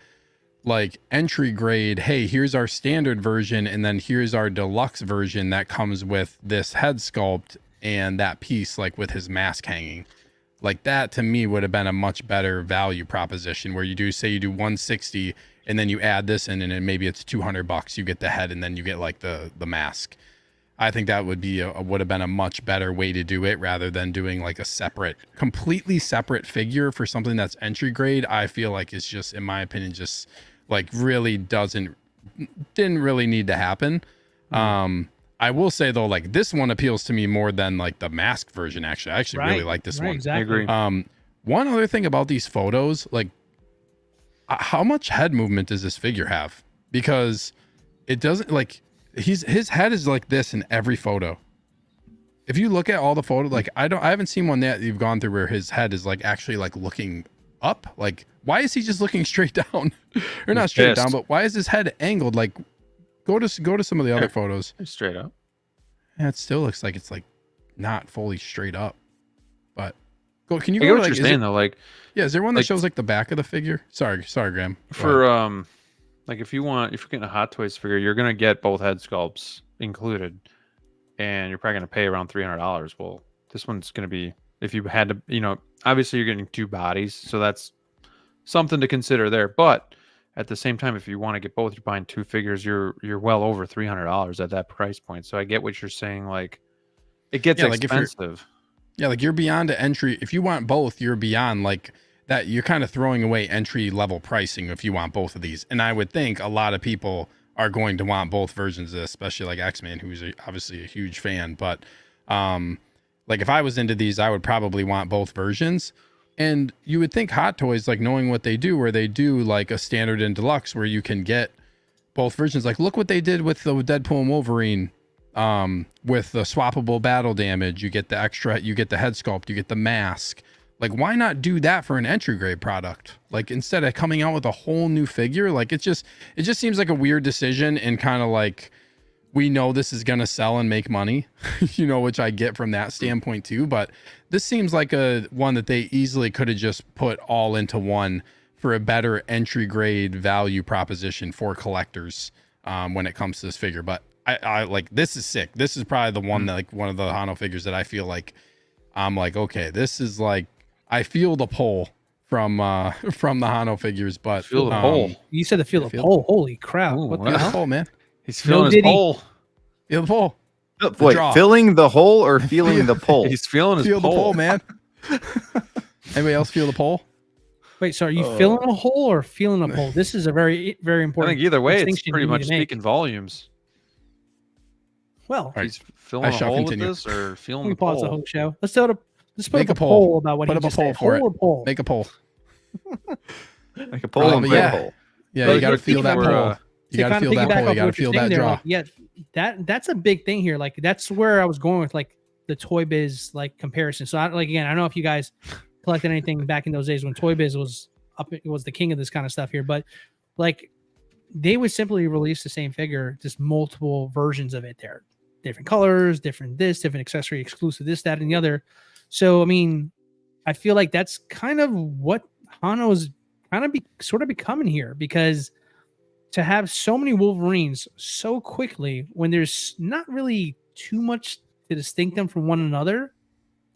like entry grade. Hey, here's our standard version, and then here's our deluxe version that comes with this head sculpt and that piece, like with his mask hanging. Like that to me would have been a much better value proposition, where you do 160 and then you add this in, and then maybe it's $200. You get the head, and then you get like the mask. I think that would be would have been a much better way to do it, rather than doing like a completely separate figure for something that's entry grade. I feel like it's just, in my opinion, just like really didn't really need to happen. I will say though, like this one appeals to me more than like the mask version. Actually, I actually really like this one. Exactly. I agree. One other thing about these photos, like how much head movement does this figure have? Because it doesn't, like his head is like this in every photo. If you look at all the photos, like I haven't seen one that you've gone through where his head is like actually like looking up. Like, why is he just looking straight down? Or not straight down, but why is his head angled? Like, go to some of the other photos. Straight up. Yeah, it still looks like it's like not fully straight up. But can you I go get to, what like, you're saying though? Like, yeah, is there one that shows like the back of the figure? Sorry, Graham. For like if you're getting a Hot Toys figure, you're gonna get both head sculpts included, and you're probably gonna pay around $300. Well, this one's gonna be, if you had to, obviously you're getting two bodies, so that's something to consider there. But at the same time, if you want to get both, you're buying two figures, you're well over $300 at that price point. So I get what you're saying. Like, it gets expensive. Like you're beyond the entry. If you want both, you're beyond like that. You're kind of throwing away entry level pricing if you want both of these. And I would think a lot of people are going to want both versions of this, especially like X-Man, who's obviously a huge fan. But like if I was into these, I would probably want both versions. And you would think Hot Toys, like knowing what they do, where they do like a standard and deluxe where you can get both versions. Like look what they did with the Deadpool and Wolverine. With the swappable battle damage, you get the extra, you get the head sculpt, you get the mask. Like, why not do that for an entry grade product? Like, instead of coming out with a whole new figure, like it just seems like a weird decision, and kind of like, we know this is gonna sell and make money, which I get from that standpoint too. But this seems like a one that they easily could have just put all into one for a better entry grade value proposition for collectors when it comes to this figure. But I like, this is sick. This is probably the one that, like, one of the Hano figures that I feel like I'm like, okay, this is like, I feel the pull from the Hano figures. But feel the pull. You said to feel the pull. Holy crap! Ooh, what the hell? Pull, man? He's feeling his pull. Feel the pull. Wait, filling the hole or feeling the pull? He's feeling his feel pull. the pull, man. Anybody else feel the pull? Wait, so are you filling a hole or feeling a pull? This is a very, very I important. think either way, it's distinction pretty you need much to make. speaking volumes. Well, He's filling a shall hole continue. with this, or feeling we the pause the pull. whole show. Let's put Make up a a poll about what Put he up a just poll said. for Poll it. or poll? Make a poll. Like a pull and yeah. pull. Yeah, But you got to feel that we're, pull. You got to kinda feel that piggyback pull. off You got to what you're feel saying that there, draw. like, yeah, that's a big thing here. Like that's where I was going with like the Toy Biz like comparison. So I like again, I don't know if you guys collected anything back in those days when Toy Biz was up, it was the king of this kind of stuff here, but like they would simply release the same figure, just multiple versions of it there, different colors, different this, different accessory, exclusive this, that, and the other. So I mean, I feel like that's kind of what Hano's kind of sort of becoming here, because to have so many Wolverines so quickly when there's not really too much to distinct them from one another,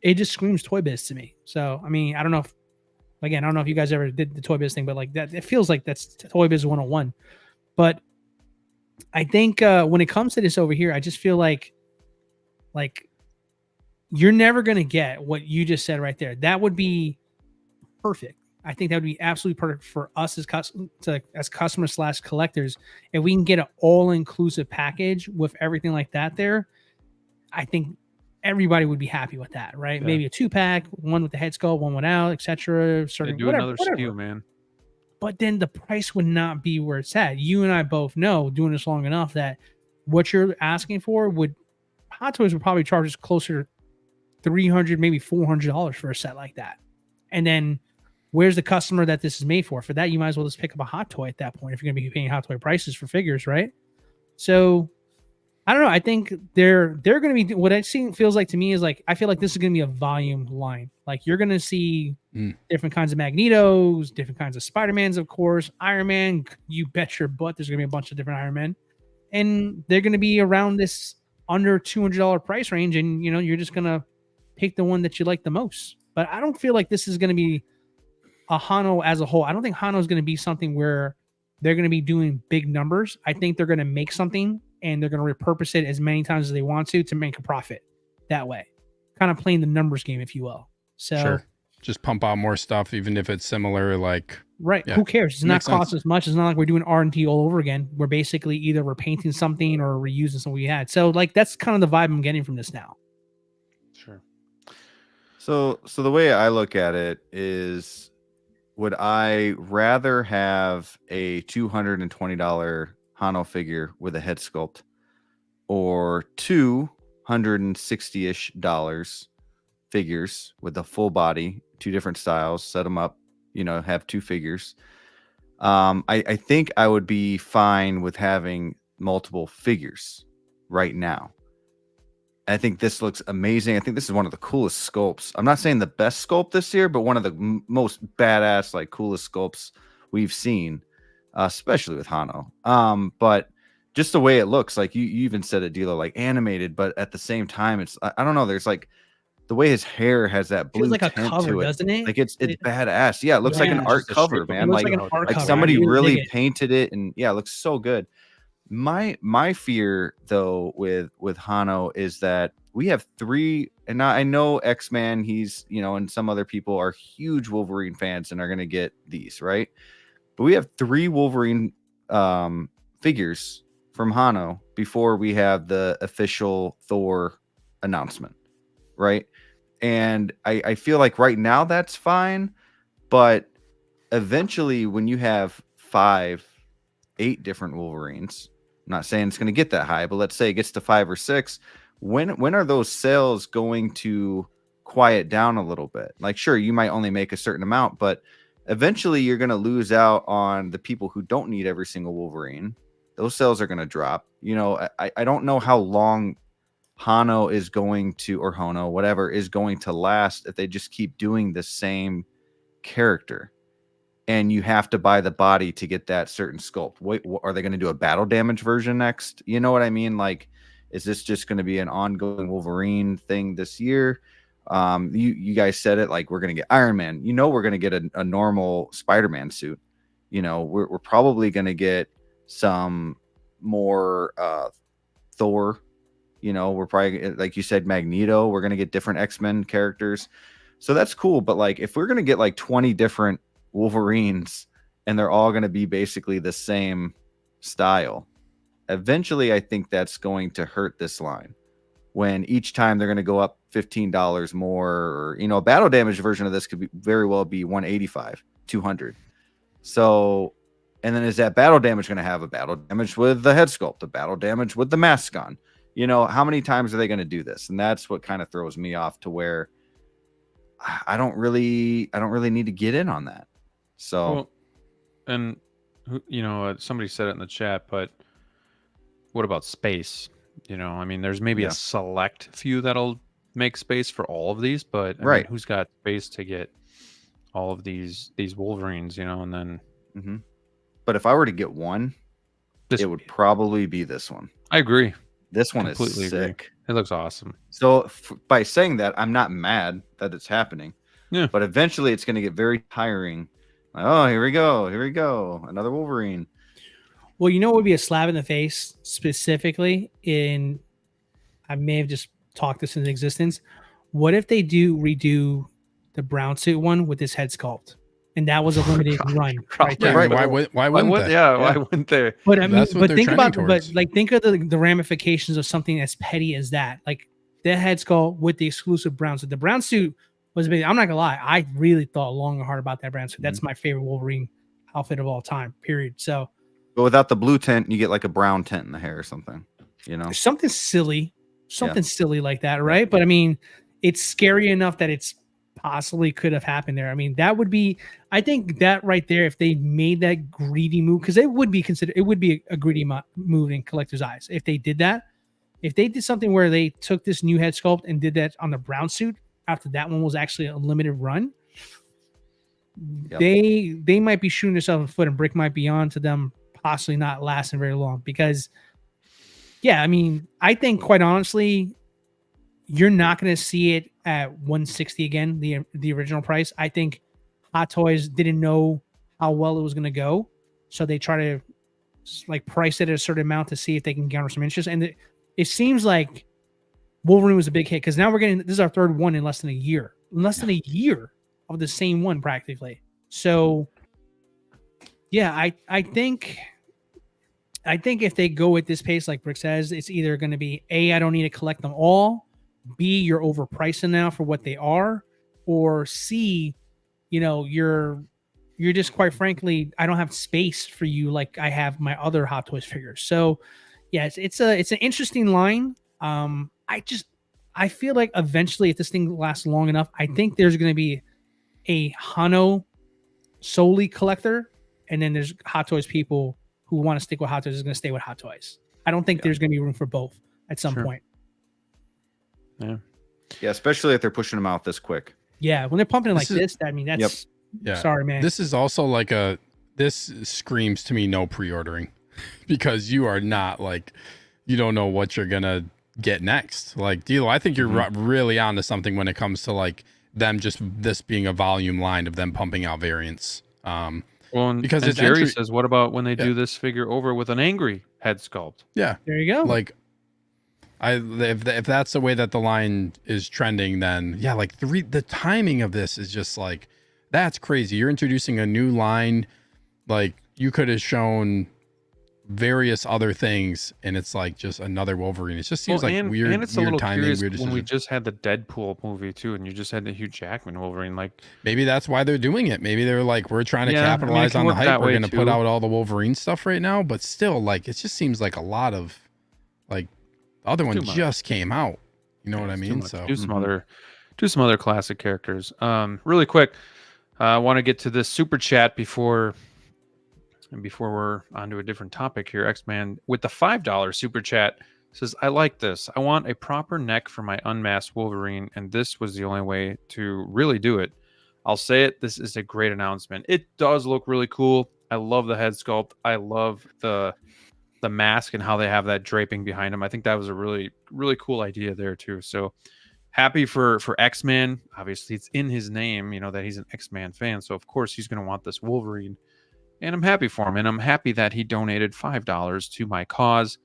it just screams Toy Biz to me. So I mean, I don't know if you guys ever did the Toy Biz thing, but like that, it feels like that's Toy Biz 101. But I think when it comes to this over here, I just feel like you're never gonna get what you just said right there. That would be perfect. I think that would be absolutely perfect for us as customers / collectors. If we can get an all-inclusive package with everything like that there, I think everybody would be happy with that, right? Yeah. Maybe a 2-pack, one with the head sculpt, one without, etc. do another SKU, man. But then the price would not be where it's at. You and I both know, doing this long enough, that what you're asking for Hot Toys would probably charge us closer to $300, maybe $400 for a set like that. And then where's the customer that this is made for? For that, you might as well just pick up a Hot Toy at that point if you're going to be paying Hot Toy prices for figures, right? So I don't know. I think they're going to be, what it feels like to me is like, I feel like this is going to be a volume line. Like you're going to see different kinds of Magnetos, different kinds of Spider-Mans, of course, Iron Man. You bet your butt there's going to be a bunch of different Iron Men, and they're going to be around this under $200 price range. And you're just going to pick the one that you like the most. But I don't feel like this is going to be a Hano as a whole. I don't think Hano is going to be something where they're going to be doing big numbers. I think they're going to make something and they're going to repurpose it as many times as they want to make a profit that way. Kind of playing the numbers game, if you will. So sure. Just pump out more stuff, even if it's similar, like right. Yeah. Who cares? It's not cost as much. It's not like we're doing R&D all over again. We're basically either we're painting something or reusing something we had. So like that's kind of the vibe I'm getting from this now. Sure. So the way I look at it is, would I rather have a $220 Hano figure with a head sculpt, or $260-ish figures with a full body, 2 different styles, set them up, have 2 figures? I think I would be fine with having multiple figures right now. I think this looks amazing. I think this is one of the coolest sculpts. I'm not saying the best sculpt this year, but one of the most badass, like coolest sculpts we've seen, especially with Hano. But just the way it looks, like you even said it, DLO, like animated, but at the same time, it's, I don't know. There's like the way his hair has that blue feels like a tint cover, to it. doesn't it? Like it's badass. Yeah, it looks like an art cover, man. Like an art cover. somebody really really painted it, and yeah, it looks so good. My fear though with Hano is that we have 3, and I know X-Man, he's and some other people are huge Wolverine fans and are gonna get these, right? But we have 3 Wolverine figures from Hano before we have the official Thor announcement, right? And I feel like right now that's fine, but eventually when you have 5, 8 different Wolverines, I'm not saying it's going to get that high, but let's say it gets to 5 or 6. When are those sales going to quiet down a little bit? Like, sure, you might only make a certain amount, but eventually you're going to lose out on the people who don't need every single Wolverine. Those sales are going to drop. I don't know how long Hano is going to, or Hono, whatever, is going to last if they just keep doing the same character. And you have to buy the body to get that certain sculpt. Wait, are they going to do a battle damage version next? You know what I mean? Like, is this just going to be an ongoing Wolverine thing this year? You guys said it, like we're going to get Iron Man. We're going to get a normal Spider-Man suit. We're probably going to get some more Thor. We're probably, like you said, Magneto. We're going to get different X-Men characters. So that's cool. But like, if we're going to get like 20 different Wolverines and they're all going to be basically the same style, eventually I think that's going to hurt this line, when each time they're going to go up $15 more, or a battle damage version of this could be very well be $185. 200. So, and then is that battle damage going to have a battle damage with the head sculpt, a battle damage with the mask on? You know, how many times are they going to do this? And that's what kind of throws me off to where I don't really need to get in on that. So, well, and you know, somebody said it in the chat, but what about space? You know, I mean, there's maybe a select few that'll make space for all of these, but I mean, who's got space to get all of these Wolverines? You know, and then. But if I were to get one, it would probably be this one. I agree. This one is Completely sick. agree. It looks awesome. So by saying that, I'm not mad that it's happening. Yeah. But eventually, it's going to get very tiring. Like, oh, here we go, another Wolverine. Well, you know what would be a slap in the face specifically in, I may have just talked this into existence. What if they redo the brown suit one with this head sculpt? And that was a limited run. Right there. Right. Why wouldn't they? Why wouldn't they? But I mean, but think about, towards. but like, think of the ramifications of something as petty as that. Like the head sculpt with the exclusive brown suit. The brown suit was big. I'm not gonna lie. I really thought long and hard about that brown suit. That's my favorite Wolverine outfit of all time. Period. So, but without the blue tint, you get like a brown tint in the hair or something. You know, something silly like that, right? But I mean, it's scary enough that it's possibly could have happened there. I mean, that would be, I think that right there, if they made that greedy move, because it would be considered, it would be a greedy move in collectors' eyes. If they did that, if they did something where they took this new head sculpt and did that on the brown suit after that one was actually a limited run, they might be shooting themselves in the foot, and Brick might be on to them possibly not lasting very long. Because, yeah, I mean, I think quite honestly, you're not going to see it at 160 again, the original price. I think Hot Toys didn't know how well it was going to go, so they try to like price it at a certain amount to see if they can garner some interest. And it seems like Wolverine was a big hit, because now this is our third one in less than a year of the same one practically. So yeah, I think if they go at this pace, like Brick says, it's either going to be I don't need to collect them all, B, you're overpricing now for what they are, or C, you know, you're just, quite frankly, I don't have space for you like I have my other Hot Toys figures. So yeah, it's an interesting line. I feel like eventually, if this thing lasts long enough, I think there's going to be a Hano solely collector, and then there's Hot Toys people who want to stick with Hot Toys is going to stay with Hot Toys. I don't think there's going to be room for both at some point. Yeah, especially if they're pushing them out this quick. Yeah, when they're pumping it like this, I mean, that's sorry, man. This is also like this screams to me no pre-ordering, because you are not like, you don't know what you're gonna get next. Like, DLO, I think you're really onto something when it comes to like them just this being a volume line of them pumping out variants. Well, because as Jerry says, what about when they do this figure over with an angry head sculpt? Yeah, there you go. Like, if that's the way that the line is trending, then yeah, like the timing of this is just like, that's crazy. You're introducing a new line, like you could have shown various other things, and it's like just another Wolverine. It just seems weird. And it's a little timing, curious when we just had the Deadpool movie too, and you just had the Hugh Jackman Wolverine. Like, maybe that's why they're doing it. Maybe they're like, we're trying to capitalize on the hype. We're going to put out all the Wolverine stuff right now, but still, like, it just seems like a lot of like. The other one just came out. You know what I mean? So do some other classic characters. Really quick, I want to get to this super chat before we're onto a different topic here. X-Man with the $5 super chat says, I like this. I want a proper neck for my unmasked Wolverine, and this was the only way to really do it. I'll say it, this is a great announcement. It does look really cool. I love the head sculpt. I love the mask and how they have that draping behind him. I think that was a really, really cool idea there too. So happy for X-Man. Obviously it's in his name, you know, that he's an X-Man fan. So of course he's going to want this Wolverine, and I'm happy for him. And I'm happy that he donated $5 to my cause.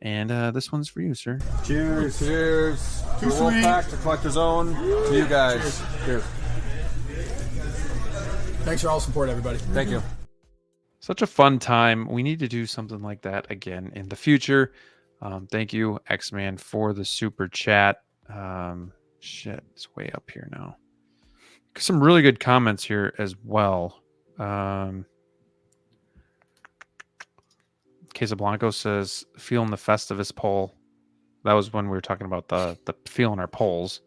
And this one's for you, sir. Cheers. Cheers. To Wolfpack, to Collector's Own, to you guys. Cheers. Thanks for all the support, everybody. Thank you. Such a fun time. We need to do something like that again in the future. Thank you, X-Man, for the super chat. Shit, it's way up here now. Some really good comments here as well. Casablanco says, feeling the Festivus pole. That was when we were talking about the feeling our poles.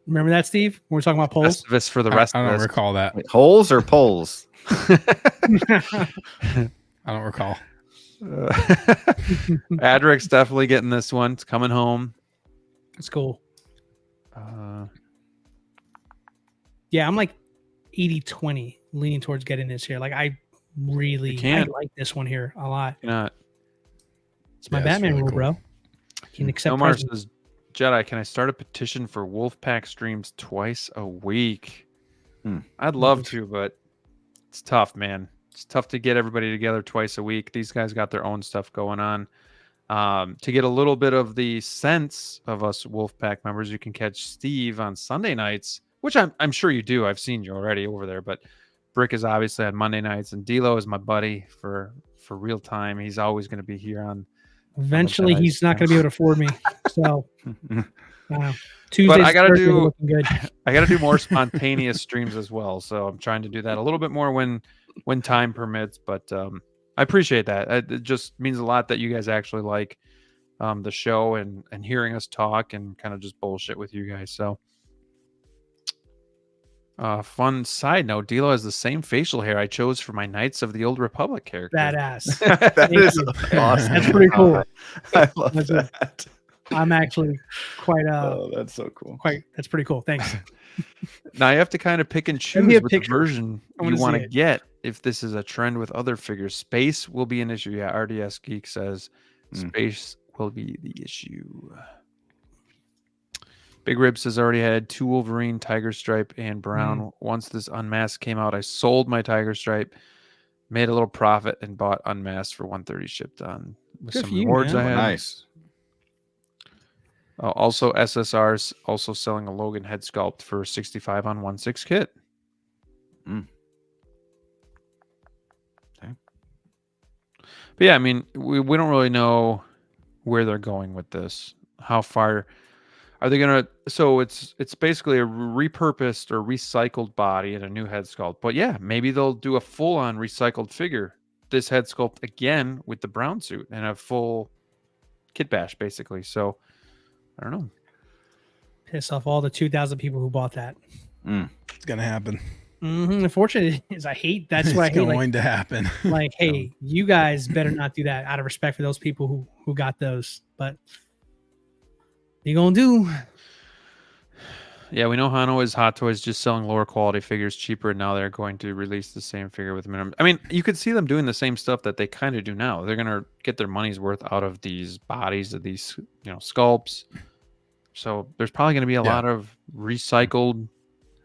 Remember that, Steve? When we were talking about polls. Festivus for the rest I of don't us. recall that. Wait, holes or poles? I don't recall. Adric's definitely getting this one. It's coming home. It's cool. Uh, Yeah, I'm like 80-20 leaning towards getting this here. Like I like this one here a lot. not. It's my Yeah, it's Batman really rule, cool. bro. Can accept Omar presents. says, Jedi, can I start a petition for Wolfpack streams twice a week? I'd love to, but it's tough, man. It's tough to get everybody together twice a week. These guys got their own stuff going on. To get a little bit of the sense of us Wolfpack members, you can catch Steve on Sunday nights, which I'm sure you do. I've seen you already over there, but Brick is obviously on Monday nights, and DLO is my buddy for real time. He's always going to be here on. Eventually, Jedi he's not going to be able to afford me. So, Tuesdays, But I gotta Thursdays are do- looking good. I got to do more spontaneous streams as well, so I'm trying to do that a little bit more when time permits. But I appreciate that. It just means a lot that you guys actually like the show and hearing us talk and kind of just bullshit with you guys. So, fun side note: D'Lo has the same facial hair I chose for my Knights of the Old Republic character. Badass. That Thank is you. awesome. That's pretty cool. I love That's a- that. I'm actually quite Oh, that's so cool. that's pretty cool. Thanks. Now you have to kind of pick and me choose a which picture. version I you wanna want see to it. get. If this is a trend with other figures, space will be an issue. Yeah, RDS Geek says space will be the issue. Big Ribs has already had 2 Wolverine, Tiger Stripe, and Brown. Once this Unmasked came out, I sold my Tiger Stripe, made a little profit, and bought Unmasked for 130 shipped on with Good some for you, rewards man. I had. Nice. Also, SSR's also selling a Logan head sculpt for 65 on 1/6 kit. Okay. But yeah, I mean, we don't really know where they're going with this. How far are they gonna? So it's basically a repurposed or recycled body and a new head sculpt. But yeah, maybe they'll do a full-on recycled figure. This head sculpt again with the brown suit and a full kit bash, basically. So I don't know. Piss off all the 2,000 people who bought that. It's gonna happen. Unfortunately, is I hate. That's what I It's hate. going to happen. Like, hey, you guys better not do that out of respect for those people who got those. But you gonna do? Yeah, we know Hano is Hot Toys just selling lower quality figures cheaper, and now they're going to release the same figure with minimum. I mean, you could see them doing the same stuff that they kind of do now. They're gonna get their money's worth out of these bodies, of these sculpts. So there's probably gonna be a lot of recycled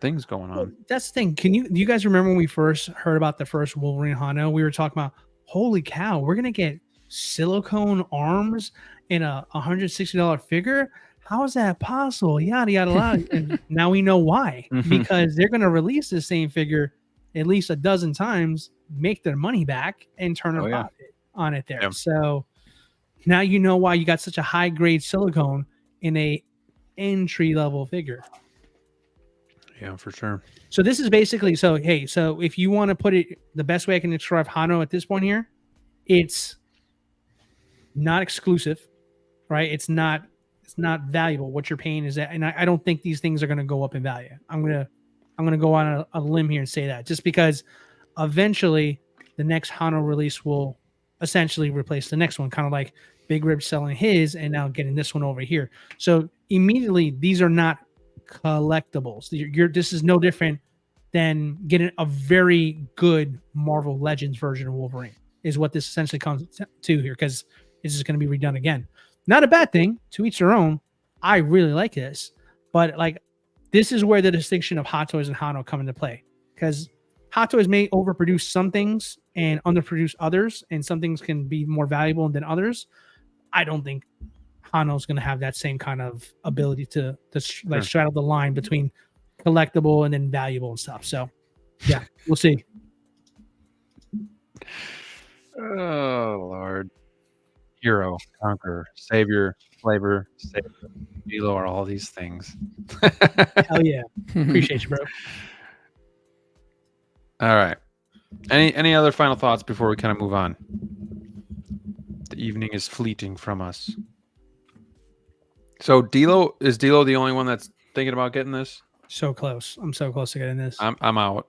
things going on. Well, that's the thing. Do you guys remember when we first heard about the first Wolverine Hano? We were talking about, holy cow, we're gonna get silicone arms in a $160 figure. How is that possible? Yada yada yada. And now we know why. Because they're gonna release the same figure at least a dozen times, make their money back, and turn a profit on it there. Yeah. So now you know why you got such a high grade silicone in a entry level figure. Yeah, for sure. So this is basically, so if you want to put it, the best way I can describe Hano at this point here, it's not exclusive, right? It's not valuable. What you're paying is that, and I don't think these things are going to go up in value. I'm gonna go on a limb here and say that, just because eventually the next Hano release will essentially replace the next one, kind of like Big Rib selling his and now getting this one over here. So immediately these are not collectibles. This is no different than getting a very good Marvel Legends version of Wolverine, is what this essentially comes to here, because this is going to be redone again. Not a bad thing, to each their own. I really like this, but like, this is where the distinction of Hot Toys and Hano come into play, because Hot Toys may overproduce some things and underproduce others, and some things can be more valuable than others. I don't think Hano's going to have that same kind of ability to straddle the line between collectible and then valuable and stuff. So yeah, we'll see. Oh Lord. Hero, conqueror, savior, flavor, savior, D'Lo are all these things. Hell yeah. Appreciate you, bro. All right. Any other final thoughts before we kind of move on? The evening is fleeting from us. So is DLO the only one that's thinking about getting this? So close. I'm so close to getting this. I'm out.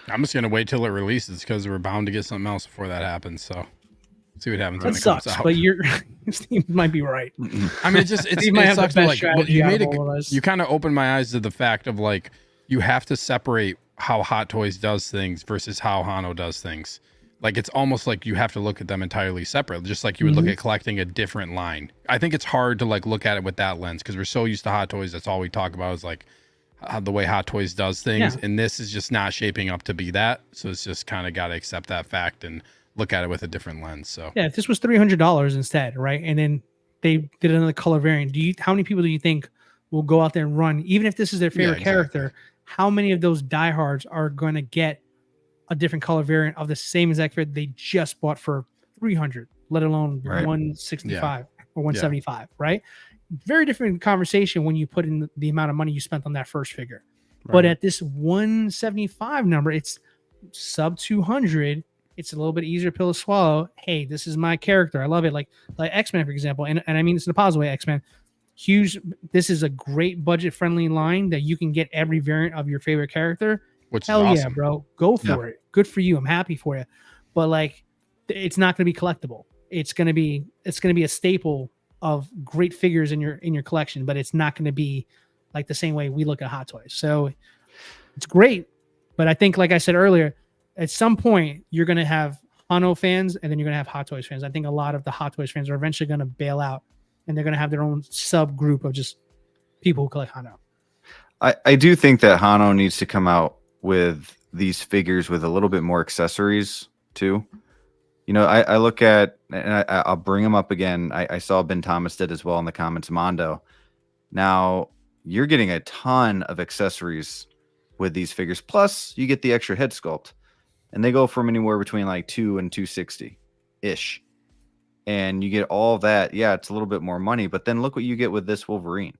I'm just gonna wait till it releases because we're bound to get something else before that happens. So see what happens when That it sucks, comes out. but Steve might be right. I mean, it Steve might have the sucks. best Like, strategy you out made of all of us. you kind of opened my eyes to the fact of like you have to separate how Hot Toys does things versus how Hano does things. Like it's almost like you have to look at them entirely separate, just like you would look at collecting a different line. I think it's hard to like look at it with that lens because we're so used to Hot Toys. That's all we talk about is like the way Hot Toys does things, and this is just not shaping up to be that. So it's just kind of got to accept that fact and look at it with a different lens. So Yeah, if this was $300 instead, right? And then they did another color variant. How many people do you think will go out there and run, even if this is their favorite character? How many of those diehards are going to get a different color variant of the same exact figure they just bought for 300, let alone 165 or 175, right? Very different conversation when you put in the amount of money you spent on that first figure. Right. But at this 175 number, it's sub 200. It's a little bit easier pill to swallow. Hey, this is my character. I love it. Like X-Men, for example. And I mean this in a positive way, X-Men. Huge. This is a great budget-friendly line that you can get every variant of your favorite character. Which Hell is yeah, awesome. bro. Go for it. Good for you. I'm happy for you. But like, it's not going to be collectible. It's going to be a staple of great figures in your collection, but it's not going to be like the same way we look at Hot Toys. So it's great, but I think, like I said earlier, at some point you're going to have Hano fans and then you're going to have Hot Toys fans. I think a lot of the Hot Toys fans are eventually going to bail out and they're going to have their own subgroup of just people who collect Hano. I do think that Hano needs to come out with these figures with a little bit more accessories too. You know, I look at, and I'll bring them up again. I saw Ben Thomas did as well in the comments, Mando. Now you're getting a ton of accessories with these figures. Plus you get the extra head sculpt and they go from anywhere between like 2 and 260 ish. And you get all that. Yeah, it's a little bit more money, but then look what you get with this Wolverine.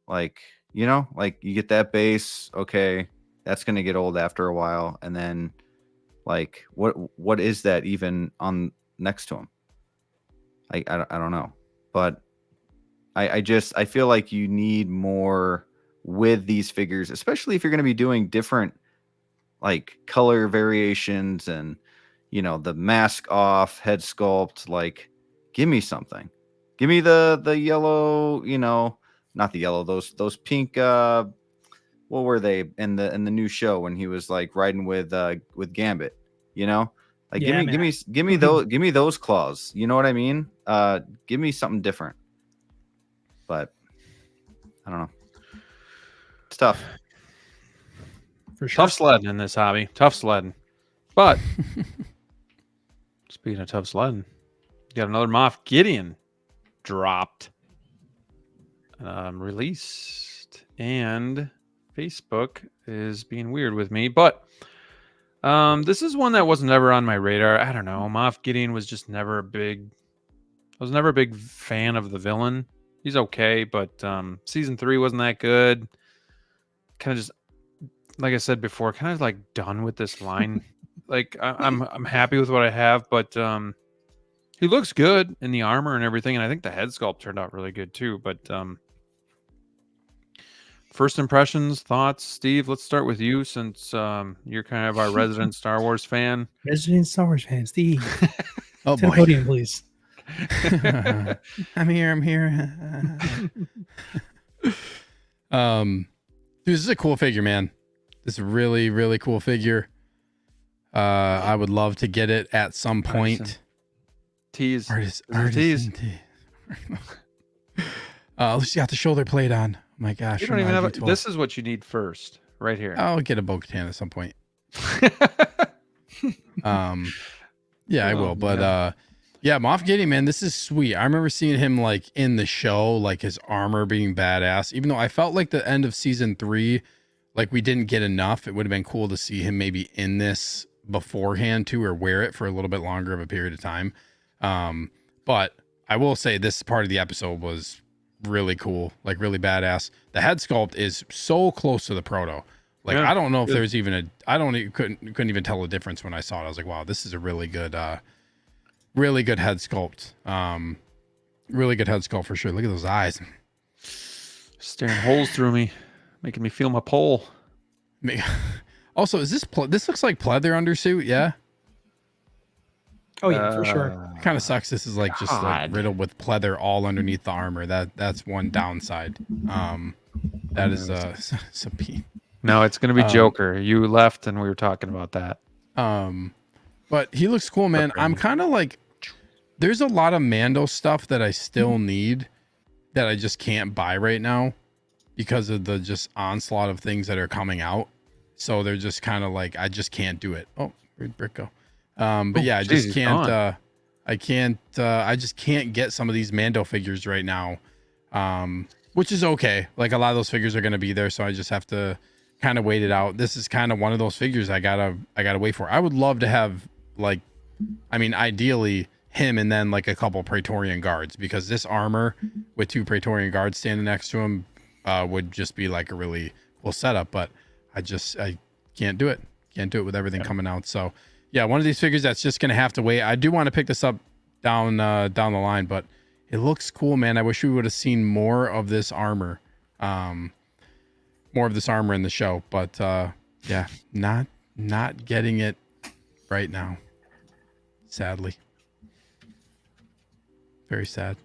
Like, you know, like you get that base. Okay. That's going to get old after a while. And then like, what is that even on next to him? I don't know, but I feel like you need more with these figures, especially if you're going to be doing different like color variations and, you know, the mask off, head sculpt. Like, give me something. Give me the yellow, you know, not the yellow, those pink, what were they in the new show when he was like riding with Gambit, you know? Like give me those claws. You know what I mean? Give me something different. But I don't know. It's tough. For sure. Tough sledding in this hobby. Tough sledding. But speaking of tough sledding, got another Moff Gideon dropped, released, and Facebook is being weird with me. But this is one that wasn't ever on my radar. I don't know. Moff Gideon was just never a big. I was never a big fan of the villain. He's okay, but season 3 wasn't that good. Kind of just, like I said before, kind of like done with this line. Like I'm happy with what I have, but he looks good in the armor and everything, and I think the head sculpt turned out really good too. But first impressions, thoughts, Steve. Let's start with you, since you're kind of our resident Star Wars fan. Resident Star Wars fan, Steve. Oh to the boy, podium, please. I'm here. Dude, this is a cool figure, man. This is a really, really cool figure. I would love to get it at some point. Tease. Artist tease. At least you got the shoulder plate on. Oh my gosh. You don't even have this is what you need first, right here. I'll get a Bo-Katan at some point. Yeah, I will. But yeah, Moff Gideon, man, this is sweet. I remember seeing him like in the show, like his armor being badass. Even though I felt like the end of season 3, like we didn't get enough. It would have been cool to see him maybe in this beforehand too, or wear it for a little bit longer of a period of time. But I will say this part of the episode was really cool, like really badass. The head sculpt is so close to the proto. Like Yeah, I don't know if good. there's even couldn't even tell the difference when I saw it. I was like, wow, this is a really good head sculpt. Really good head sculpt for sure. Look at those eyes. Staring holes through me, making me feel my pole. Also, is this looks like pleather undersuit? Yeah. Oh yeah, for sure. Kind of sucks. This is like just like God. riddled with pleather all underneath the armor. That's one downside. That is some No, it's gonna be Joker. You left, and we were talking about that. But he looks cool, man. I'm kind of like, there's a lot of Mando stuff that I still need that I just can't buy right now because of the just onslaught of things that are coming out. So they're just kind of like, I just can't do it. Oh, where'd Brick go? But yeah, I just can't, I just can't get some of these Mando figures right now. Which is okay. Like a lot of those figures are going to be there. So I just have to kind of wait it out. This is kind of one of those figures I gotta wait for. I would love to have like, I mean, ideally him and then like a couple Praetorian guards, because this armor with 2 Praetorian guards standing next to him would just be like a really cool setup. But I can't do it. Can't do it with everything coming out. So yeah, one of these figures that's just gonna have to wait. I do want to pick this up down the line, but it looks cool, man. I wish we would have seen more of this armor. More of this armor in the show, but yeah, not getting it right now, sadly. Very sad.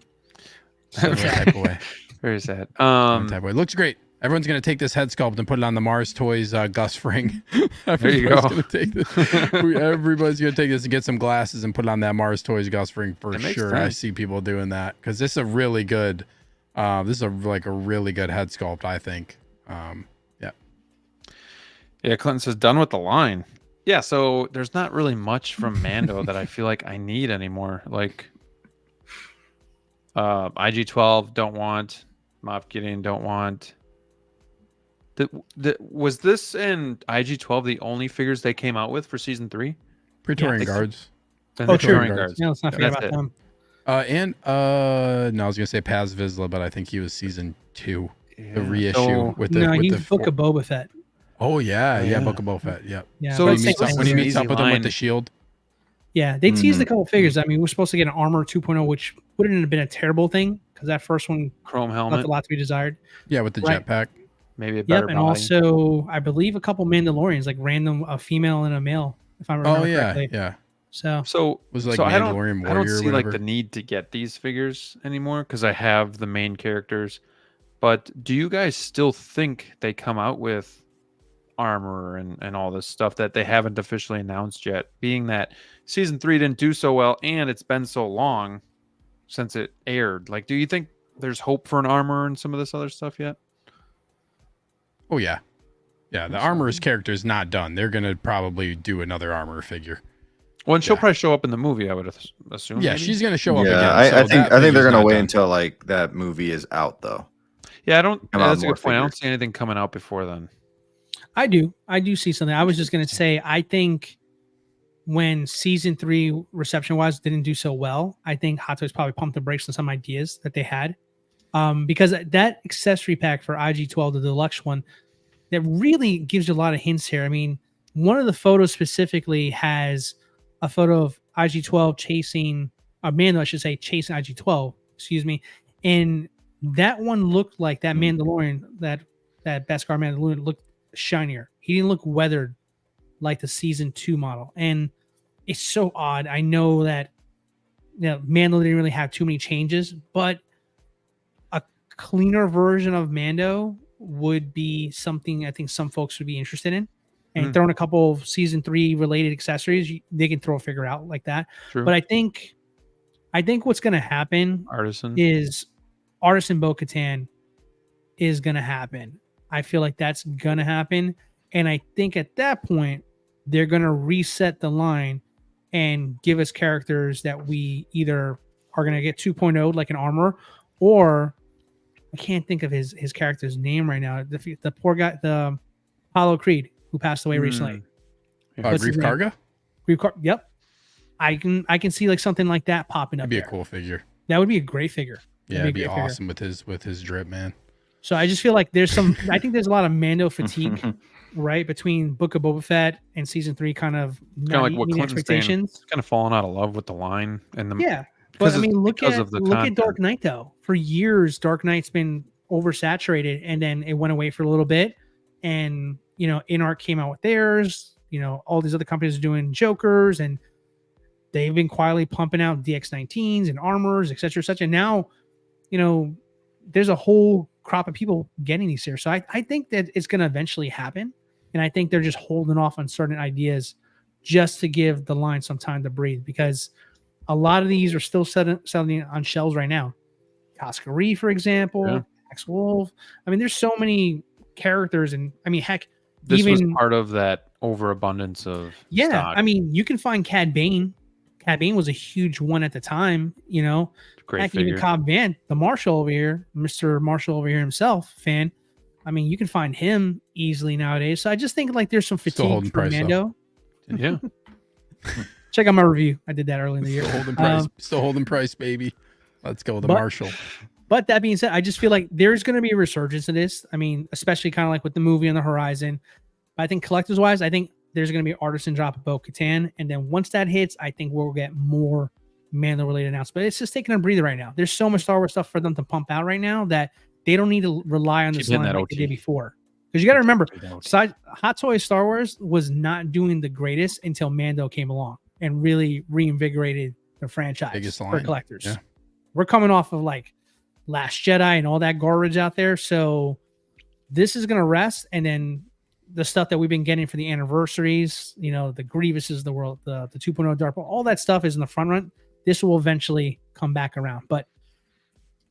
Type of way. Very sad. Type of way. Looks great. Everyone's gonna take this head sculpt and put it on the Mars Toys Gus Fring. There you go. Gonna take this. Everybody's gonna take this and get some glasses and put it on that Mars Toys Gus Fring for sure. I see people doing that because this is a really good. This is like a really good head sculpt, I think. Yeah, Clinton says done with the line. Yeah, so there's not really much from Mando that I feel like I need anymore. Like IG-12 don't want, Moff Gideon don't want. Was this and IG-12 the only figures they came out with for season 3? Praetorian guards. And Oh, the sure. Praetorian guards. Yeah, let's not forget That's about it. them. No, I was gonna say Paz Vizsla, but I think he was season 2, the reissue so- with the No, with he's the Book of Boba Fett. Oh yeah, Book of Boba Fett. Yep. Yeah, So but it's same like thing. When he meets easy up with him with line. the shield. Yeah, they teased a couple figures. I mean, we're supposed to get an Armor 2.0, which wouldn't have been a terrible thing because that first one Chrome left helmet, a lot to be desired. Yeah, with the Right. jetpack. maybe a better Yep, and body. also I believe a couple Mandalorians, like a female and a male, if I remember Oh yeah, correctly. yeah. So So Was like so Mandalorian I don't Warrior or see like whatever. the need to get these figures anymore because I have the main characters. But do you guys still think they come out with armor and all this stuff that they haven't officially announced yet? Being that season 3 didn't do so well and it's been so long since it aired. Like, do you think there's hope for an armor and some of this other stuff yet? Oh yeah. Yeah, the armorer's character is not done. They're gonna probably do another armor figure. Well, and she'll Yeah. probably show up in the movie, I would assume. Yeah, maybe? she's gonna show up Yeah, again. I so think that they're figure's gonna not wait done. until like that movie is out though. Yeah, I don't. Come out That's a more good point. I don't figures. see anything coming out before then. I do see something. I was just gonna say, I think when season 3 reception wise didn't do so well, I think Hot Toys probably pumped the brakes on some ideas that they had. Because that accessory pack for IG-12, the deluxe one, that really gives you a lot of hints here. I mean, one of the photos specifically has a photo of IG-12 chasing Mando, I should say, chasing IG-12, excuse me. And that one looked like that Mandalorian, that Beskar Mandalorian looked shinier. He didn't look weathered like the season 2 model. And it's so odd. I know that Mando didn't really have too many changes, but a cleaner version of Mando would be something I think some folks would be interested in. And throwing a couple of season 3 related accessories, they can throw a figure out like that. True. But I think what's going to happen Artisan. is Artisan Bo-Katan is going to happen. I feel like that's going to happen. And I think at that point, they're going to reset the line and give us characters that we either are going to get 2.0 like an armor, or I can't think of his character's name right now. The poor guy, the Apollo Creed, who passed away recently. What's his Grief name? Karga? Yep. I can see like something like that popping up. That'd be a there. cool figure. That would be a great figure. Yeah, That'd it'd be a great figure. awesome with his drip, man. So I just feel like there's some. I think there's a lot of Mando fatigue, right, between Book of Boba Fett and season 3, kind of Kind not of like what meeting Clinton's saying. expectations. Kind of falling out of love with the line and the Yeah, but I mean, look because at of the look at content. Dark Knight though. For years, Dark Knight's been oversaturated, and then it went away for a little bit, and InArt came out with theirs. All these other companies are doing Jokers, and they've been quietly pumping out DX19s and armors, etc., such. And now, there's a whole crop of people getting these here. So I think that it's going to eventually happen, and I think they're just holding off on certain ideas just to give the line some time to breathe, because a lot of these are still selling on shelves right now. Cascari, for example, Max Wolf. I mean, there's so many characters, and I mean, heck, this was part of that overabundance of stock. I mean, you can find Cad Bane. Cad Bane was a huge one at the time, Great heck, figure. even Cobb Vanth, the Marshall over here, Mr. Marshall over here himself, fan. I mean, you can find him easily nowadays. So I just think like there's some fatigue for Mando. Yeah. Check out my review. I did that early in the year. Still holding price, baby. Let's go with the Marshall. But that being said, I just feel like there's going to be a resurgence of this. I mean, especially kind of like with the movie on the horizon. But I think collectors wise, I think there's going to be an artisan drop of Bo-Katan. And then once that hits, I think we'll get more Mando related announcements. But it's just taking a breather right now. There's so much Star Wars stuff for them to pump out right now that they don't need to rely on this line like they did before. Because you got to remember, Hot Toys Star Wars was not doing the greatest until Mando came along and really reinvigorated the franchise for collectors. Yeah. We're coming off of like Last Jedi and all that garbage out there. So this is going to rest. And then the stuff that we've been getting for the anniversaries, the Grievouses of the world, the 2.0 Dark, all that stuff is in the front run. This will eventually come back around. But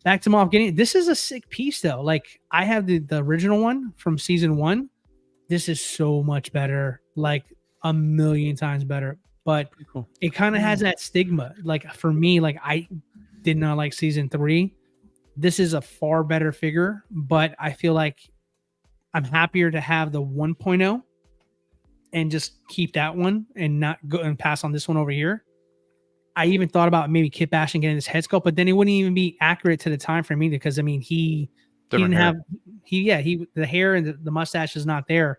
back to Moff Gideon. This is a sick piece, though. Like, I have the original one from season 1. This is so much better, like a million times better. But it kind of has that stigma. Like, for me, like, I did not like season 3. This is a far better figure, but I feel like I'm happier to have the 1.0 and just keep that one and not go and pass on this one over here. I even thought about maybe Kit Bash and getting this head sculpt, but then it wouldn't even be accurate to the time frame either. Because I mean, he didn't have the hair and the mustache is not there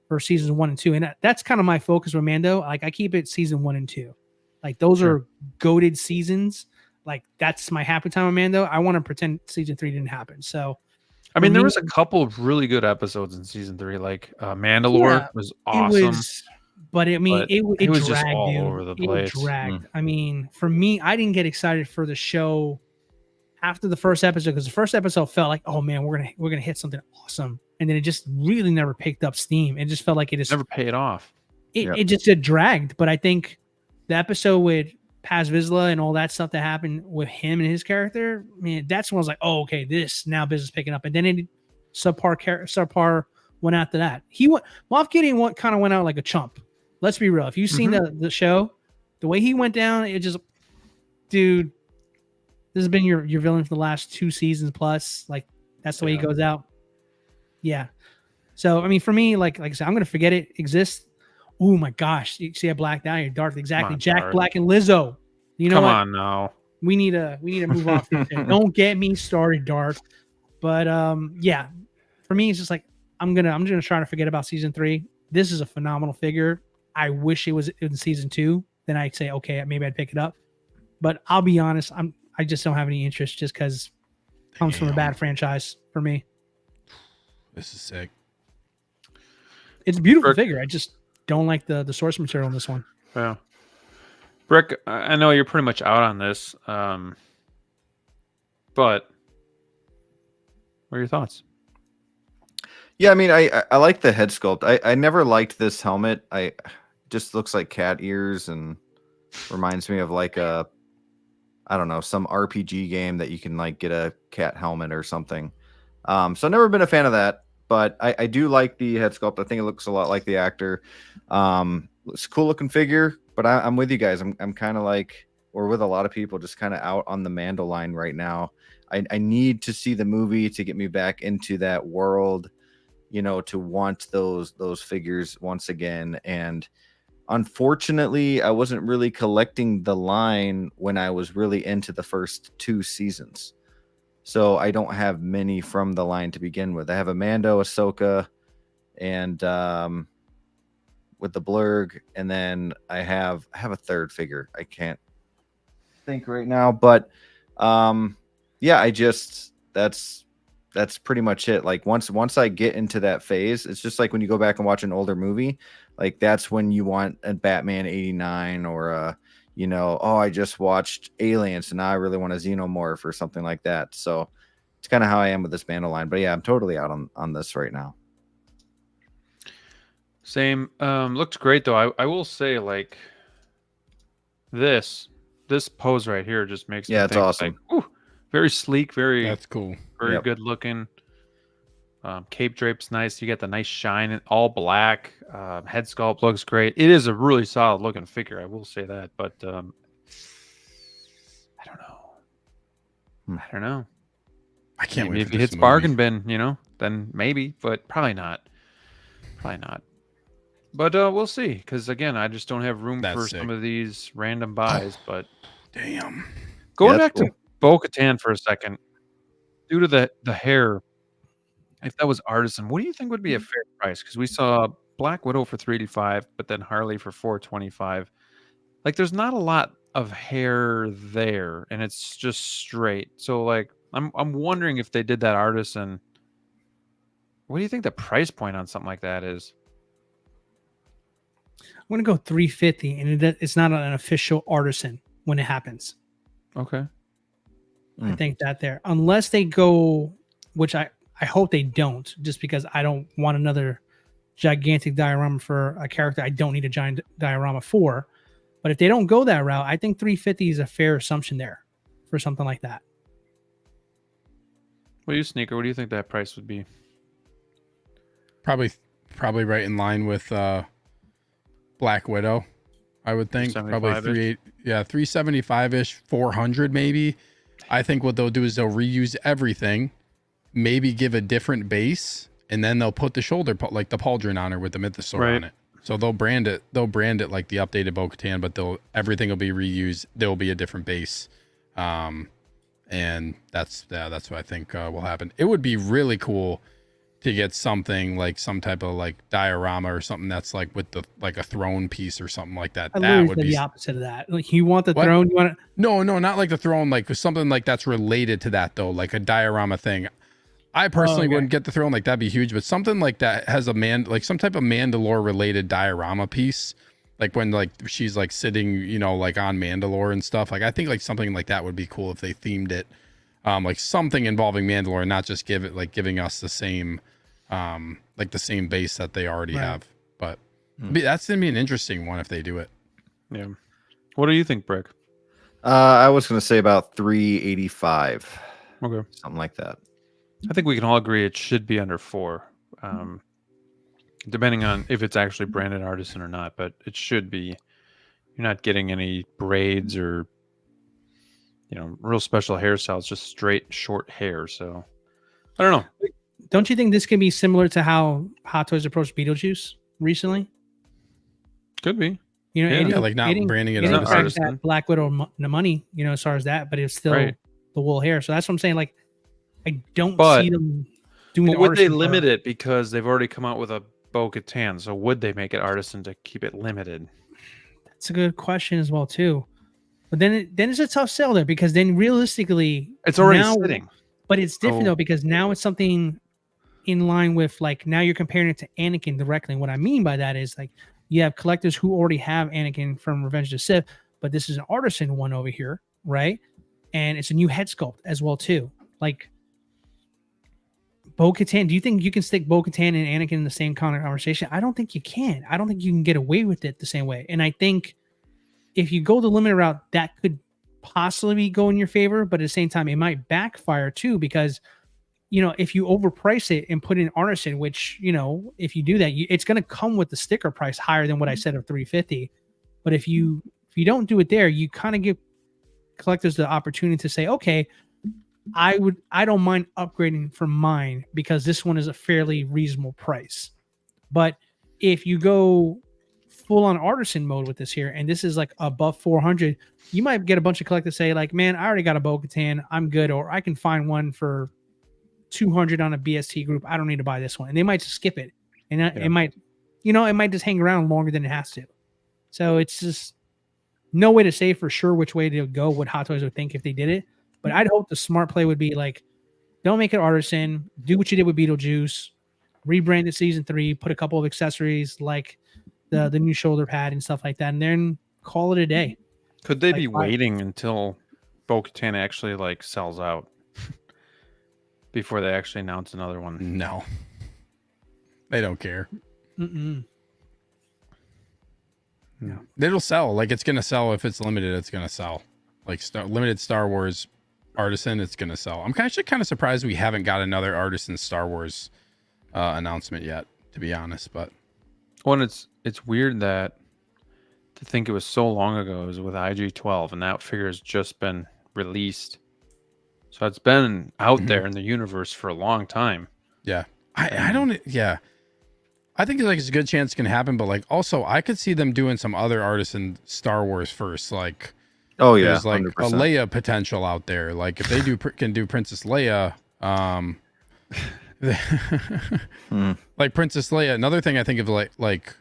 for seasons 1 and 2, and that's kind of my focus with Mando. Like, I keep it season 1 and 2, like those are goated seasons. Like, that's my happy time with Mando. I want to pretend season 3 didn't happen. So, I mean, there was a couple of really good episodes in season 3. Like Mandalore was awesome. It was dragged, just all dude. over the place. It dragged. I mean, for me, I didn't get excited for the show after the first episode, because the first episode felt like, oh man, we're gonna hit something awesome, and then it just really never picked up steam. It just felt like it just never paid off. It dragged. But I think the episode with Paz Vizsla and all that stuff that happened with him and his character, man, that's when I was like, oh, okay, this now business picking up. And then it subpar went after that. Moff Gideon kind of went out like a chump. Let's be real. If you've seen the show, the way he went down, it just, dude, this has been your villain for the last 2 seasons plus. Like, that's the way he goes out. Yeah. So I mean, for me, like I said, I'm gonna forget it exists. Oh my gosh! You see, I blacked out here. Darth, exactly. Jack Darth. Black and Lizzo. You know Come what? on now. We need to move off this. Don't get me started, Darth. But yeah, for me, it's just like I'm gonna try to forget about season 3. This is a phenomenal figure. I wish it was in season 2. Then I'd say, okay, maybe I'd pick it up. But I'll be honest, I just don't have any interest, just because it comes from a bad franchise for me. This is sick. It's a beautiful figure. I just don't like the source material in this one. Yeah. Brick, I know you're pretty much out on this, but what are your thoughts? Yeah, I mean, I like the head sculpt. I never liked this helmet. Just looks like cat ears and reminds me of like I don't know, some RPG game that you can like get a cat helmet or something. So I've never been a fan of that, but I do like the head sculpt. I think it looks a lot like the actor. It's a cool looking figure, but I'm with you guys. I'm kind of like, or with a lot of people, just kind of out on the Mando line right now. I need to see the movie to get me back into that world, to want those figures once again. And unfortunately, I wasn't really collecting the line when I was really into the first 2 seasons. So I don't have many from the line to begin with. I have a Mando, Ahsoka, and with the blurg, and then I have a third figure. I can't think right now, but yeah, that's pretty much it. Like once I get into that phase, it's just like when you go back and watch an older movie, like that's when you want a Batman 89 or I just watched Aliens and now I really want a Xenomorph or something like that. So it's kind of how I am with this Mando line. But yeah, I'm totally out on this right now. Same. Looks great though. I will say, like, this pose right here just makes me it's think, awesome. like, ooh, very sleek, That's cool. very good looking. Cape drape's nice. You get the nice shine in all black. Head sculpt looks great. It is a really solid looking figure, I will say that. But I don't know. I can't Maybe wait if for he this hits movie. bargain bin, then maybe, but probably not. But we'll see, because again, I just don't have room for some of these random buys. But damn, going back to Bo-Katan for a second, due to the hair, if that was artisan, what do you think would be a fair price? Because we saw Black Widow for $385, but then Harley for $425. Like, there's not a lot of hair there, and it's just straight. So, like, I'm wondering if they did that artisan. What do you think the price point on something like that is? I'm gonna go 350, and it's not an official artisan when it happens. Okay. I think that there, unless they go, which I hope they don't, just because I don't want another gigantic diorama for a character I don't need a giant diorama for. But if they don't go that route, I think 350 is a fair assumption there for something like that. What do you, Sneaker? What do you think that price would be? Probably right in line with Black Widow, I would think. Probably 375-ish, 400 maybe. I think what they'll do is they'll reuse everything, maybe give a different base, and then they'll put the shoulder, like the pauldron on her with the mythosaur on it. So they'll brand it like the updated Bo-Katan, but everything will be reused. There'll be a different base. And that's what I think will happen. It would be really cool to get something like some type of like diorama or something that's like with the like a throne piece or something like that. That would be the opposite of that. Like, you want the throne, you want it. No, not like the throne, like something like that's related to that though, like a diorama thing. I personally wouldn't get the throne, like that'd be huge, but something like that has like some type of Mandalore related diorama piece, like when like she's like sitting, like on Mandalore and stuff. Like I think like something like that would be cool if they themed it, like something involving Mandalore, and not just giving us the same, like the same base that they already have. But that's gonna be an interesting one if they do it. Yeah. What do you think, Brick? I was gonna say about 385. Okay. Something like that. I think we can all agree it should be under 4, depending on if it's actually branded artisan or not. But it should be. You're not getting any braids or, real special hairstyles, just straight short hair. So I don't know. Don't you think this can be similar to how Hot Toys approached Beetlejuice recently? Could be. Like not branding it as artisan. Black Widow money, as far as that, but it's still the wool hair. So that's what I'm saying. Like, I don't see them doing. But would they limit it because they've already come out with a Bo-Katan? So would they make it artisan to keep it limited? That's a good question as well too. But then it's a tough sell there, because then realistically it's already sitting. But it's different though, because now it's something in line with, like, now you're comparing it to Anakin directly. And what I mean by that is, like, you have collectors who already have Anakin from Revenge of the Sith, but this is an artisan one over here, right? And it's a new head sculpt as well too. Like, Bo-Katan, do you think you can stick Bo-Katan and Anakin in the same kind of conversation? I don't think you can. I don't think you can get away with it the same way. And I think if you go the limited route, that could possibly go in your favor, but at the same time, it might backfire too, because, if you overprice it and put in artisan, which, if you do that, it's going to come with the sticker price higher than what I said of 350. But if you don't do it there, you kind of give collectors the opportunity to say, okay, I don't mind upgrading from mine because this one is a fairly reasonable price. But if you go full on artisan mode with this here, and this is like above 400. You might get a bunch of collectors say like, man, I already got a Bo-Katan, I'm good, or I can find one for 200 on a BST group. I don't need to buy this one, and they might just skip it, and it might, it might just hang around longer than it has to. So it's just no way to say for sure which way to go, what Hot Toys would think if they did it. But I'd hope the smart play would be like, don't make it artisan. Do what you did with Beetlejuice. Rebrand it season 3. Put a couple of accessories like the new shoulder pad and stuff like that, and then call it a day. Could they be waiting until Bo-Katan actually like sells out before they actually announce another one? No, they don't care. Mm-mm. Yeah, it'll sell. Like it's gonna sell if it's limited. It's gonna sell. Like limited Star Wars artisan, it's gonna sell. I'm actually kind of surprised we haven't got another artisan Star Wars announcement yet, to be honest. But it's weird that to think it was so long ago. It was with IG-12, and that figure has just been released. So it's been out there in the universe for a long time. Yeah, I don't. Yeah. I think like it's a good chance it can happen, but like also I could see them doing some other artisan Star Wars first. Like, there's like 100%. A Leia potential out there. Like if they can do Princess Leia, like Princess Leia. Another thing I think of like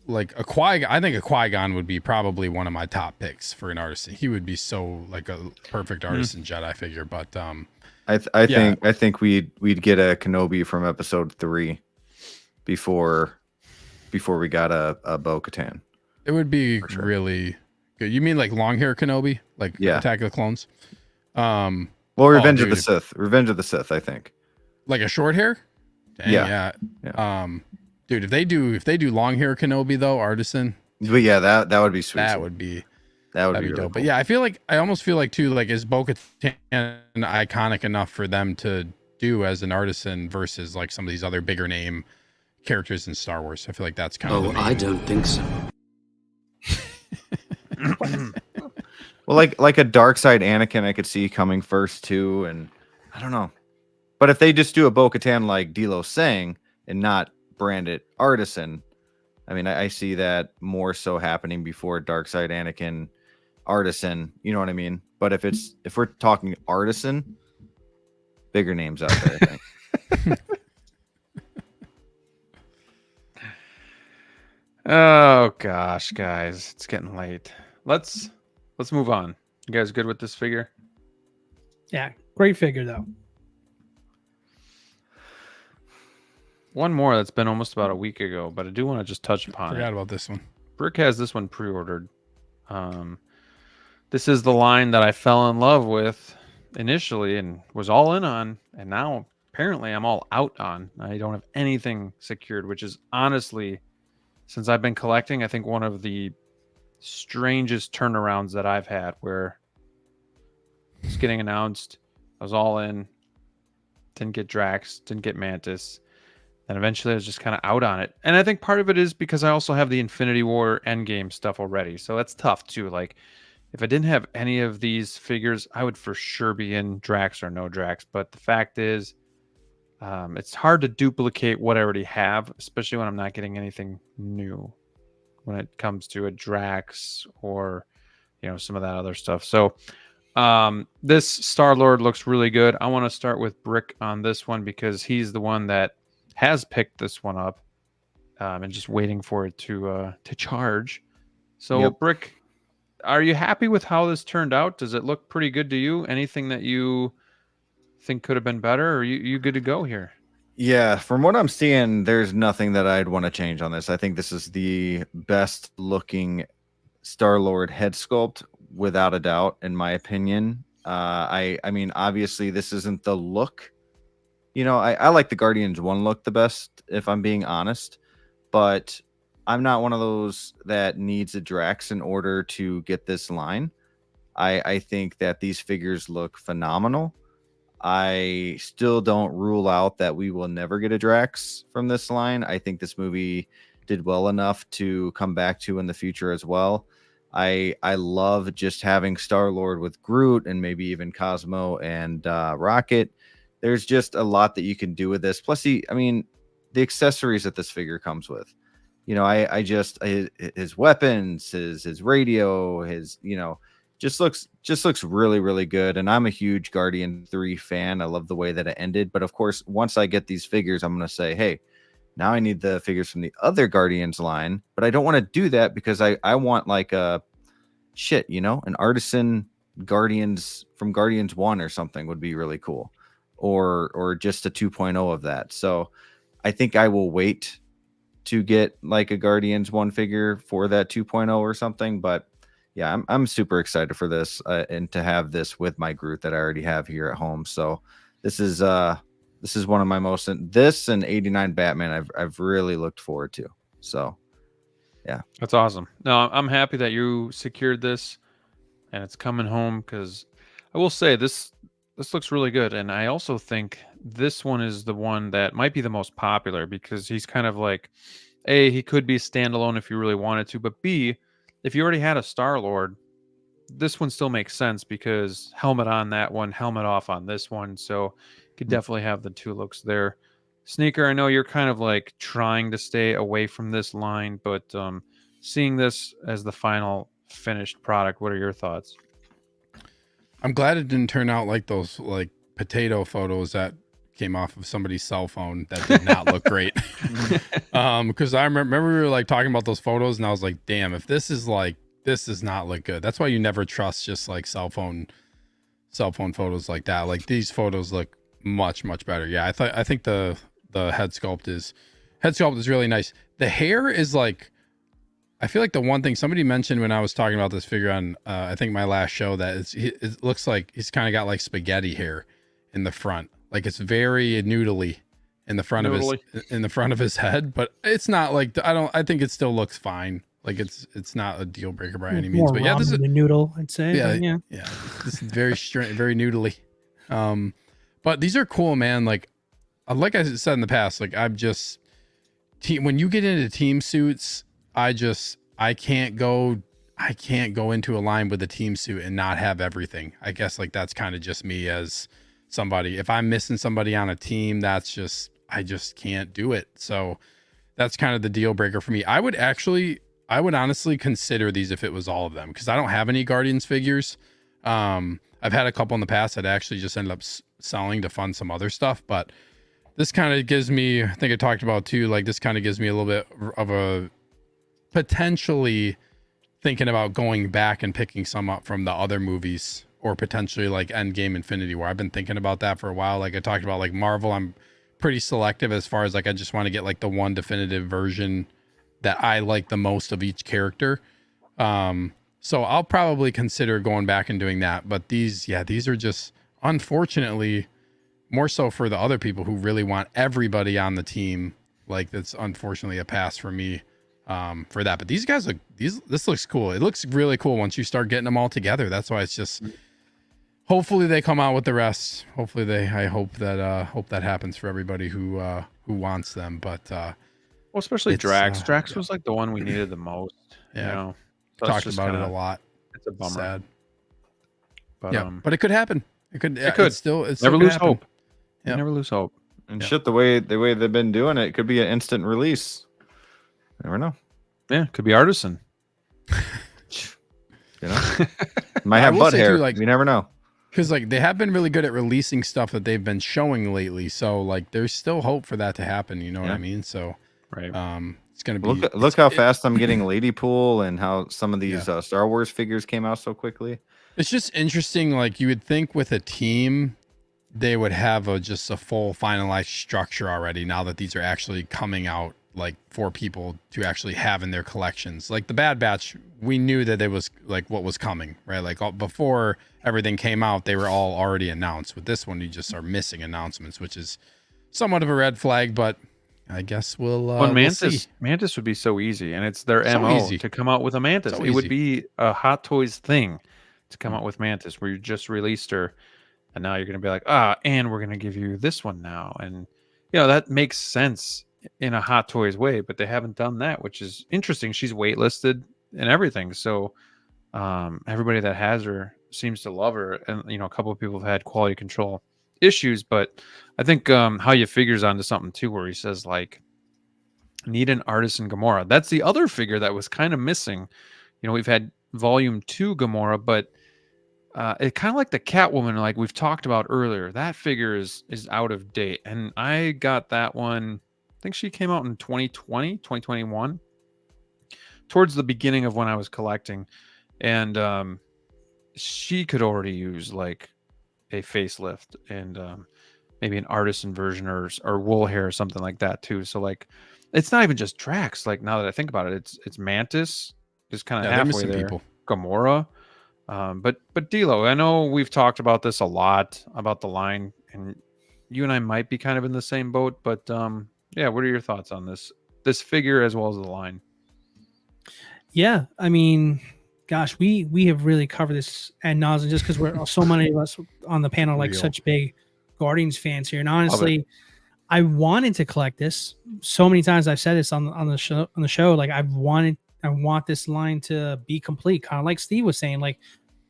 a Qui-Gon. I think a Qui-Gon would be probably one of my top picks for an artisan. He would be so like a perfect artisan Jedi figure. But I think we'd get a Kenobi from Episode 3. Before we got a Bo-Katan. It would be really good. You mean like long hair Kenobi? Like Attack of the Clones? Well, Revenge of the Sith. Revenge of the Sith, I think. Like a short hair? Dang, yeah. Dude, if they do long hair Kenobi though, artisan. But yeah, that would be sweet. That would be really dope. Cool. But yeah, I almost feel like too, like is Bo-Katan iconic enough for them to do as an artisan versus like some of these other bigger name characters in Star Wars. I feel like that's kind of I don't think so. Well, like a dark side Anakin I could see coming first too, and I don't know. But if they just do a Bo-Katan like DLO saying and not brand it artisan, I mean I see that more so happening before dark side Anakin artisan, you know what I mean? But if we're talking artisan, bigger names out there, I think. Oh gosh, guys, it's getting late. Let's move on. You guys good with this figure? Yeah, great figure though. One more that's been almost about a week ago, but I do want to just touch upon Forgot about this one. Brick has this one pre-ordered. This is the line that I fell in love with initially and was all in on, and now apparently I'm all out on. I don't have anything secured, which is honestly, since I've been collecting, I think one of the strangest turnarounds that I've had, where it's getting announced, I was all in, didn't get Drax, didn't get Mantis, and eventually I was just kind of out on it. And I think part of it is because I also have the Infinity War Endgame stuff already, so that's tough too. Like, if I didn't have any of these figures, I would for sure be in Drax or no Drax. But the fact is, it's hard to duplicate what I already have, especially when I'm not getting anything new when it comes to a Drax or, some of that other stuff. So this Star-Lord looks really good. I want to start with Brick on this one because he's the one that has picked this one up and just waiting for it to charge. So Yep. Brick, are you happy with how this turned out? Does it look pretty good to you? Anything that you think could have been better, or you good to go here? Yeah, from what I'm seeing, there's nothing that I'd want to change on this. I think this is the best looking Star-Lord head sculpt, without a doubt, in my opinion. I mean, obviously, this isn't the look. I like the Guardians 1 look the best, if I'm being honest. But I'm not one of those that needs a Drax in order to get this line. I think that these figures look phenomenal. I still don't rule out that we will never get a Drax from this line. I think this movie did well enough to come back to in the future as well. I love just having Star-Lord with Groot and maybe even Cosmo and Rocket. There's just a lot that you can do with this. Plus, the accessories that this figure comes with. I just his weapons, his radio, his just looks really, really good. And I'm a huge Guardian 3 fan. I love the way that it ended. But of course, once I get these figures, I'm gonna say, hey, now I need the figures from the other Guardians line. But I don't want to do that because I want like an artisan Guardians from Guardians 1 or something would be really cool. Or just a 2.0 of that. So I think I will wait to get like a Guardians 1 figure for that 2.0 or something. But yeah, I'm super excited for this and to have this with my Groot that I already have here at home. So this is one of my most, this and 89 Batman I've really looked forward to. So yeah, that's awesome. No, I'm happy that you secured this and it's coming home, because I will say this looks really good. And I also think this one is the one that might be the most popular, because he's kind of like, A, he could be standalone if you really wanted to, but B, if you already had a Star-Lord, this one still makes sense because helmet on that one, helmet off on this one. So you could definitely have the two looks there. Sneaker, I know you're kind of like trying to stay away from this line, but seeing this as the final finished product, what are your thoughts? I'm glad it didn't turn out like those like potato photos that came off of somebody's cell phone that did not look great. Because I remember we were like talking about those photos, and I was like, damn, if this does not look good. That's why you never trust just like cell phone photos like that. Like these photos look much better. Yeah, I think the head sculpt is really nice. The hair is like, I feel like the one thing somebody mentioned when I was talking about this figure on I think my last show, that it looks like he's kind of got like spaghetti hair in the front. Like it's very noodly in the front of his head, but it's not like, I think it still looks fine. Like it's not a deal breaker by any means. But yeah, this is a noodle, I'd say. Yeah. This is very very noodly. But these are cool, man. Like I said in the past, like when you get into team suits, I can't go into a line with a team suit and not have everything. I guess like that's kind of just me as somebody. If I'm missing somebody on a team, I just can't do it. So that's kind of the deal breaker for me. I would honestly consider these if it was all of them, because I don't have any Guardians figures. I've had a couple in the past that actually just ended up selling to fund some other stuff, but this kind of gives me, I think I talked about too, like this kind of gives me a little bit of a potentially thinking about going back and picking some up from the other movies, or potentially like Endgame, Infinity War. I've been thinking about that for a while. Like I talked about, like Marvel, I'm pretty selective as far as like I just want to get like the one definitive version that I like the most of each character. So I'll probably consider going back and doing that. But these are just, unfortunately, more so for the other people who really want everybody on the team. Like that's unfortunately a pass for me for that. But these guys this looks cool. It looks really cool once you start getting them all together. That's why it's just, hopefully they come out with the rest. I hope that happens for everybody who wants them. But well, especially Drax. Drax was like the one we needed the most. Yeah. So Talked about it a lot. It's a bummer. Sad. But yeah, but it could happen. It could. It's never lose happen. hope. Yep. Never lose hope. And shit, the way they've been doing it could be an instant release. Never know. Yeah, could be artisan. Might have butt hair. Too, like, you never know. Because like they have been really good at releasing stuff that they've been showing lately. So like there's still hope for that to happen. You know what I mean? So right. It's gonna be look how fast I'm getting Ladypool, and how some of these Star Wars figures came out so quickly. It's just interesting. Like you would think with a team, they would have just a full finalized structure already. Now that these are actually coming out, like for people to actually have in their collections. Like the Bad Batch, we knew that it was like what was coming, right? Like before everything came out, they were all already announced. With this one, you just are missing announcements, which is somewhat of a red flag, but I guess we'll Mantis would be so easy, and it's their MO to come out with a Mantis. It would be a Hot Toys thing to come out with Mantis, where you just released her, and now you're going to be like, and we're going to give you this one now. And, that makes sense in a Hot Toys way, but they haven't done that, which is interesting. She's waitlisted and everything. So everybody that has her seems to love her. And, a couple of people have had quality control issues, but I think how you figures onto something too, where he says like, Need an artisan Gamora. That's the other figure that was kind of missing. You know, we've had Volume 2 Gamora, but it kind of like the Catwoman, like we've talked about earlier. That figure is out of date, and I got that one. I think she came out in 2020, 2021, towards the beginning of when I was collecting, and she could already use like a facelift and maybe an artisan version or wool hair or something like that too. So like, it's not even just Drax. Like now that I think about it, it's Mantis, just kind of halfway there. People. Gamora, but DLO, I know we've talked about this a lot about the line, and you and I might be kind of in the same boat. But yeah, what are your thoughts on this figure as well as the line? Yeah, I mean, gosh, we have really covered this ad nauseum just because we're so many of us on the panel like such big Guardians fans here. And honestly, I wanted to collect this so many times. I've said this on the show. Like I want this line to be complete, kind of like Steve was saying. Like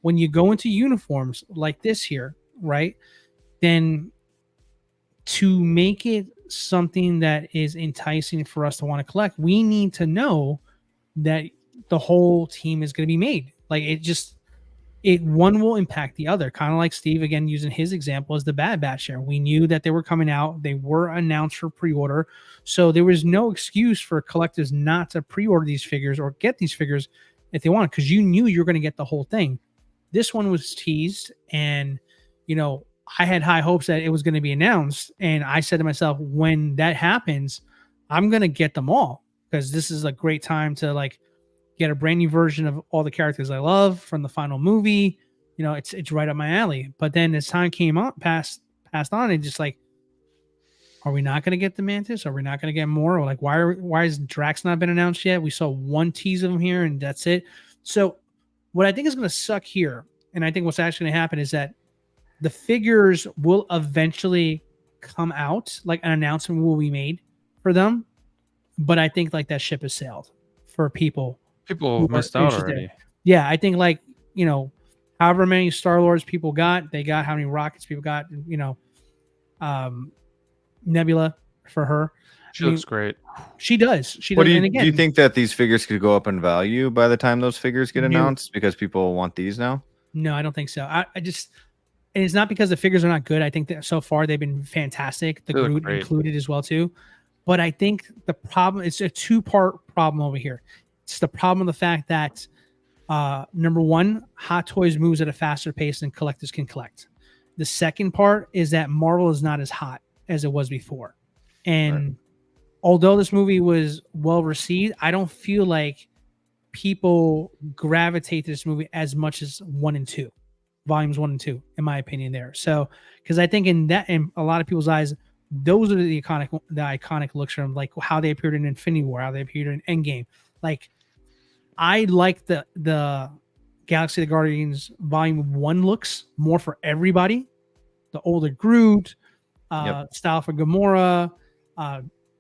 when you go into uniforms like this here, right? Then to make it something that is enticing for us to want to collect, we need to know that the whole team is going to be made. Like one will impact the other, kind of like Steve again using his example as the Bad Batch here. We knew that they were coming out, they were announced for pre-order, so there was no excuse for collectors not to pre-order these figures or get these figures if they wanted, because you knew you were going to get the whole thing. This one was teased, and you know, I had high hopes that it was going to be announced, and I said to myself, when that happens, I'm going to get them all, because this is a great time to like get a brand new version of all the characters I love from the final movie. You know, it's right up my alley. But then as time came on, passed on, and just like, are we not going to get the Mantis? Are we not going to get more? Or like, why has Drax not been announced yet? We saw one tease of him here, and that's it. So what I think is going to suck here, and I think what's actually going to happen, is that the figures will eventually come out. Like an announcement will be made for them, but I think like that ship has sailed for people. People missed out already. Yeah, I think like, you know, however many Star-Lords people got, they got how many rockets people got, you know, Nebula for her. She looks great. She does. She What does. do you, And again, do you think that these figures could go up in value by the time those figures get announced because people want these now? No, I don't think so. I just, and it's not because the figures are not good. I think that so far they've been fantastic. The Groot included as well too. But I think the problem, it's a two-part problem over here. It's the problem of the fact that number one, Hot Toys moves at a faster pace than collectors can collect. The second part is that Marvel is not as hot as it was before. And although this movie was well received, I don't feel like people gravitate to this movie as much as volumes 1 and 2, in my opinion there. So, because I think in a lot of people's eyes, those are the iconic looks from like how they appeared in Infinity War, how they appeared in Endgame. Like, I like the Galaxy of the Guardians Volume 1 looks more for everybody. The older Groot, style for Gamora,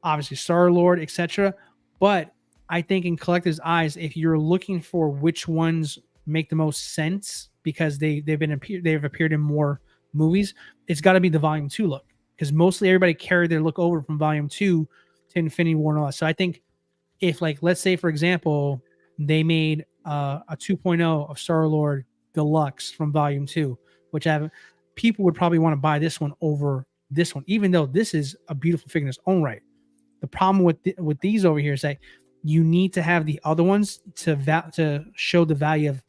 obviously Star-Lord, etc. But I think in collectors' eyes, if you're looking for which ones make the most sense because they've appeared in more movies, it's got to be the Volume 2 look, because mostly everybody carried their look over from Volume 2 to Infinity War and all that. So I think if, like, let's say for example, they made a 2.0 of Star-Lord Deluxe from Volume 2, which people would probably want to buy this one over this one, even though this is a beautiful figure in its own right. The problem with these over here is that you need to have the other ones to show the value of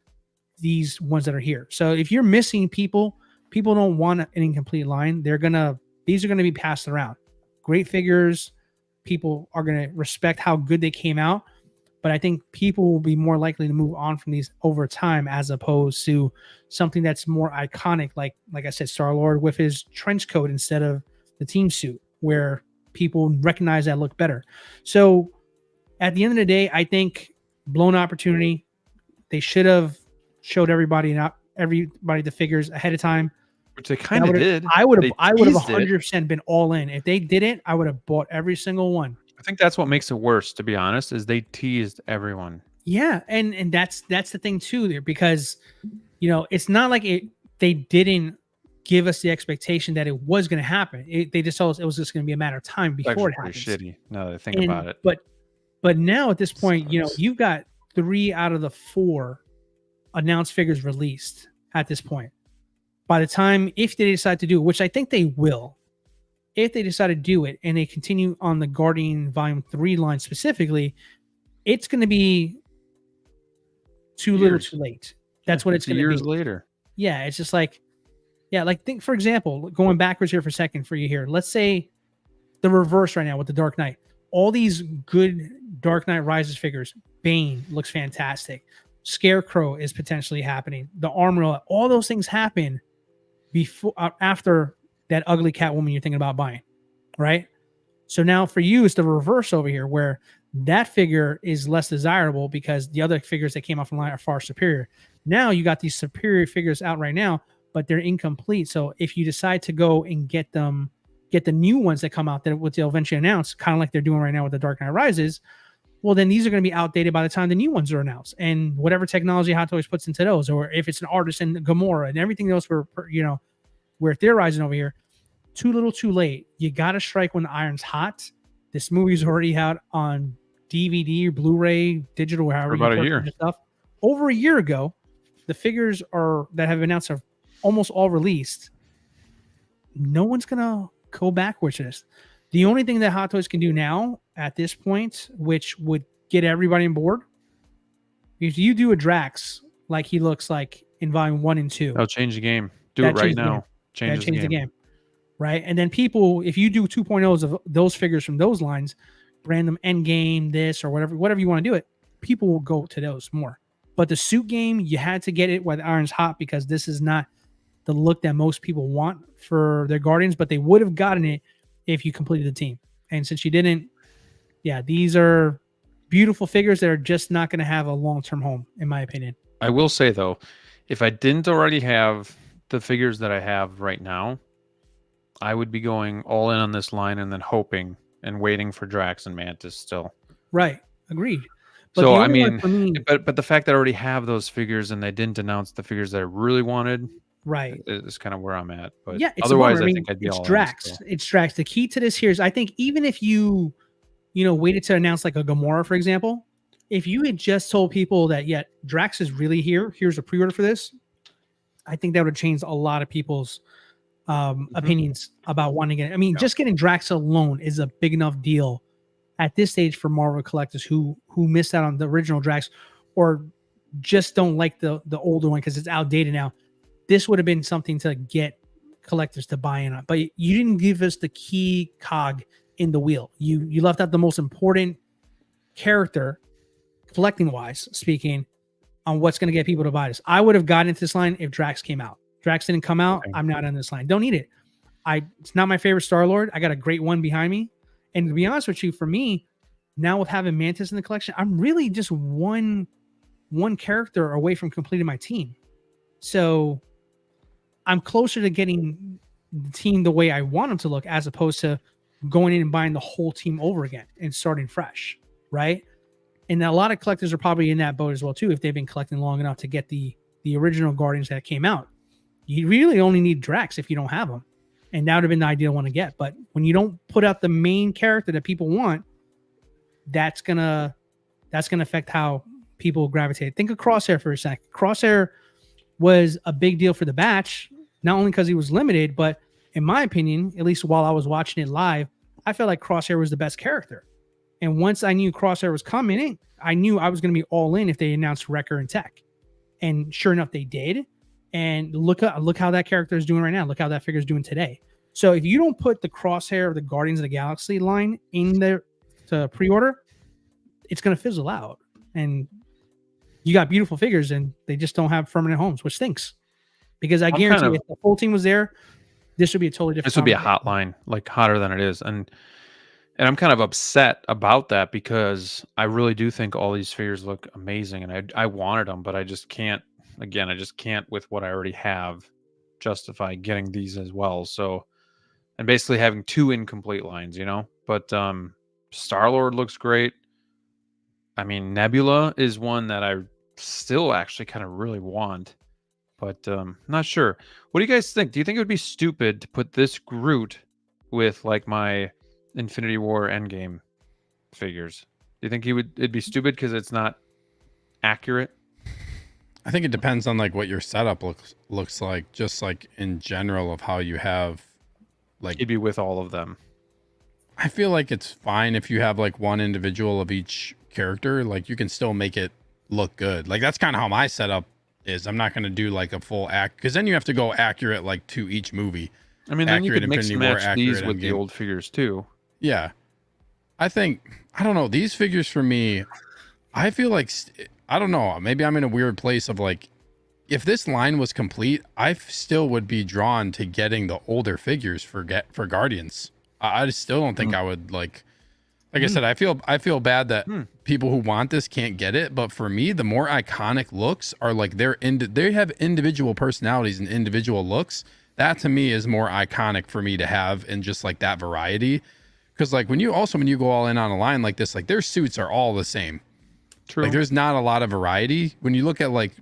these ones that are here. So if you're missing people don't want an incomplete line. These are gonna be passed around. Great figures. People are gonna respect how good they came out. But I think people will be more likely to move on from these over time, as opposed to something that's more iconic, like I said, Star-Lord with his trench coat instead of the team suit, where people recognize that look better. So at the end of the day, I think blown opportunity. They should have showed everybody the figures ahead of time, which they kind of did. I would have 100% been all in. If they didn't, I would have bought every single one. I think that's what makes it worse, to be honest, is they teased everyone. Yeah, and that's the thing too there, because you know, it's not like they didn't give us the expectation that it was going to happen. They just told us it was just going to be a matter of time before it happens. Shitty. Now that I think about it. But But now at this point, you've got 3 out of the 4 announced figures released at this point. By the time, if they decide to do it, which I think they will, if they decide to do it and they continue on the Guardian Volume 3 line specifically, it's going to be too little too late. That's what it's going to be. Years later. Yeah, it's just like, think, for example, going backwards here for a second for you here. Let's say the reverse right now with the Dark Knight. All these good Dark Knight Rises figures. Bane looks fantastic. Scarecrow is potentially happening. The Armor, all those things happen before, after that ugly Catwoman you're thinking about buying, right? So now for you, it's the reverse over here, where that figure is less desirable because the other figures that came out from line are far superior. Now you got these superior figures out right now, but they're incomplete. So if you decide to go and get the new ones that come out that they'll eventually announce, kind of like they're doing right now with the Dark Knight Rises, well, then these are going to be outdated by the time the new ones are announced. And whatever technology Hot Toys puts into those, or if it's an artist and Gamora and everything else we're theorizing over here, too little too late. You got to strike when the iron's hot. This movie's already out on DVD, Blu-ray, digital, however for about you a year. Stuff. Over a year ago, the figures that have been announced are almost all released. No one's going to go backwards to this. The only thing that Hot Toys can do now at this point, which would get everybody on board, if you do a Drax like he looks like in Volume 1 and 2. That'll change the game. Do it right now. Change the game. Right? And then people, if you do 2.0s of those figures from those lines, brand them Endgame, this, or whatever you want to do it, people will go to those more. But the suit game, you had to get it while the iron's hot because this is not the look that most people want for their Guardians, but they would have gotten it if you completed the team. And since you didn't, these are beautiful figures that are just not going to have a long-term home, in my opinion. I will say, though, if I didn't already have the figures that I have right now, I would be going all in on this line and then hoping and waiting for Drax and Mantis still. Right. Agreed. But so, I mean, but the fact that I already have those figures and they didn't announce the figures that I really wanted, right, is kind of where I'm at. But yeah, otherwise, I think I'd be all Drax. in. It's Drax. The key to this here is, I think, even if you waited to announce like a Gamora, for example, if you had just told people that, Drax is really here, here's a pre-order for this, I think that would have changed a lot of people's opinions about wanting it. I mean, just getting Drax alone is a big enough deal at this stage for Marvel collectors who missed out on the original Drax or just don't like the older one because it's outdated now. This would have been something to get collectors to buy in on. But you didn't give us the key cog in the wheel. You left out the most important character, collecting wise speaking, on what's going to get people to buy this. I would have gotten into this line if Drax came out. Drax didn't come out. Okay. I'm not on this line. Don't need it. It's not my favorite Star-Lord. I got a great one behind me. And to be honest with you, for me, now with having Mantis in the collection, I'm really just one character away from completing my team. So I'm closer to getting the team the way I want them to look, as opposed to going in and buying the whole team over again and starting fresh, right? And a lot of collectors are probably in that boat as well too, if they've been collecting long enough to get the original Guardians that came out. You really only need Drax if you don't have them, and that would have been the ideal one to get. But when you don't put out the main character that people want, that's gonna affect how people gravitate. Think of Crosshair for a sec. Crosshair was a big deal for the batch, not only because he was limited, but in my opinion, at least while I was watching it live, I felt like Crosshair was the best character. And once I knew Crosshair was coming, I knew I was going to be all in if they announced Wrecker and Tech. And sure enough, they did. And look how that character is doing right now. Look how that figure is doing today. So if you don't put the Crosshair of the Guardians of the Galaxy line in there to pre-order, it's going to fizzle out. And you got beautiful figures, and they just don't have permanent homes, which stinks. Because I guarantee if the full team was there, this would be a totally different. This would be a hot line, like hotter than it is. And I'm kind of upset about that because I really do think all these figures look amazing, and I wanted them, but I just can't. Again, I just can't, with what I already have, justify getting these as well. So, and basically having two incomplete lines, But Star-Lord looks great. I mean, Nebula is one that I still actually kind of really want, but not sure. What do you guys think? Do you think it would be stupid to put this Groot with like my Infinity War Endgame figures? Do you think it'd be stupid because it's not accurate? I think it depends on like what your setup looks like, just like in general of how you have like. He'd be with all of them. I feel like it's fine if you have like one individual of each character. Like you can still make it look good. Like that's kind of how my setup is. I'm not going to do like a full act because then you have to go accurate like to each movie. I mean, then you could mix and match these with Endgame. the old figures too. Yeah. I don't know. These figures for me, I feel like, I don't know. Maybe I'm in a weird place of like, if this line was complete, I still would be drawn to getting the older figures for Guardians. I still don't think I would like I said, I feel bad that people who want this can't get it. But for me, the more iconic looks are like they have individual personalities and individual looks. That to me is more iconic for me to have, and just like that variety. Because like when you go all in on a line like this, like their suits are all the same. True. Like there's not a lot of variety. When you look at like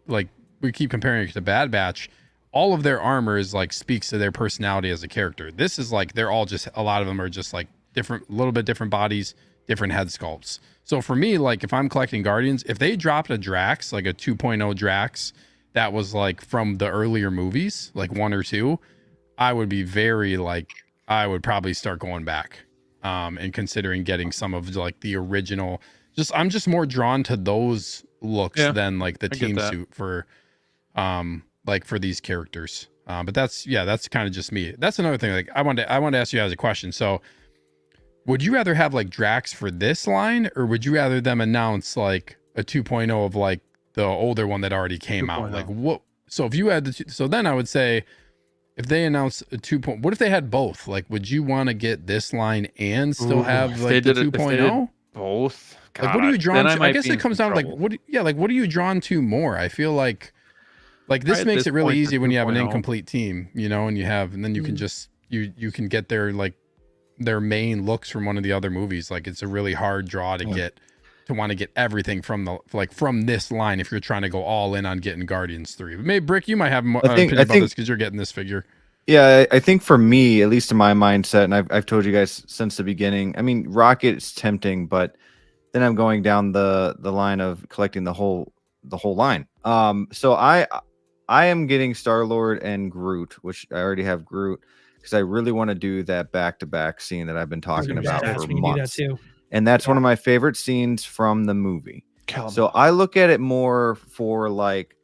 we keep comparing it to Bad Batch, all of their armor is like speaks to their personality as a character. This is like they're all just, a lot of them are just like different, a little bit different bodies, different head sculpts. So for me, like if I'm collecting Guardians, if they dropped a Drax, like a 2.0 Drax that was like from the earlier movies, like 1 or 2, I would be very like, I would probably start going back and considering getting some of like the original. I'm just more drawn to those looks than like the team suit for like for these characters. But that's kind of just me. That's another thing. Like I wanted to ask you guys a question. So would you rather have like Drax for this line, or would you rather them announce like a 2.0 of like the older one that already came out? Like what? So if you had so then I would say, if they announce a 2.0, what if they had both? Like, would you want to get this line and still have like the 2.0? Both. God, Like, what are you drawn to? I guess it comes down to like what are you drawn to more? I feel like this makes it really easy when you have an incomplete team, you know, and then you can just you can get their main looks from one of the other movies. Like it's a really hard draw to want to get everything from this line if you're trying to go all in on getting Guardians 3. But maybe Brick, you might have more opinion about this because you're getting this figure. Yeah, I think for me, at least in my mindset, and I've told you guys since the beginning, I mean, Rocket is tempting, but then I'm going down the line of collecting the whole line. So I am getting Star-Lord and Groot, which I already have Groot, because I really want to do that back-to-back scene that I've been talking about for months. And that's one of my favorite scenes from the movie. So I look at it more for like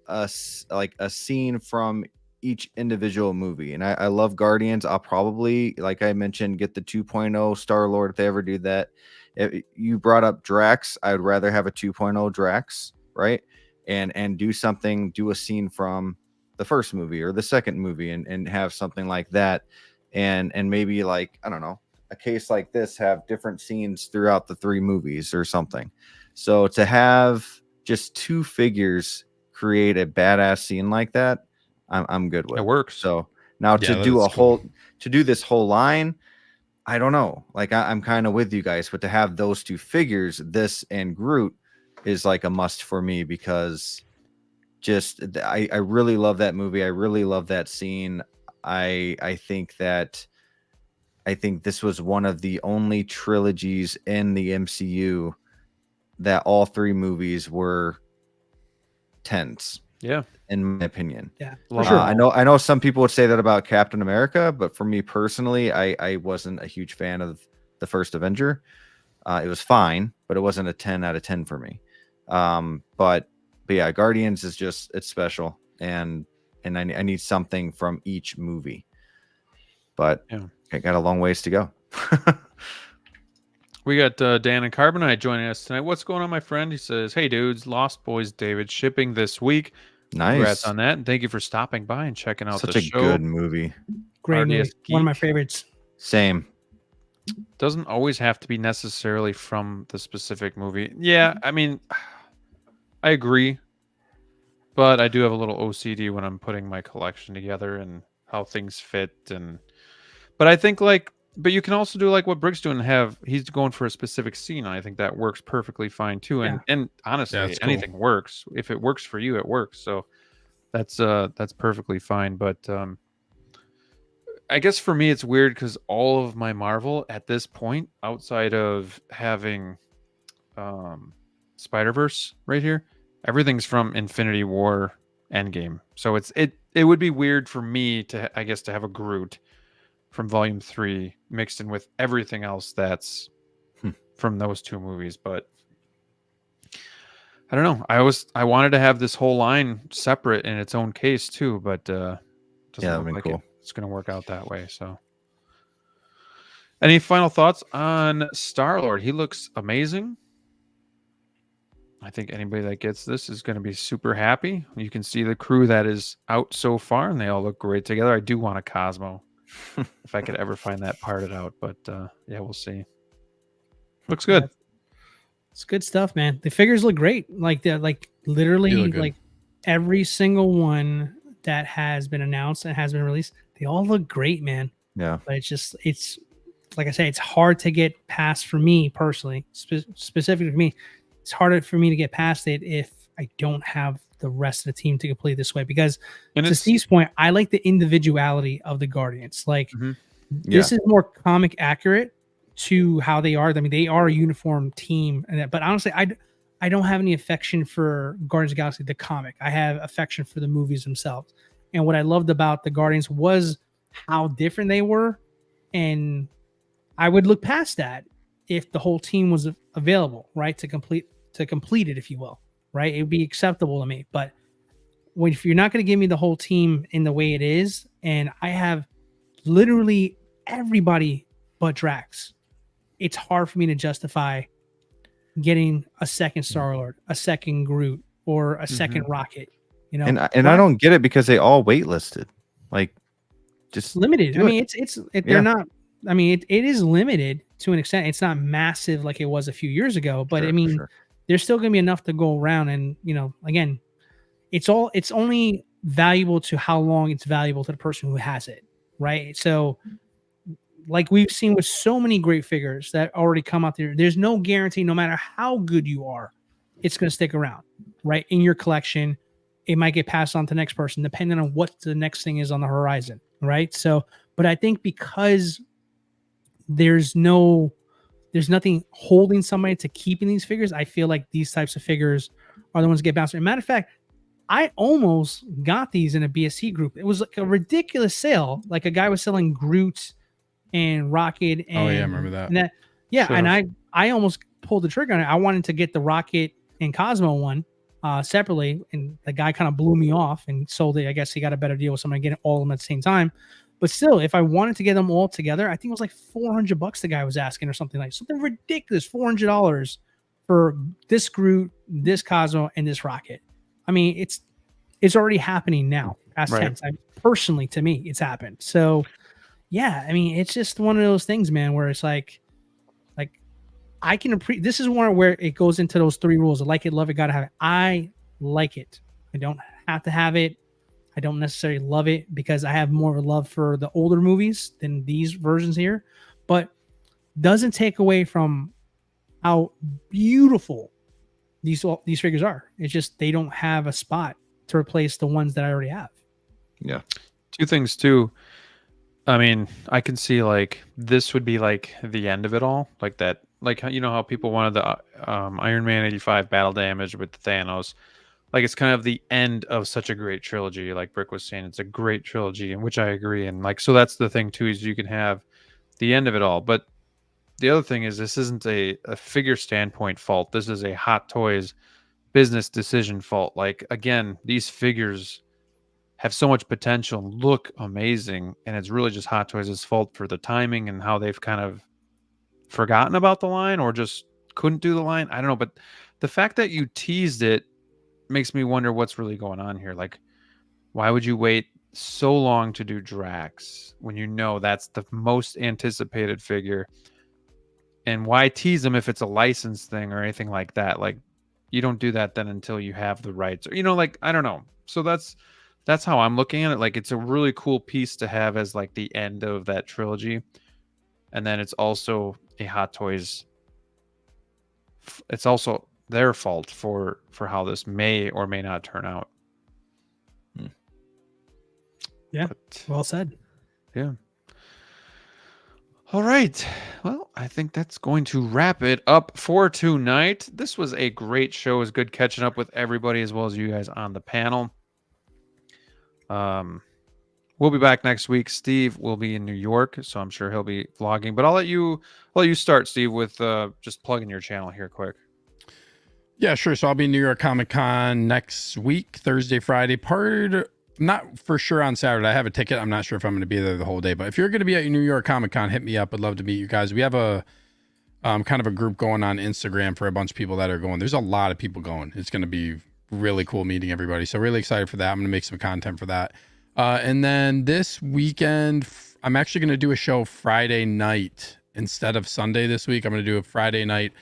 a scene from each individual movie. And I love Guardians. I'll probably, like I mentioned, get the 2.0 Star-Lord if they ever do that. If you brought up Drax, I would rather have a 2.0 Drax, right? And do a scene from the first movie or the second movie and have something like that. And maybe like, I don't know, a case like this have different scenes throughout the 3 movies or something. So to have just 2 figures create a badass scene like that, I'm good with. It works. So now to do this whole line, I don't know. Like I'm kind of with you guys, but to have those 2 figures, this and Groot, is like a must for me, because I really love that movie. I really love that scene. I think this was one of the only trilogies in the MCU that all 3 movies were 10s. Yeah, in my opinion. Yeah, sure. I know some people would say that about Captain America, but for me personally, I wasn't a huge fan of the first Avenger. It was fine, but it wasn't a 10 out of 10 for me. But yeah, Guardians is just, it's special, and I need something from each movie. But I got a long ways to go. We got Dan and Carbonite joining us tonight. What's going on, my friend? He says, "Hey dudes, Lost Boys David shipping this week. Nice. Congrats on that, and thank you for stopping by and checking out Such the a show." good movie. Great movie. One of my favorites. Same. Doesn't always have to be necessarily from the specific movie. Yeah, I mean, I agree, but I do have a little OCD when I'm putting my collection together and how things fit. But I think but you can also do like what Brick's doing. He's going for a specific scene. I think that works perfectly fine too. And honestly, anything works. If it works for you, it works. So that's perfectly fine. But I guess for me, it's weird because all of my Marvel at this point, outside of having Spider-Verse right here. Everything's from Infinity War Endgame. So it would be weird for me to, I guess, to have a Groot from Volume 3 mixed in with everything else that's from those two movies, but I don't know. I wanted to have this whole line separate in its own case too, but doesn't that'd look be like cool. it's going to work out that way. So, any final thoughts on Star-Lord? He looks amazing. I think anybody that gets this is going to be super happy. You can see the crew that is out so far, and they all look great together. I do want a Cosmo if I could ever find that parted out, but yeah, we'll see. Looks good. It's good stuff, man. The figures look great. Like literally like every single one that has been announced and has been released, they all look great, man. Yeah. But it's like I say, it's hard to get past for me personally, specifically for me. It's harder for me to get past it if I don't have the rest of the team to complete this way, because to Steve's point, I like the individuality of the Guardians. Like this is more comic accurate to how they are. I mean, they are a uniform team, but honestly, I don't have any affection for Guardians of the Galaxy, the comic. I have affection for the movies themselves. And what I loved about the Guardians was how different they were. And I would look past that if the whole team was available, right? To complete it, if you will, right? It would be acceptable to me. But if you're not going to give me the whole team in the way it is, and I have literally everybody but Drax, it's hard for me to justify getting a second Star-Lord, a second Groot, or a second Rocket. You know, and I don't get it because they all waitlisted, like just limited. I mean, they're not. I mean, it is limited to an extent. It's not massive like it was a few years ago, but I mean, there's still going to be enough to go around. And you know, again, it's only valuable to how long it's valuable to the person who has it, right? So, like we've seen with so many great figures that already come out there, there's no guarantee, no matter how good you are, it's going to stick around, right? In your collection, it might get passed on to the next person, depending on what the next thing is on the horizon, right? So, but I think because there's nothing holding somebody to keeping these figures, I feel like these types of figures are the ones that get bounced. As a matter of fact, I almost got these in a BSC group. It was like a ridiculous sale. Like a guy was selling Groot and Rocket. And, I remember that. And I almost pulled the trigger on it. I wanted to get the Rocket and Cosmo one separately, and the guy kind of blew me off and sold it. I guess he got a better deal with somebody getting all of them at the same time. But still, if I wanted to get them all together, I think it was like $400 the guy was asking, or something ridiculous, $400 for this Groot, this Cosmo, and this Rocket. I mean, it's already happening now. Past tense. Personally, to me, it's happened. So, yeah, I mean, it's just one of those things, man, where it's like I can appreciate. This is one where it goes into those three rules: like it, love it, gotta have it. I like it. I don't have to have it. I don't necessarily love it because I have more of a love for the older movies than these versions here, but doesn't take away from how beautiful these figures are. It's just they don't have a spot to replace the ones that I already have. Yeah. Two things too. I mean, I can see like this would be like the end of it all, like that. Like, you know how people wanted the Iron Man 85 battle damage with Thanos. Like, it's kind of the end of such a great trilogy. Like Brick was saying, it's a great trilogy, in which I agree. And like, so that's the thing too, is you can have the end of it all. But the other thing is, this isn't a figure standpoint fault. This is a Hot Toys business decision fault. Like, again, these figures have so much potential, look amazing, and it's really just Hot Toys' fault for the timing and how they've kind of forgotten about the line or just couldn't do the line. I don't know, but the fact that you teased it makes me wonder what's really going on here. Like, why would you wait so long to do Drax when you know that's the most anticipated figure? And why tease them if it's a license thing or anything like that? Like, you don't do that then until you have the rights, or, you know, like, I don't know. So that's how I'm looking at it. Like, it's a really cool piece to have as like the end of that trilogy. And then it's also a Hot Toys. It's also their fault for how this may or may not turn out. Yeah. But, well said. Yeah. All right. Well, I think that's going to wrap it up for tonight. This was a great show. It was good catching up with everybody as well as you guys on the panel. We'll be back next week. Steve will be in New York, so I'm sure he'll be vlogging. But I'll let you start, Steve, with just plugging your channel here quick. Yeah, sure. So I'll be in New York Comic Con next week, Thursday, Friday. Not for sure on Saturday. I have a ticket. I'm not sure if I'm going to be there the whole day. But if you're going to be at New York Comic Con, hit me up. I'd love to meet you guys. We have a kind of a group going on Instagram for a bunch of people that are going. There's a lot of people going. It's going to be really cool meeting everybody. So really excited for that. I'm going to make some content for that. And then this weekend, I'm actually going to do a show Friday night instead of Sunday this week. I'm going to do a Friday night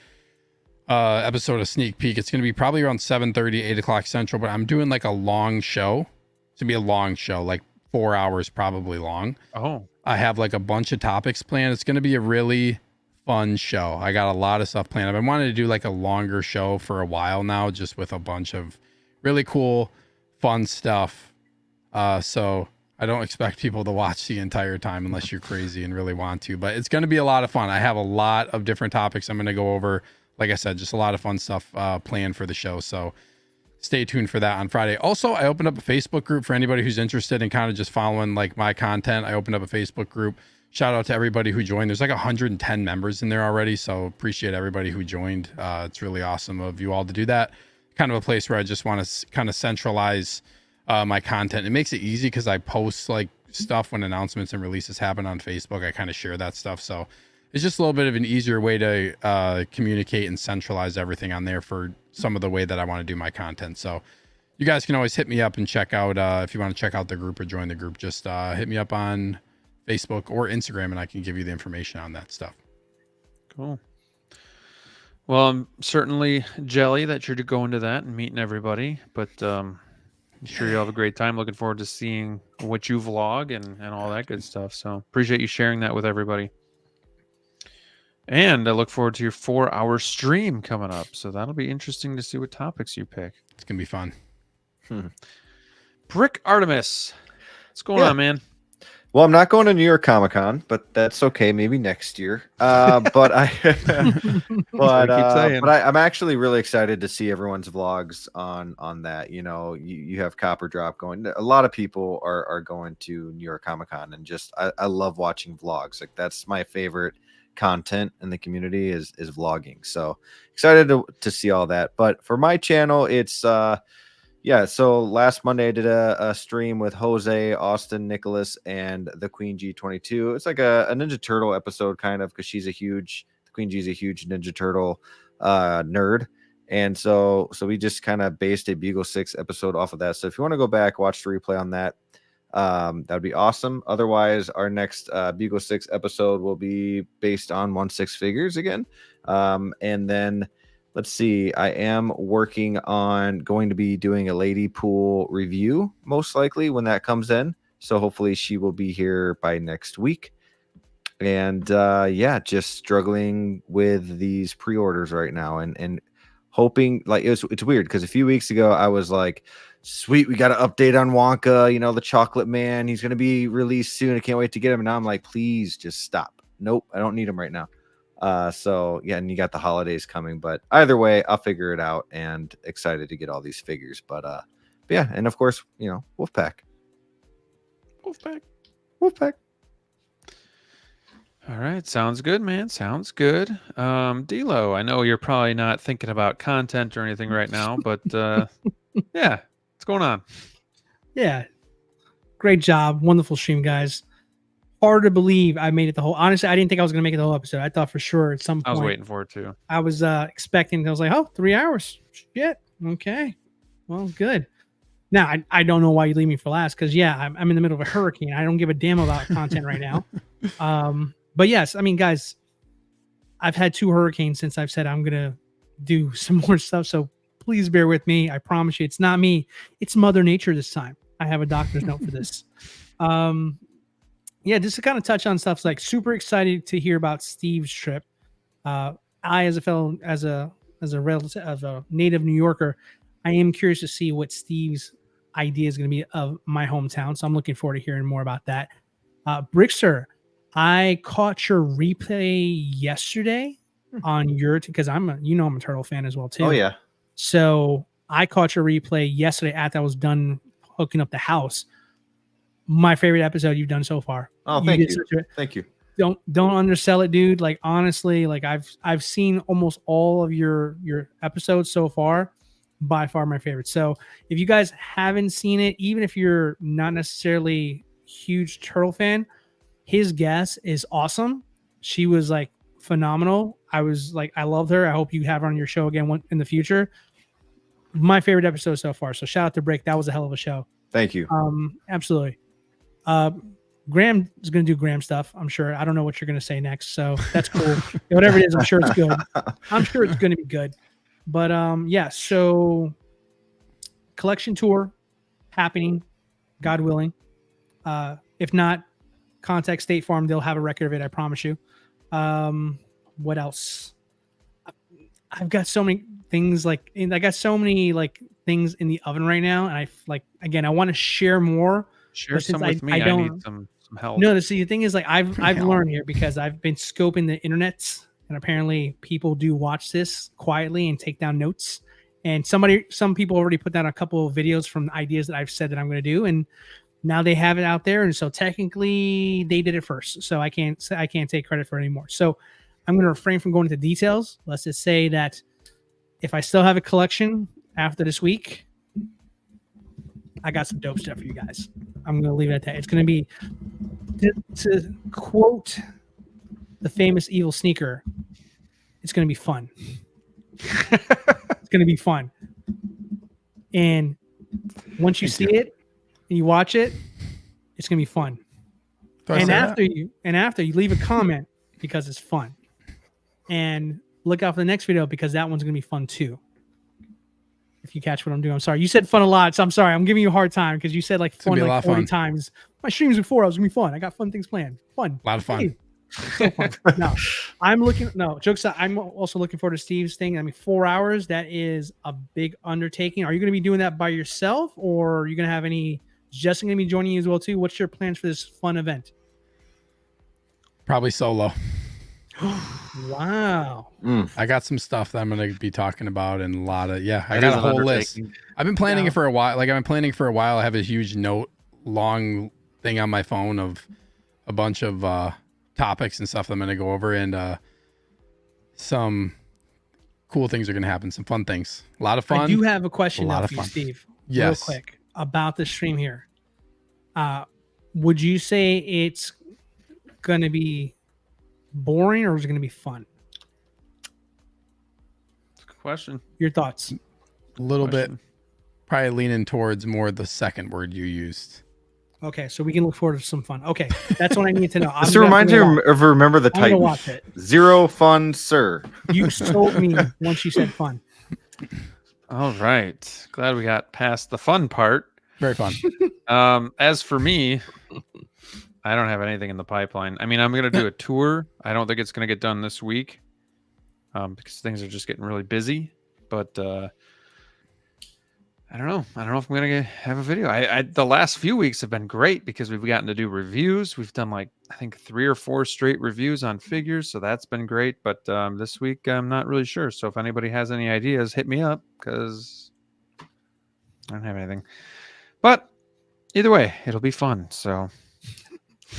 episode of Sneak Peek. It's going to be probably around 7:30, 8 o'clock Central, but I'm doing like a long show. It's going to be a long show, like 4 hours probably long. Oh. I have like a bunch of topics planned. It's going to be a really fun show. I got a lot of stuff planned. I've been wanting to do like a longer show for a while now, just with a bunch of really cool, fun stuff. So I don't expect people to watch the entire time unless you're crazy and really want to, but it's going to be a lot of fun. I have a lot of different topics I'm going to go over. Like I said, just a lot of fun stuff planned for the show. So stay tuned for that on Friday. Also, I opened up a Facebook group for anybody who's interested in kind of just following like my content. I opened up a Facebook group. Shout out to everybody who joined. There's like 110 members in there already. So appreciate everybody who joined. It's really awesome of you all to do that. Kind of a place where I just want to kind of centralize my content. It makes it easy because I post like stuff when announcements and releases happen on Facebook. I kind of share that stuff. So it's just a little bit of an easier way to communicate and centralize everything on there for some of the way that I want to do my content. So you guys can always hit me up and check out, if you want to check out the group or join the group, just hit me up on Facebook or Instagram and I can give you the information on that stuff. Cool. Well, I'm certainly jelly that you're going to that and meeting everybody, but I'm sure you'll have a great time. Looking forward to seeing what you vlog and all that good stuff. So appreciate you sharing that with everybody. And I look forward to your 4-hour stream coming up. So that'll be interesting to see what topics you pick. It's going to be fun. Brick Artemis. What's going on, man? Well, I'm not going to New York Comic Con, but that's okay. Maybe next year. But I'm actually really excited to see everyone's vlogs on that. You know, you have Copper Drop going. A lot of people are going to New York Comic Con, and just I love watching vlogs. Like that's my favorite content in the community is vlogging. So excited to see all that. But for my channel, it's so last Monday I did a stream with Jose, Austin, Nicholas, and the Queen G22. It's like a Ninja Turtle episode kind of, because the Queen G is a huge Ninja Turtle nerd. And so we just kind of based a Bugle 6 episode off of that. So if you want to go back, watch the replay on that, that would be awesome. Otherwise, our next Bugle 6 episode will be based on 1/6 figures again. And then let's see, I am working on going to be doing a Lady Pool review, most likely when that comes in. So hopefully she will be here by next week. And just struggling with these pre-orders right now and hoping, like it's weird because a few weeks ago I was like, sweet, we got an update on Wonka, the chocolate man, he's going to be released soon, I can't wait to get him. And now I'm like, please just stop. Nope, I don't need him right now. And you got the holidays coming, but either way, I'll figure it out and excited to get all these figures. But yeah, and of course, Wolfpack. All right, sounds good, man. Sounds good. DLO, I know you're probably not thinking about content or anything right now, but yeah, what's going on? Yeah, great job, wonderful stream, guys. Hard to believe I made it the whole. Honestly, I didn't think I was gonna make it the whole episode. I thought for sure at some point. I was waiting for it too. I was expecting. I was like, oh, 3 hours. Shit. Okay. Well, good. Now I don't know why you leave me for last, because I'm in the middle of a hurricane. I don't give a damn about content right now. But yes, I mean, guys, I've had 2 hurricanes since I've said I'm gonna do some more stuff. So please bear with me. I promise you, it's not me. It's Mother Nature this time. I have a doctor's note for this. Just to kind of touch on stuff, like super excited to hear about Steve's trip. I, as a native New Yorker, I am curious to see what Steve's idea is going to be of my hometown. So I'm looking forward to hearing more about that. Brickster, I caught your replay yesterday on your because I'm a Turtle fan as well too. Oh yeah. So I caught your replay yesterday after I was done hooking up the house. My favorite episode you've done so far. Oh, thank you. Thank you. Don't undersell it, dude. Like honestly, like I've seen almost all of your episodes so far. By far my favorite. So if you guys haven't seen it, even if you're not necessarily huge Turtle fan, his guest is awesome. She was like phenomenal. I loved her. I hope you have her on your show again in the future. My favorite episode so far. So shout out to Brick. That was a hell of a show. Thank you. Absolutely. Graham is going to do Graham stuff. I'm sure. I don't know what you're going to say next. So that's cool. Whatever it is, I'm sure it's good. I'm sure it's going to be good. But yeah, so collection tour happening, God willing. If not, contact State Farm. They'll have a record of it. I promise you. What else? I've got so many things I got so many things in the oven right now, and I want to share more. Share some with me. I need some help. No, the thing is I've learned here because I've been scoping the internets. And apparently people do watch this quietly and take down notes. And some people already put down a couple of videos from ideas that I've said that I'm going to do. And now they have it out there. And so technically they did it first. So I can't take credit for it anymore. So I'm going to refrain from going into details. Let's just say that if I still have a collection after this week, I got some dope stuff for you guys. I'm going to leave it at that. It's going to be, to quote the famous EvilSneaker, it's going to be fun. It's going to be fun. And once you see it and you watch it, it's going to be fun. And after you leave a comment because it's fun. And look out for the next video because that one's going to be fun too. If you catch what I'm doing. I'm sorry. You said fun a lot, so I'm sorry. I'm giving you a hard time because you said fun 40 times. My streams before, I was going to be fun. I got fun things planned. Fun. A lot of fun. Hey. So fun. Jokes aside, I'm also looking forward to Steve's thing. I mean, 4 hours, that is a big undertaking. Are you going to be doing that by yourself, or are you going to have Justin going to be joining you as well too? What's your plans for this fun event? Probably solo. Wow. I got some stuff that I'm going to be talking about, and I got a whole list. I've been planning it for a while. I have a huge long thing on my phone of a bunch of topics and stuff that I'm going to go over, and some cool things are going to happen. Some fun things. A lot of fun. I do have a question now for you, Steve. Yes. Real quick about the stream here. Would you say it's going to be boring or is it going to be fun? That's a good question. Your thoughts? A little bit, probably leaning towards more the second word you used. Okay, so we can look forward to some fun. Okay, that's what I need to know. Just to remind you of Remember the Titan. Watch it. Zero fun, sir. You sold me once you said fun. All right. Glad we got past the fun part. Very fun. As for me, I don't have anything in the pipeline. I mean, I'm going to do a tour. I don't think it's going to get done this week because things are just getting really busy. But I don't know. I don't know if I'm going to have a video. The last few weeks have been great because we've gotten to do reviews. We've done I think 3 or 4 straight reviews on figures. So that's been great. But this week, I'm not really sure. So if anybody has any ideas, hit me up because I don't have anything. But either way, it'll be fun. So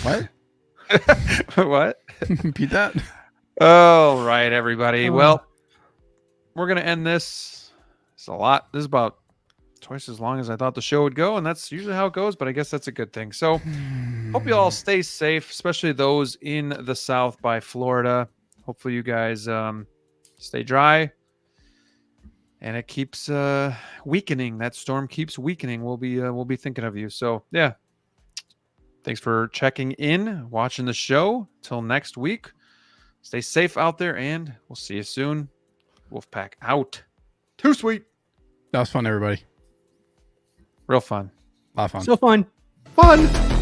what? What? Repeat that. All right, everybody. Well, we're going to end this. It's a lot. This is about twice as long as I thought the show would go, and that's usually how it goes, but I guess that's a good thing. So hope you all stay safe, especially those in the South by Florida. Hopefully you guys stay dry and it keeps weakening. That storm keeps weakening. We'll be thinking of you. So yeah, thanks for checking in, watching the show. Till next week, stay safe out there, and we'll see you soon. Wolfpack out. Too sweet. That was fun, everybody. Real fun. A lot of fun. So fun. Fun.